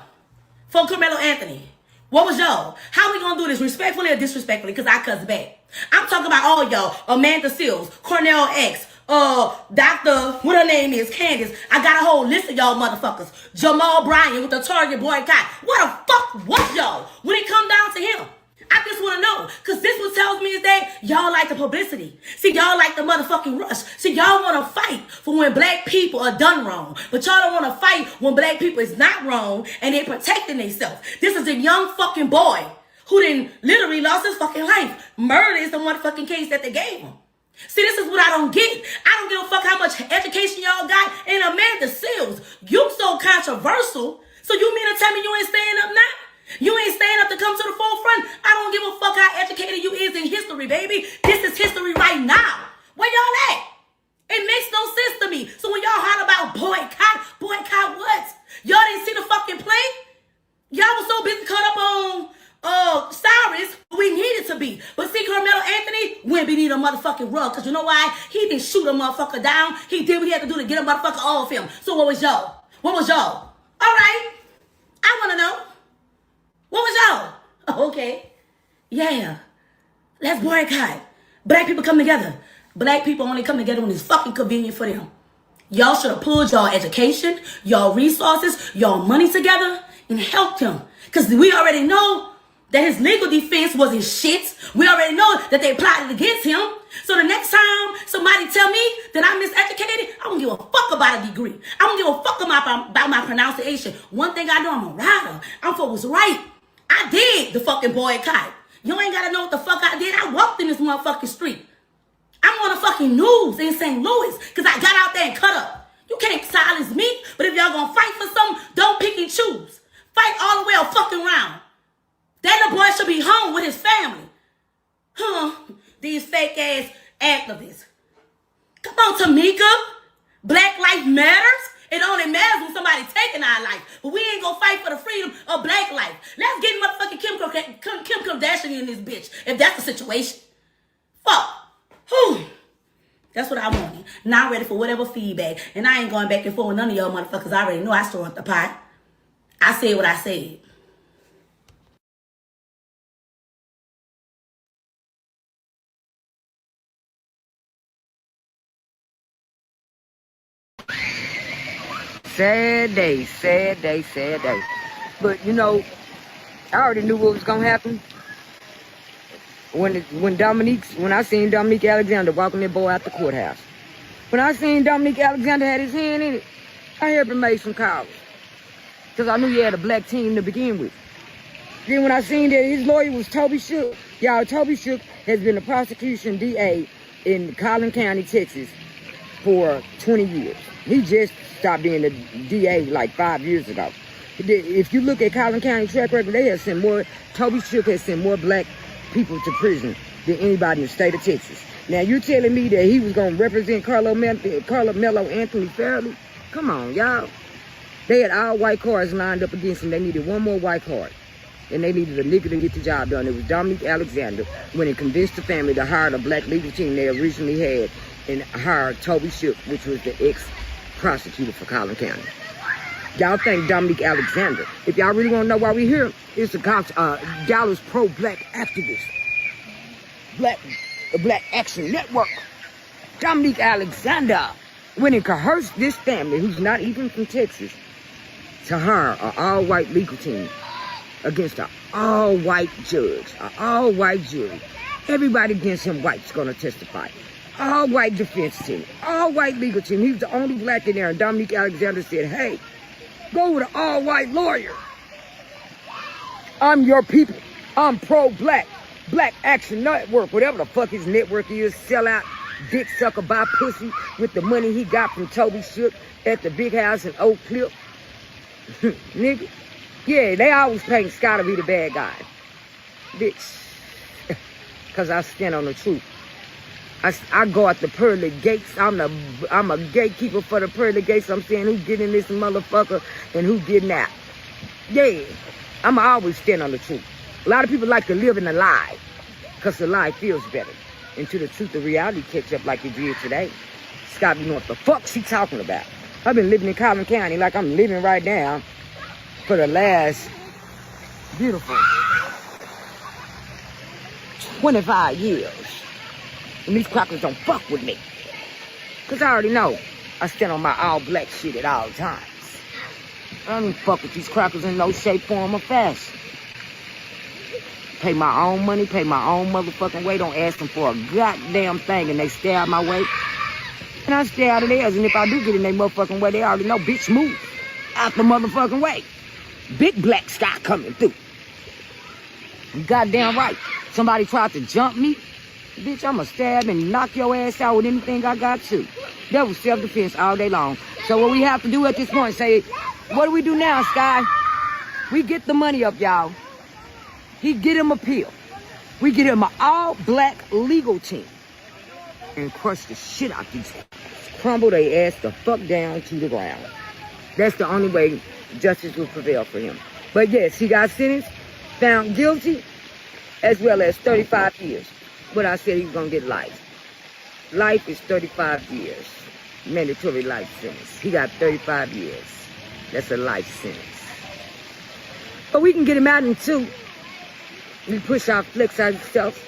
For Carmelo Anthony. What was y'all? How we gonna do this? Respectfully or disrespectfully? Because I cuss back. I'm talking about all y'all. Amanda Seals, Cornell X, Dr. what her name is, Candace. I got a whole list of y'all motherfuckers. Jamal Bryant with the Target boycott. What the fuck was y'all when it come down to him? I just want to know, because this what tells me is that y'all like the publicity. See, y'all like the motherfucking rush. See, y'all want to fight for when black people are done wrong. But y'all don't want to fight when black people is not wrong and they protecting themselves. This is a young fucking boy who then literally lost his fucking life. Murder is the motherfucking case that they gave him. See, this is what I don't get. I don't give a fuck how much education y'all got. And Amanda Seals, you so controversial. So you mean to tell me you ain't staying up now? You ain't staying up to come to the forefront? I don't give a fuck how educated you is in history, baby. This is history right now. Where y'all at? It makes no sense to me. So when y'all holler about boycott what? Y'all didn't see the fucking play? Y'all was so busy caught up on Cyrus, we needed to be. But see, Carmelo Anthony, we be need a motherfucking rug. Because you know why? He didn't shoot a motherfucker down. He did what he had to do to get a motherfucker off him. So what was y'all? What was y'all? All right. I want to know. What was y'all? Oh, okay. Yeah. Let's boycott. Black people come together. Black people only come together when it's fucking convenient for them. Y'all should have pulled y'all education, y'all resources, y'all money together and helped him. Because we already know that his legal defense wasn't shit. We already know that they plotted against him. So the next time somebody tell me that I'm miseducated, I don't give a fuck about a degree. I don't give a fuck about my pronunciation. One thing I know, I'm a rider. I'm for what's right. I did the fucking boycott. You ain't gotta know what the fuck I did. I walked in this motherfucking street. I'm on the fucking news in St. Louis because I got out there and cut up. You can't silence me, but if y'all gonna fight for something, don't pick and choose. Fight all the way a fucking round. That little boy should be home with his family. These fake ass activists. Come on, Tamika. Black life matters. It only matters when somebody taking our life. But we ain't gonna fight for the freedom of black life. Let's get motherfucking Kim Kardashian in this bitch, if that's the situation. Fuck. Whew. That's what I wanted. Now I'm ready for whatever feedback. And I ain't going back and forth with none of y'all motherfuckers. I already know I stirred the pot. I said what I said. Sad day, sad day, sad day. But you know, I already knew what was gonna happen. When I seen Dominique Alexander walking that boy out the courthouse. When I seen Dominique Alexander had his hand in it, I heard him make some calls. Because I knew he had a black team to begin with. Then when I seen that his lawyer was Toby Shook, y'all, Toby Shook has been a prosecution DA in Collin County, Texas for 20 years. He just stopped being a DA like 5 years ago. If you look at Collin County track record, they have sent more, Toby Shook has sent more black people to prison than anybody in the state of Texas. Now you're telling me that he was going to represent Carmelo Anthony fairly? Come on, y'all. They had all white cards lined up against him. They needed one more white card. And they needed a nigga to get the job done. It was Dominique Alexander when he convinced the family to hire the black legal team they originally had and hired Toby Shook, which was the ex-prosecutor for Collin County. Y'all think Dominique Alexander. If y'all really want to know why we here, it's a Dallas pro-black activist. Black Action Network. Dominique Alexander went and coerced this family, who's not even from Texas, to hire an all-white legal team against an all-white judge, an all-white jury. Everybody against him white's gonna testify. All-white defense team, all-white legal team. He was the only black in there, and Dominique Alexander said, hey, go with an all-white lawyer. I'm your people. I'm pro-black. Black Action Network, whatever the fuck his network is, sell out, dick sucker, buy pussy with the money he got from Toby Shook at the big house in Oak Cliff. Nigga. Yeah, they always paint Scott to be the bad guy. Bitch. Because I stand on the truth. I guard the pearly gates. I'm a gatekeeper for the pearly gates. I'm saying who did in this motherfucker and who did not. Yeah, I'ma always stand on the truth. A lot of people like to live in a lie because the lie feels better. Until the truth of reality catch up like it did today. Scott, you know what the fuck she talking about. I've been living in Collin County like I'm living right now for the last beautiful 25 years. And these crackers don't fuck with me. Because I already know I stand on my all-black shit at all times. I don't fuck with these crackers in no shape, form, or fashion. Pay my own money, pay my own motherfucking way. Don't ask them for a goddamn thing and they stay out my way. And I stay out of theirs. And if I do get in their motherfucking way, they already know, bitch, move out the motherfucking way. Big black sky coming through. You goddamn right. Somebody tried to jump me, bitch, I'ma stab and knock your ass out with anything I got to. That was self-defense all day long. So what we have to do at this point, say, what do we do now, Sky? We get the money up, y'all. He get him a pill. We get him an all-black legal team. And crush the shit out these crumble they ass the fuck down to the ground. That's the only way justice will prevail for him. But yes, he got sentenced, found guilty, as well as 35 years. But I said he was gonna get life. Life is 35 years. Mandatory life sentence. He got 35 years. That's a life sentence. But we can get him out in 2. We push our flex out himself.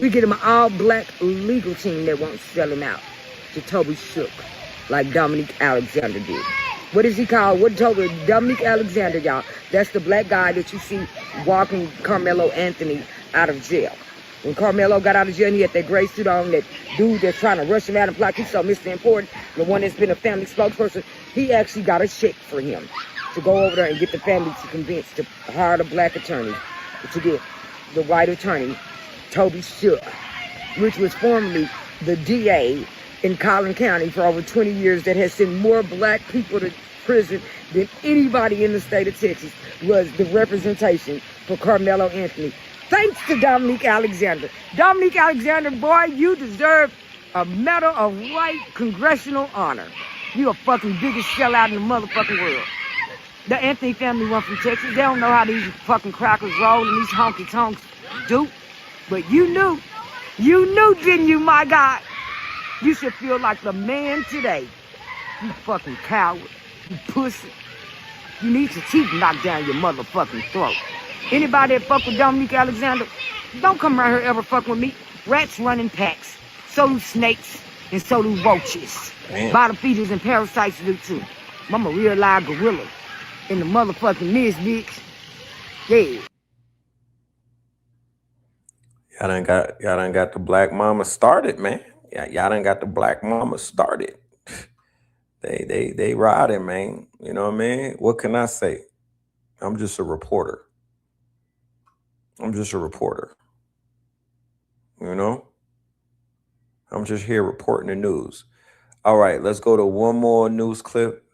We get him an all-black legal team that won't sell him out to Toby Shook, like Dominique Alexander did. What is he called? What Toby? Dominique Alexander, y'all. That's the black guy that you see walking Carmelo Anthony out of jail. When Carmelo got out of jail and he had that gray suit on, that dude that's trying to rush him out of block, he's so Mr. Important, the one that's been a family spokesperson, he actually got a check for him to go over there and get the family to convince to hire the black attorney to get the white attorney, Toby Shook, which was formerly the DA in Collin County for over 20 years, that has sent more black people to prison than anybody in the state of Texas, was the representation for Carmelo Anthony. Thanks to Dominique Alexander. Dominique Alexander, boy, you deserve a Medal of Right Congressional Honor. You a fucking biggest sellout in the motherfucking world. The Anthony family went from Texas. They don't know how these fucking crackers roll and these honky tonks do. But you knew, didn't you, my God? You should feel like the man today. You fucking coward. You pussy. You need your teeth knocked down your motherfucking throat. Anybody that fuck with Dominique Alexander, don't come around here ever fuck with me. Rats run in packs. So do snakes, and so do roaches. Bottom feeders and parasites do too. I'm a real live gorilla in the motherfucking mist, bitch. Yeah. Y'all done got the black mama started, man. Y'all done got the black mama started. They riding, man. You know what I mean? What can I say? I'm just a reporter. You know? I'm just here reporting the news. All right, let's go to one more news clip,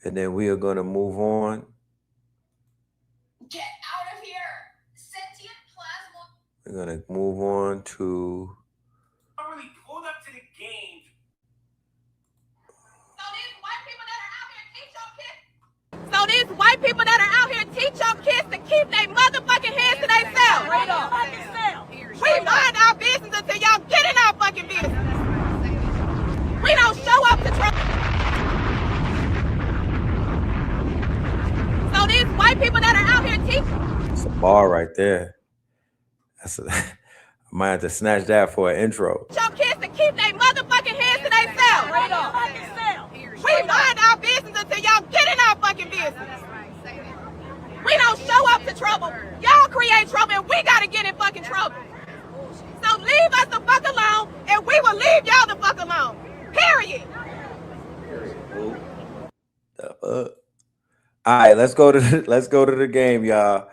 and then we are going to move on. Get out of here! Sentient plasma. We're going to move on to... Already pulled up to the game. So these white people that are out here teach your kids to keep their motherfucking hands to themselves. We mind our business until y'all get in our fucking business. We don't show up to trouble. So these white people that are out here teaching. It's a bar right there. I might have to snatch that for an intro. Your kids to keep their motherfucking hands to themselves. We mind our business until y'all get in our fucking business. We don't show up to trouble. Y'all create trouble and we gotta get in fucking trouble. So leave us the fuck alone and we will leave y'all the fuck alone. Period. All right, let's go to the game, y'all.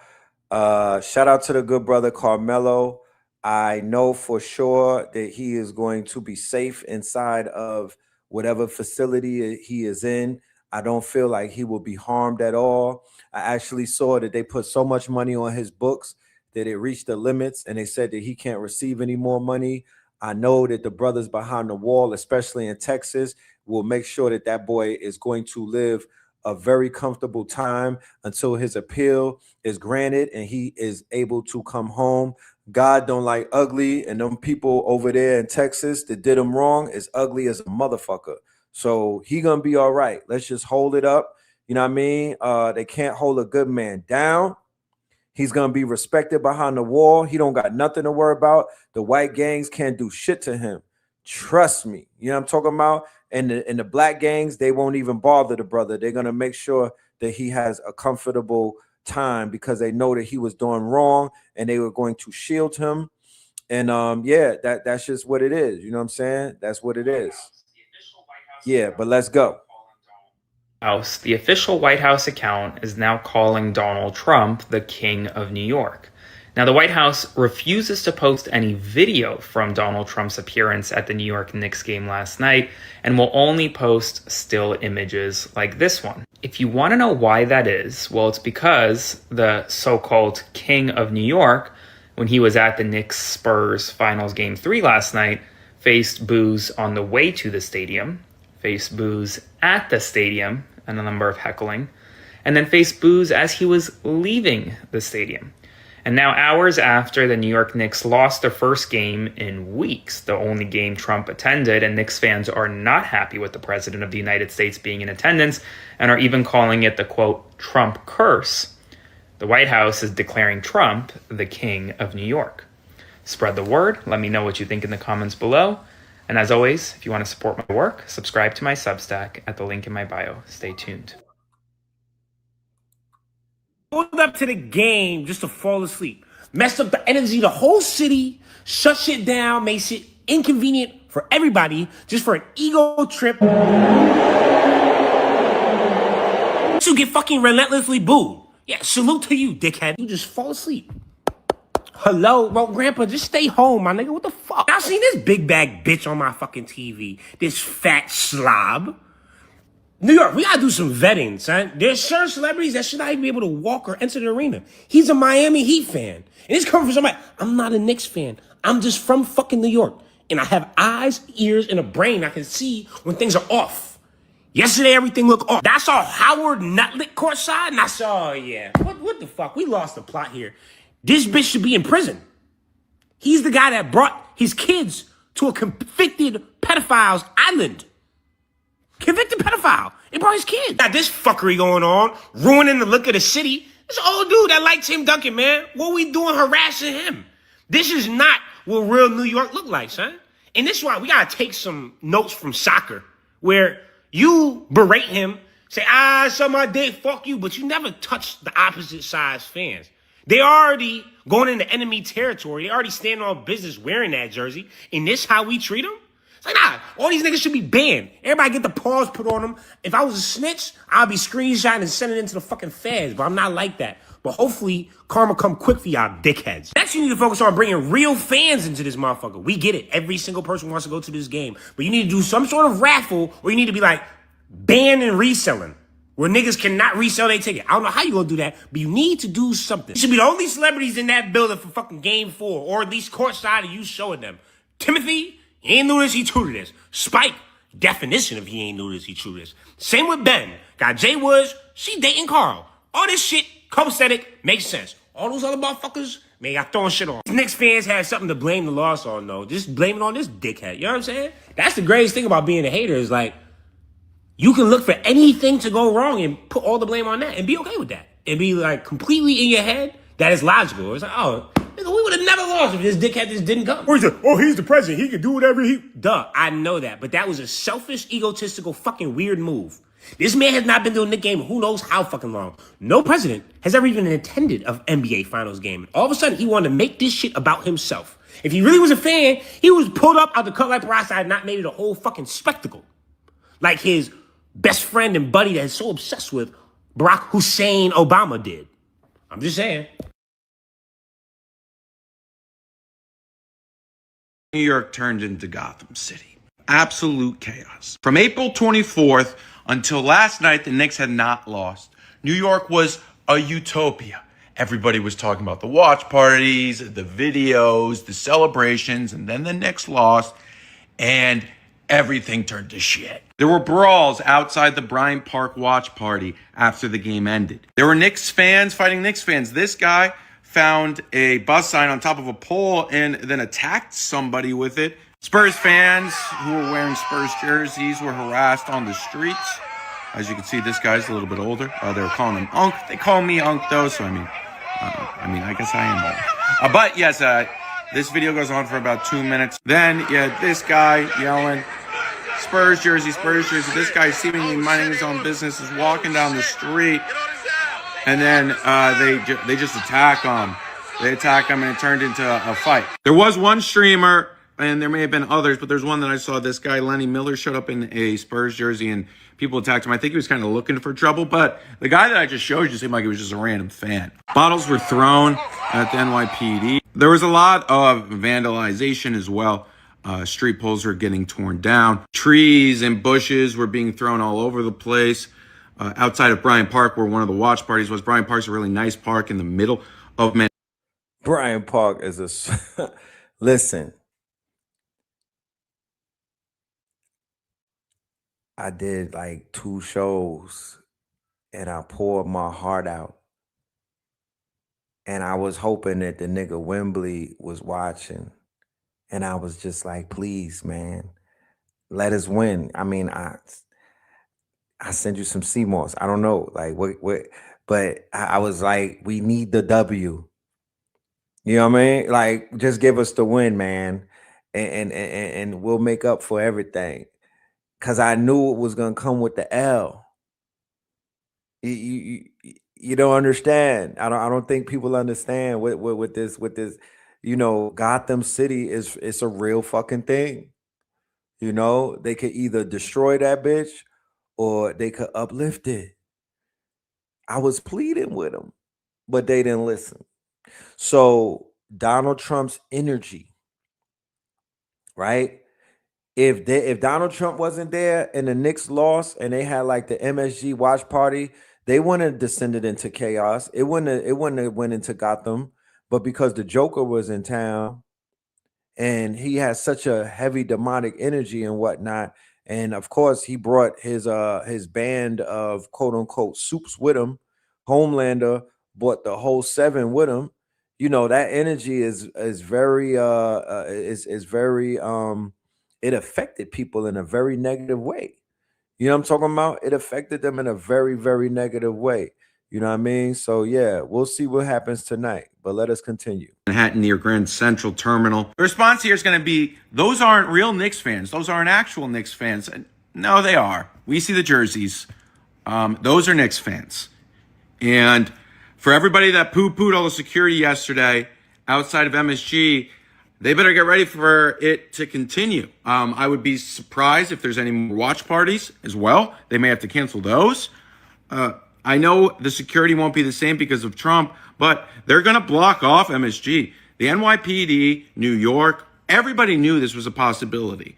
Shout out to the good brother Carmelo. I know for sure that he is going to be safe inside of whatever facility he is in. I don't feel like he will be harmed at all. I actually saw that they put so much money on his books that it reached the limits, and they said that he can't receive any more money. I know that the brothers behind the wall, especially in Texas, will make sure that that boy is going to live a very comfortable time until his appeal is granted and he is able to come home. God don't like ugly, and them people over there in Texas that did him wrong is ugly as a motherfucker. So he gonna be all right. Let's just hold it up. You know what I mean? They can't hold a good man down. He's gonna be respected behind the wall. He don't got nothing to worry about. The white gangs can't do shit to him. Trust me. You know what I'm talking about? And the black gangs, they won't even bother the brother. They're gonna make sure that he has a comfortable time because they know that he was doing wrong and they were going to shield him. And yeah, that's just what it is. You know what I'm saying? That's what it is. Yeah, but let's go. The official White House account is now calling Donald Trump the King of New York. Now, the White House refuses to post any video from Donald Trump's appearance at the New York Knicks game last night and will only post still images like this one. If you want to know why that is, well, it's because the so-called King of New York, when he was at the Knicks-Spurs Finals Game 3 last night, faced boos on the way to the stadium, faced boos at the stadium, and a number of heckling, and then faced boos as he was leaving the stadium. And now, hours after the New York Knicks lost their first game in weeks, the only game Trump attended, and Knicks fans are not happy with the President of the United States being in attendance and are even calling it the, quote, Trump curse. The White House is declaring Trump the King of New York. Spread the word. Let me know what you think in the comments below. And as always, if you want to support my work, subscribe to my Substack at the link in my bio. Stay tuned. Pulled up to the game just to fall asleep. Messed up the energy of the whole city. shut shit down, makes it inconvenient for everybody just for an ego trip to get fucking relentlessly booed. Yeah, salute to you, dickhead. You just fall asleep. Hello? Well, Grandpa, just stay home, my nigga. What the fuck? I seen this big bag bitch on my fucking TV. This fat slob. New York, we gotta do some vetting, son. There's certain celebrities that should not even be able to walk or enter the arena. He's a Miami Heat fan. And it's coming from somebody. I'm not a Knicks fan. I'm just from fucking New York. And I have eyes, ears, and a brain. I can see when things are off. Yesterday, everything looked off. I saw Howard Nutlick courtside, and I saw, oh yeah, what the fuck? We lost the plot here. This bitch should be in prison. He's the guy that brought his kids to a convicted pedophile's island. Convicted pedophile. He brought his kids. Got this fuckery going on, ruining the look of the city. This old dude that liked Tim Duncan, man. What we doing harassing him? This is not what real New York look like, son. And this is why we gotta take some notes from soccer, where you berate him, say, suck my dick, fuck you, but you never touch the opposite side's fans. They already going into enemy territory. They already standing on business wearing that jersey. And this how we treat them? It's like, nah, all these niggas should be banned. Everybody get the paws put on them. If I was a snitch, I'd be screenshotting and sending it into the fucking feds. But I'm not like that. But hopefully, karma come quick for y'all dickheads. Next, you need to focus on bringing real fans into this motherfucker. We get it. Every single person wants to go to this game. But you need to do some sort of raffle, or you need to be like, banning reselling, where niggas cannot resell their ticket. I don't know how you gonna do that, but you need to do something. You should be the only celebrities in that building for fucking game 4, or at least courtside of you showing them. Timothy, he ain't new to this, he true to this. Spike, definition of he ain't new to this, he true to this. Same with Ben. Got Jay Woods, she dating Carl. All this shit, copacetic, makes sense. All those other motherfuckers, man, y'all throwing shit on. Knicks fans have something to blame the loss on, though. Just blame it on this dickhead. You know what I'm saying? That's the greatest thing about being a hater is like, you can look for anything to go wrong and put all the blame on that and be okay with that. And be like completely in your head that is logical. It's like, oh, nigga, we would have never lost if this dickhead just didn't come. Or he's like, oh, he's the president. He can do whatever he... Duh, I know that. But that was a selfish, egotistical, fucking weird move. This man has not been doing the game who knows how fucking long. No president has ever even attended an NBA Finals game. All of a sudden, he wanted to make this shit about himself. If he really was a fan, he was pulled up out the cut like peroxide and not made it a whole fucking spectacle. Like his best friend and buddy that is so obsessed with Barack Hussein Obama did. I'm just saying. New York turned into Gotham City. Absolute chaos. From April 24th until last night, the Knicks had not lost. New York was a utopia. Everybody was talking about the watch parties, the videos, the celebrations, and then the Knicks lost, and everything turned to shit. There were brawls outside the Bryant Park watch party after the game ended. There were Knicks fans fighting Knicks fans. This guy found a bus sign on top of a pole and then attacked somebody with it. Spurs fans who were wearing Spurs jerseys were harassed on the streets. As you can see, this guy's a little bit older. They were calling him Unk. They call me Unk though, so I guess I am old. But yes, this video goes on for about 2 minutes. Then, yeah, this guy yelling, Spurs jersey, Spurs jersey. This guy seemingly minding his own business is walking down the street. And then they just attack him. They attack him and it turned into a fight. There was one streamer, and there may have been others, but there's one that I saw. This guy, Lenny Miller, showed up in a Spurs jersey and people attacked him. I think he was kind of looking for trouble, but the guy that I just showed you seemed like he was just a random fan. Bottles were thrown at the NYPD. There was a lot of vandalization as well. Street poles were getting torn down. Trees and bushes were being thrown all over the place. Outside of Bryant Park, where one of the watch parties was. Bryant Park's a really nice park in the middle of Manhattan. Bryant Park is a... Listen. I did like 2 shows and I poured my heart out. And I was hoping that the nigga Wembley was watching. And I was just like, please, man, let us win. I mean, I send you some CMOS. I don't know, like what, but I was like, we need the W. You know what I mean? Like, just give us the win, man, and we'll make up for everything. Cause I knew it was gonna come with the L. You don't understand. I don't think people understand with this. Gotham City it's a real fucking thing. They could either destroy that bitch or they could uplift it. I was pleading with them, but they didn't listen. So Donald Trump's energy, right? If Donald Trump wasn't there and the Knicks lost and they had like the MSG watch party, they wouldn't have descended into chaos. It wouldn't have went into Gotham, but because the Joker was in town and he has such a heavy demonic energy and whatnot, and of course he brought his band of quote unquote soups with him. Homelander brought the whole seven with him. That energy is very is very it affected people in a very negative way. You know what I'm talking about? It affected them in a very, very negative way. You know what I mean? So yeah, we'll see what happens tonight. But let us continue. Manhattan near Grand Central Terminal. The response here is going to be, those aren't real Knicks fans. Those aren't actual Knicks fans. No, they are. We see the jerseys. Those are Knicks fans. And for everybody that poo-pooed all the security yesterday outside of MSG, they better get ready for it to continue. I would be surprised if there's any more watch parties as well. They may have to cancel those. I know the security won't be the same because of Trump, but they're going to block off MSG. The NYPD, New York, everybody knew this was a possibility.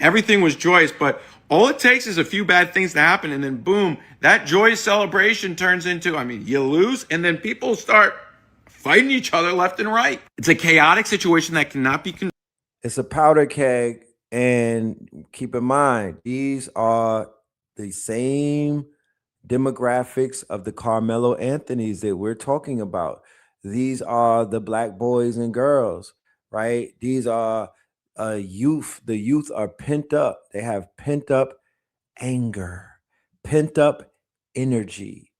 Everything was joyous, but all it takes is a few bad things to happen, and then boom, that joyous celebration turns into, you lose, and then people start fighting each other left and right. It's a chaotic situation that cannot be controlled. It's a powder keg, and keep in mind, these are the same demographics of the Carmelo Anthonys that we're talking about. These are the black boys and girls, right? These are youth. The youth are pent up. They have pent up anger, pent up energy,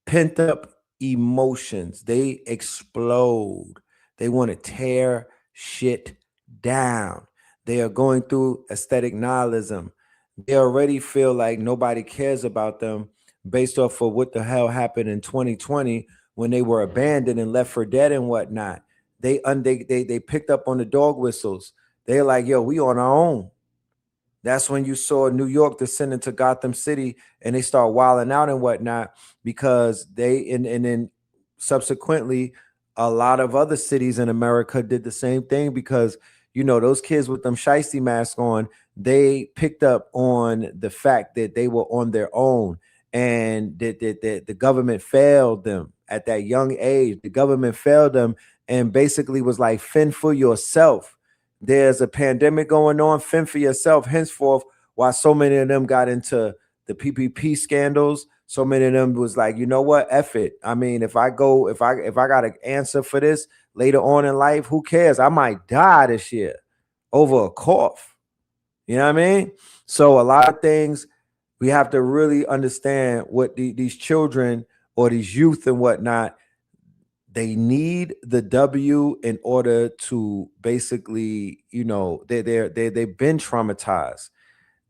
pent up emotions. They explode. They want to tear shit down. They are going through aesthetic nihilism. They already feel like nobody cares about them based off of what the hell happened in 2020 when they were abandoned and left for dead and whatnot. They picked up on the dog whistles. They're like, yo, we on our own. That's when you saw New York descend into Gotham City and they start wilding out and whatnot, because and then subsequently a lot of other cities in America did the same thing, because those kids with them shiesty masks on, they picked up on the fact that they were on their own and that the government failed them at that young age. The government failed them and basically was like, fend for yourself. There's a pandemic going on, fend for yourself. Henceforth, why so many of them got into the PPP scandals, so many of them was like, you know what, F it. If I got an answer for this later on in life, who cares? I might die this year over a cough. You know what I mean? So a lot of things we have to really understand what these children or these youth and whatnot, they need the W in order to basically, they've been traumatized.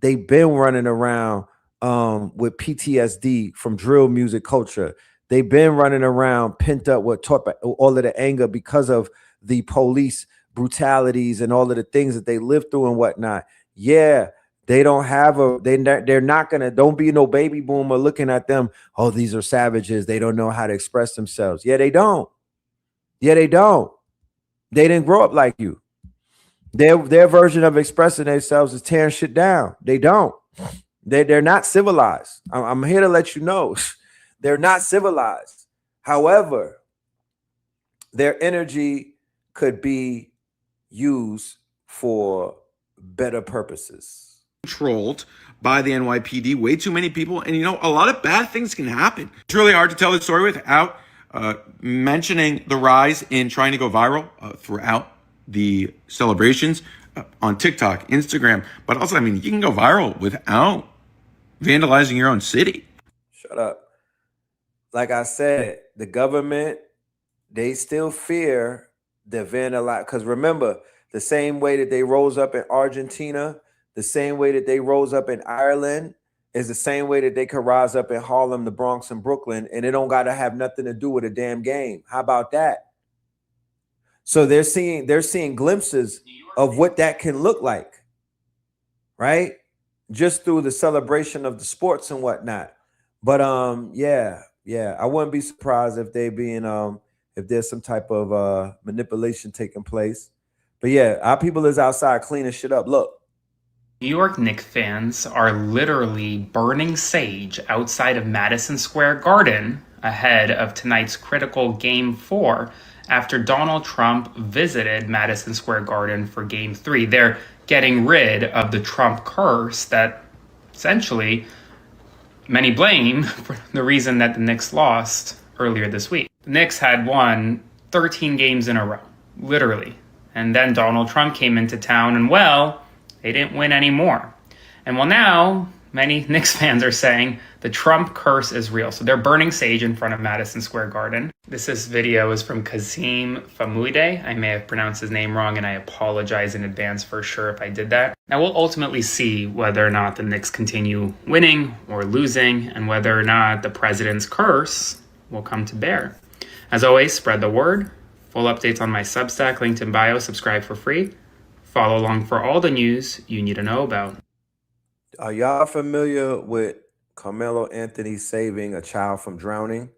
They've been running around with PTSD from drill music culture. They've been running around pent up with all of the anger because of the police brutalities and all of the things that they lived through and whatnot. Yeah, they don't have they're not gonna, don't be no baby boomer looking at them, oh, these are savages, they don't know how to express themselves. Yeah, they don't. Yeah, they don't. They didn't grow up like you. Their version of expressing themselves is tearing shit down. They don't. They're not civilized. I'm here to let you know. They're not civilized. However, their energy could be used for better purposes. Controlled by the NYPD, way too many people, and a lot of bad things can happen. It's really hard to tell the story without mentioning the rise in trying to go viral throughout the celebrations on TikTok, Instagram, but also, you can go viral without vandalizing your own city. Shut up. Like I said, the government, they still fear the vandalize, because remember, the same way that they rose up in Argentina, the same way that they rose up in Ireland, is the same way that they could rise up in Harlem, the Bronx, and Brooklyn, and it don't got to have nothing to do with a damn game. How about that? So they're seeing glimpses of what that can look like, right? Just through the celebration of the sports and whatnot. But yeah, I wouldn't be surprised if they being if there's some type of manipulation taking place. But yeah, our people is outside cleaning shit up. Look. New York Knicks fans are literally burning sage outside of Madison Square Garden ahead of tonight's critical Game 4 after Donald Trump visited Madison Square Garden for Game 3. They're getting rid of the Trump curse that essentially many blame for the reason that the Knicks lost earlier this week. The Knicks had won 13 games in a row, literally. And then Donald Trump came into town and, well, they didn't win anymore. And well, now many Knicks fans are saying the Trump curse is real. So they're burning sage in front of Madison Square Garden. This video is from Kazim Famouide. I may have pronounced his name wrong, and I apologize in advance for sure if I did that. Now we'll ultimately see whether or not the Knicks continue winning or losing, and whether or not the president's curse will come to bear. As always, spread the word. Full updates on my Substack, linked in bio. Subscribe for free. Follow along for all the news you need to know about. Are y'all familiar with Carmelo Anthony saving a child from drowning?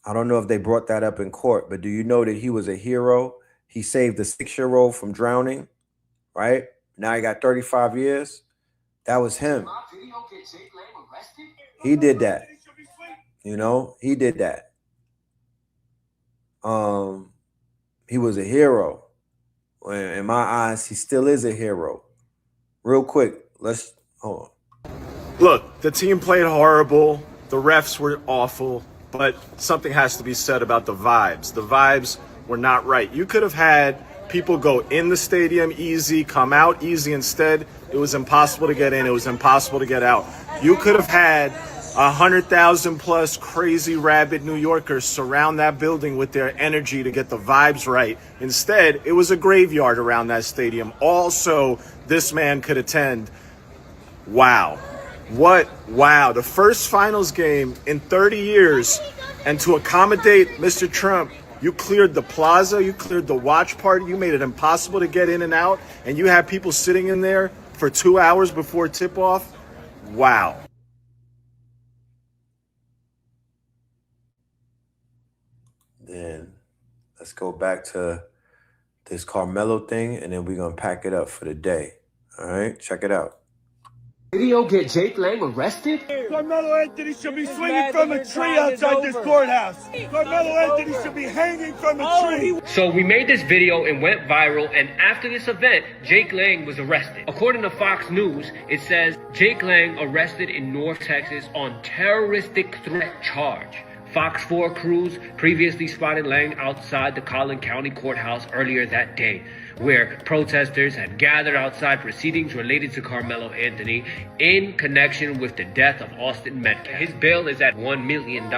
I don't know if they brought that up in court, but do you know that he was a hero? He saved a 6-year-old from drowning, right? Now he got 35 years. That was him. He did that. You know, he did that. He was a hero. In my eyes, he still is a hero. Real quick, let's hold on. Look, the team played horrible. The refs were awful, but something has to be said about the vibes. The vibes were not right. You could have had people go in the stadium easy, come out easy. Instead, it was impossible to get in. It was impossible to get out. You could have had 100,000 plus crazy rabid New Yorkers surround that building with their energy to get the vibes right. Instead, it was a graveyard around that stadium. Also, this man could attend. Wow. Wow. The first finals game in 30 years. And to accommodate Mr. Trump, you cleared the plaza, you cleared the watch party, you made it impossible to get in and out, and you had people sitting in there for 2 hours before tip-off. Wow. Then let's go back to this Carmelo thing, and then we're going to pack it up for the day. All right, check it out. Video get Jake Lang arrested? Carmelo Anthony should be swinging from a tree outside this courthouse. Carmelo Anthony should be hanging from a tree. So we made this video and went viral, and after this event, Jake Lang was arrested. According to Fox News, it says Jake Lang arrested in North Texas on terroristic threat charge. Fox 4 crews previously spotted Lang outside the Collin County Courthouse earlier that day, where protesters had gathered outside proceedings related to Carmelo Anthony in connection with the death of Austin Metcalf. His bail is at $1 million.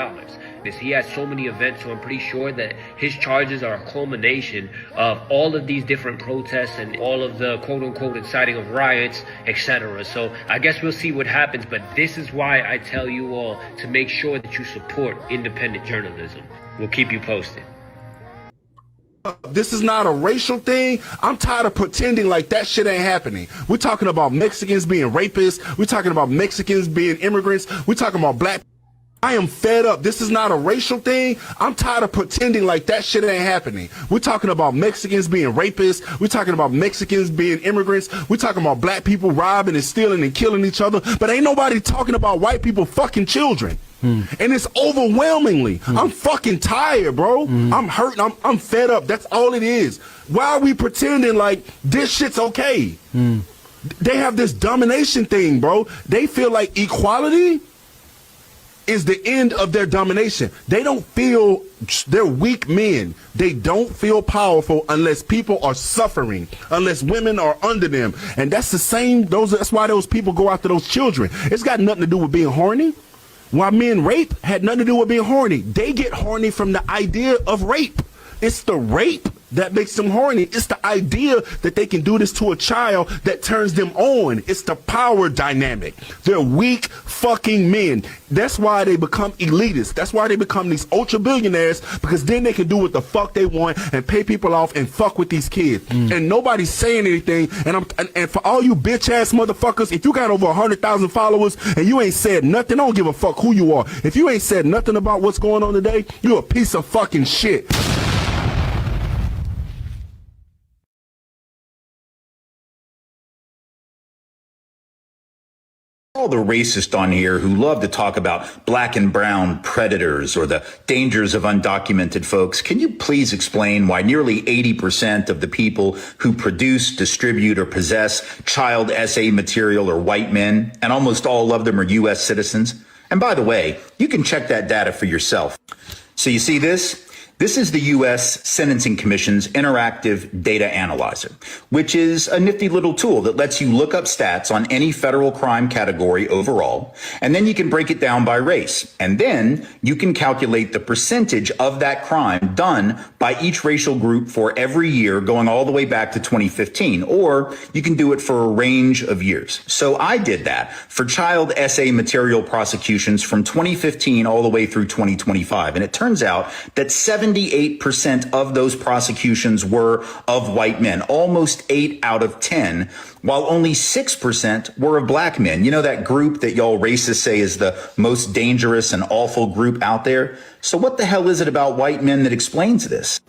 He has so many events, so I'm pretty sure that his charges are a culmination of all of these different protests and all of the quote-unquote inciting of riots, etc. So I guess we'll see what happens, but this is why I tell you all to make sure that you support independent journalism. We'll keep you posted. This is not a racial thing. I'm tired of pretending like that shit ain't happening. We're talking about Mexicans being rapists. We're talking about Mexicans being immigrants. We're talking about black. I am fed up. This is not a racial thing. I'm tired of pretending like that shit ain't happening. We're talking about Mexicans being rapists. We're talking about Mexicans being immigrants. We're talking about black people robbing and stealing and killing each other. But ain't nobody talking about white people fucking children. And it's overwhelmingly. I'm fucking tired, bro. I'm hurt. I'm fed up. That's all it is. Why are we pretending like this shit's okay? They have this domination thing, bro. They feel like equality is the end of their domination. They don't feel, they're weak men. They don't feel powerful unless people are suffering, unless women are under them. And that's the same, that's why those people go after those children. It's got nothing to do with being horny. Why men rape had nothing to do with being horny. They get horny from the idea of rape. It's the rape that makes them horny. It's the idea that they can do this to a child that turns them on. It's the power dynamic. They're weak fucking men. That's why they become elitists. That's why they become these ultra billionaires, because then they can do what the fuck they want and pay people off and fuck with these kids. And nobody's saying anything. And for all you bitch ass motherfuckers, if you got over 100,000 followers and you ain't said nothing, I don't give a fuck who you are. If you ain't said nothing about what's going on today, you're a piece of fucking shit. All the racists on here who love to talk about black and brown predators or the dangers of undocumented folks, can you please explain why nearly 80% of the people who produce, distribute, or possess child SA material are white men, and almost all of them are U.S. citizens? And by the way, you can check that data for yourself. So you see this? This is the U.S. Sentencing Commission's interactive data analyzer, which is a nifty little tool that lets you look up stats on any federal crime category overall, and then you can break it down by race. And then you can calculate the percentage of that crime done by each racial group for every year going all the way back to 2015, or you can do it for a range of years. So I did that for child SA material prosecutions from 2015 all the way through 2025. And it turns out that 78% of those prosecutions were of white men, almost 8 out of 10, while only 6% were of black men. You know, that group that y'all racists say is the most dangerous and awful group out there? So what the hell is it about white men that explains this?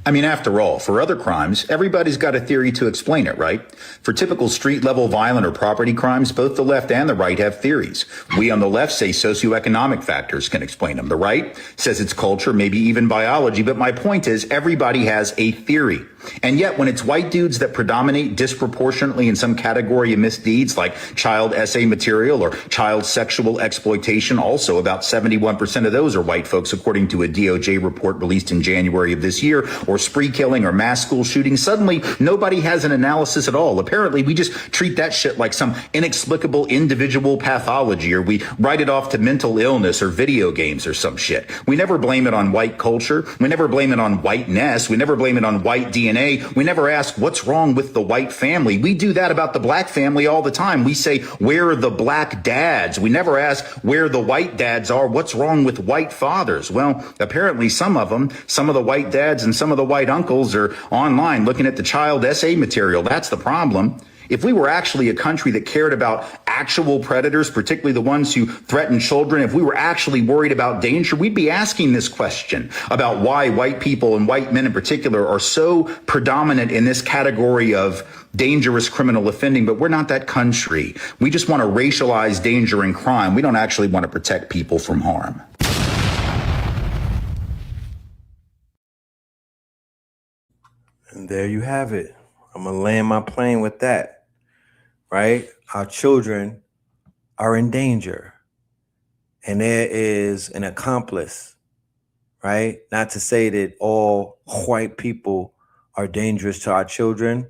I mean, after all, for other crimes, everybody's got a theory to explain it, right? For typical street-level violent or property crimes, both the left and the right have theories. We on the left say socioeconomic factors can explain them. The right says it's culture, maybe even biology. But my point is, everybody has a theory. And yet, when it's white dudes that predominate disproportionately in some category of misdeeds like child SA material or child sexual exploitation, also about 71% of those are white folks, according to a DOJ report released in January of this year, or spree killing or mass school shooting, suddenly nobody has an analysis at all. Apparently, we just treat that shit like some inexplicable individual pathology, or we write it off to mental illness or video games or some shit. We never blame it on white culture. We never blame it on whiteness. We never blame it on white DNA. We never ask what's wrong with the white family. We do that about the black family all the time. We say, where are the black dads? We never ask where the white dads are. What's wrong with white fathers? Well, apparently some of them, some of the white dads and some of the white uncles are online looking at the child SA material. That's the problem. If we were actually a country that cared about actual predators, particularly the ones who threaten children, if we were actually worried about danger, we'd be asking this question about why white people and white men in particular are so predominant in this category of dangerous criminal offending. But we're not that country. We just want to racialize danger and crime. We don't actually want to protect people from harm. And there you have it. I'm going to land my plane with that. Right? Our children are in danger. And there is an accomplice, right? Not to say that all white people are dangerous to our children.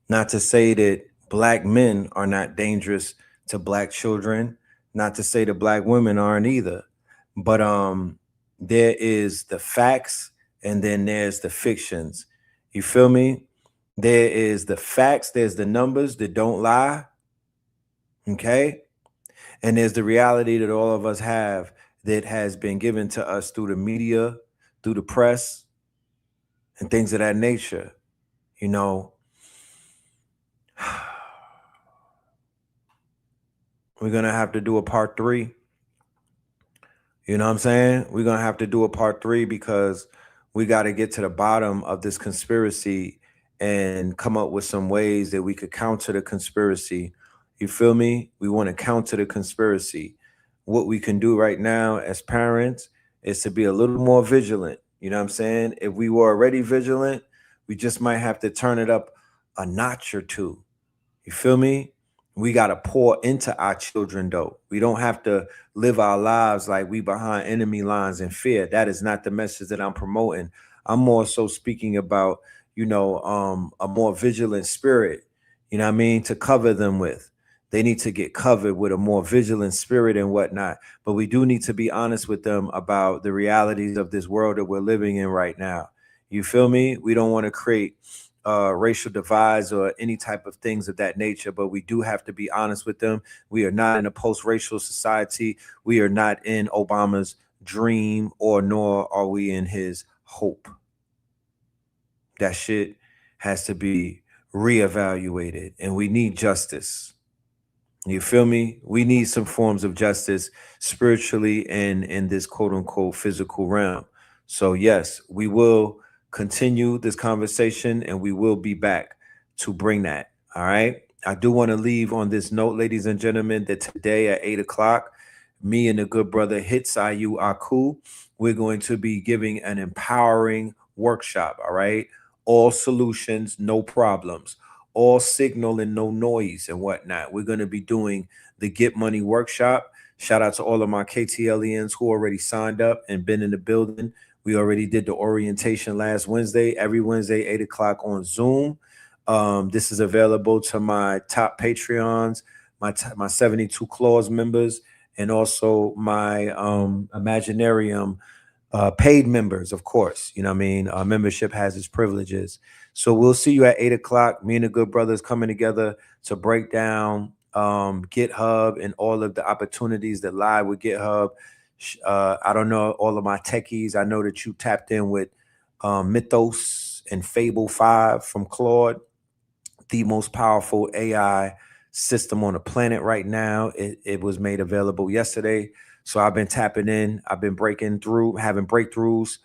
Not to say that black men are not dangerous to black children. Not to say that black women aren't either. But there is the facts and then there's the fictions. You feel me? There is the facts, there's the numbers that don't lie, okay? And there's the reality that all of us have that has been given to us through the media, through the press, and things of that nature. You know, we're going to have to do a part 3. You know what I'm saying? We're going to have to do a part 3 because we got to get to the bottom of this conspiracy and come up with some ways that we could counter the conspiracy. You feel me? We want to counter the conspiracy. What we can do right now as parents is to be a little more vigilant. You know what I'm saying? If we were already vigilant, we just might have to turn it up a notch or 2. You feel me? We got to pour into our children, though. We don't have to live our lives like we behind enemy lines in fear. That is not the message that I'm promoting. I'm more so speaking about, you know, a more vigilant spirit, you know what I mean, to cover them with. They need to get covered with a more vigilant spirit and whatnot. But we do need to be honest with them about the realities of this world that we're living in right now. You feel me? We don't want to create racial divides or any type of things of that nature, but we do have to be honest with them. We are not in a post-racial society. We are not in Obama's dream, or nor are we in his hope. That shit has to be reevaluated, and we need justice. You feel me? We need some forms of justice spiritually and in this quote unquote physical realm. So yes, we will continue this conversation, and we will be back to bring that. All right. I do want to leave on this note, ladies and gentlemen, that today at 8 o'clock, me and the good brother Hitsayu Aku, we're going to be giving an empowering workshop. All right. All solutions, no problems. All signal and no noise and whatnot. We're going to be doing the Get Money workshop. Shout out to all of my KTLians who already signed up and been in the building. We already did the orientation last Wednesday, every Wednesday, 8 o'clock on Zoom. This is available to my top Patreons, my 72 Clause members, and also my Imaginarium paid members, of course. You know what I mean? Membership has its privileges. So we'll see you at 8 o'clock. Me and the good brothers coming together to break down GitHub and all of the opportunities that lie with GitHub. I don't know all of my techies. I know that you tapped in with Mythos and Fable 5 from Claude, the most powerful AI system on the planet right now. It was made available yesterday. So I've been tapping in. I've been breaking through, having breakthroughs,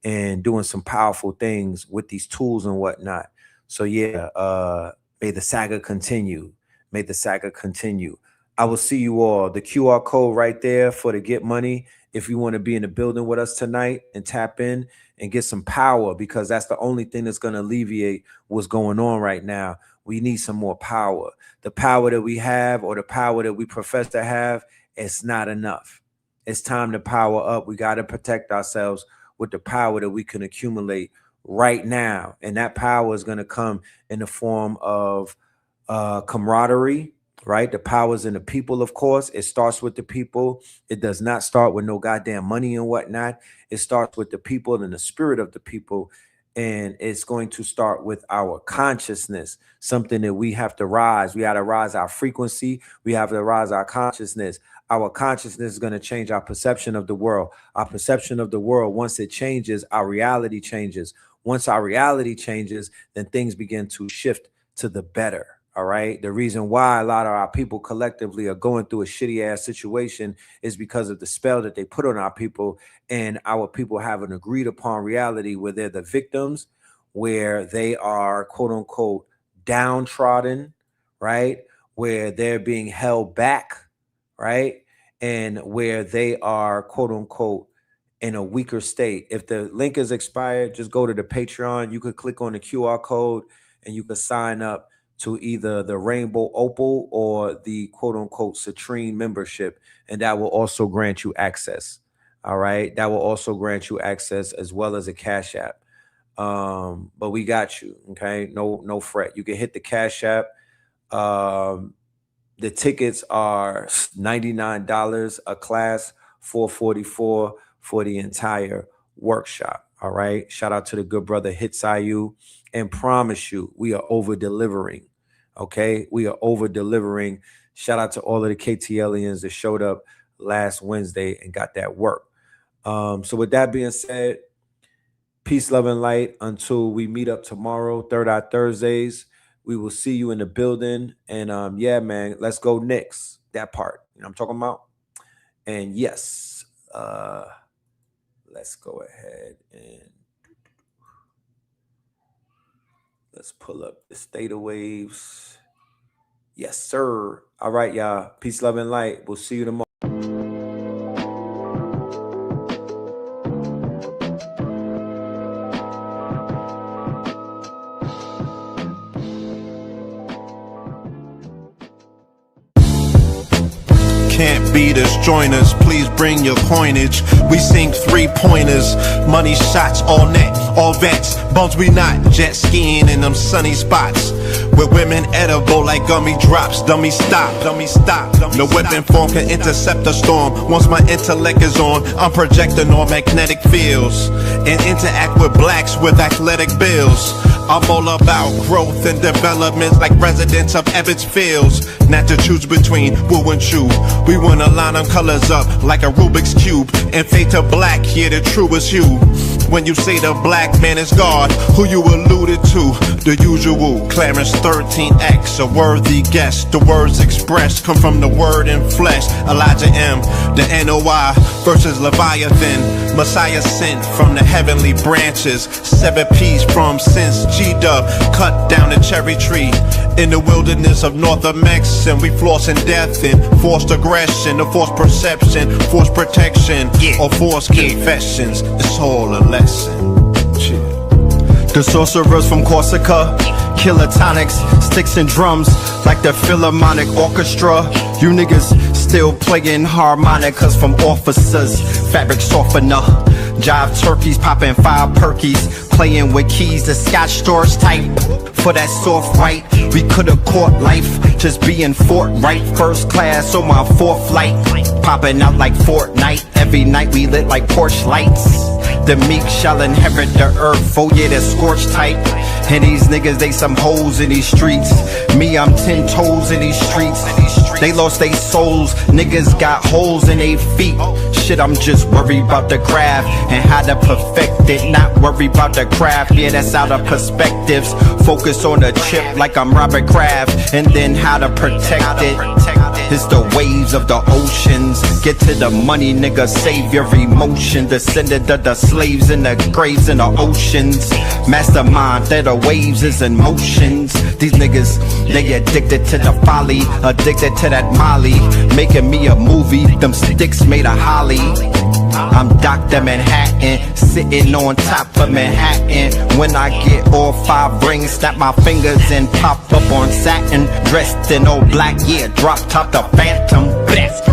and doing some powerful things with these tools and whatnot. So yeah, may the saga continue. May the saga continue. I will see you all. The QR code right there for the Get Money. If you want to be in the building with us tonight and tap in and get some power, because that's the only thing that's going to alleviate what's going on right now. We need some more power. The power that we have, or the power that we profess to have, it's not enough. It's time to power up. We got to protect ourselves with the power that we can accumulate right now. And that power is going to come in the form of camaraderie, right? The power's in the people, of course. It starts with the people. It does not start with no goddamn money and whatnot. It starts with the people and the spirit of the people. And it's going to start with our consciousness, something that we have to rise. We got to rise our frequency. We have to rise our consciousness. Our consciousness is going to change our perception of the world. Our perception of the world, once it changes, our reality changes. Once our reality changes, then things begin to shift to the better. All right. The reason why a lot of our people collectively are going through a shitty ass situation is because of the spell that they put on our people, and our people have an agreed upon reality where they're the victims, where they are quote unquote downtrodden, right? Where they're being held back, right? And where they are quote unquote in a weaker state. If the link is expired, just go to the Patreon. You could click on the QR code and you could sign up to either the Rainbow Opal or the quote unquote Citrine membership. And that will also grant you access. All right. That will also grant you access as well as a Cash App. But we got you. Okay. No fret. You can hit the Cash App. The tickets are $99 a class, $444 for the entire workshop. All right. Shout out to the good brother Hitsayu, and promise you, we are over delivering. Okay. We are over delivering. Shout out to all of the KTLians that showed up last Wednesday and got that work. So with that being said, peace, love, and light until we meet up tomorrow, Third Eye Thursdays. We will see you in the building. And yeah, man, let's go Knicks. That part. You know what I'm talking about? And yes, let's go ahead and let's pull up the Theta Waves. Yes, sir. All right, y'all. Peace, love, and light. We'll see you tomorrow. Can't beat us, join us, please bring your coinage. We sink 3-pointers, money shots all net, all vets. Bumps we not, jet skiing in them sunny spots. With women edible like gummy drops. Dummy stop, dummy stop. No weapon form can intercept the storm. Once my intellect is on, I'm projecting on magnetic fields and interact with blacks with athletic bills. I'm all about growth and development like residents of Ebbets Fields. Not to choose between woo and chew. We wanna line them colors up like a Rubik's Cube and fade to black, yeah, the truest hue. When you say the black man is God, who you alluded to? The usual Clarence 13X, a worthy guess. The words expressed come from the word in flesh. Elijah M, the NOI versus Leviathan. Messiah sent from the heavenly branches. 7 P's from since G-Dub cut down the cherry tree in the wilderness of North Mex, and we flossing death and forced aggression, or forced perception, forced protection, or forced confessions. It's all a lesson. The sorcerers from Corsica, killer tonics, sticks and drums like the Philharmonic Orchestra. You niggas still playing harmonicas from officers, fabric softener. Jive turkeys popping 5 perkies, playing with keys, the Scotch storage type. For that soft white, we could've caught life, just being forthright. First class on my 4th flight, popping out like Fortnite. Every night we lit like Porsche lights. The meek shall inherit the earth, oh yeah, the scorched type. And these niggas, they some hoes in these streets. Me, I'm 10 toes in these streets. They lost their souls, niggas got holes in their feet. Shit, I'm just worried about the craft and how to perfect it. Not worried about the craft, yeah, that's out of perspectives. Focus on the chip like I'm Robert Kraft, and then how to protect it. It's the waves of the oceans. Get to the money, nigga, save your emotion. Descendant of the slaves in the graves in the oceans. Mastermind that the waves is in motions. These niggas, they addicted to the folly, addicted to that molly. Making me a movie, them sticks made of holly. I'm Dr. Manhattan, sitting on top of Manhattan. When I get all 5 rings, snap my fingers and pop up on satin. Dressed in all black, yeah, drop top the Phantom. Best.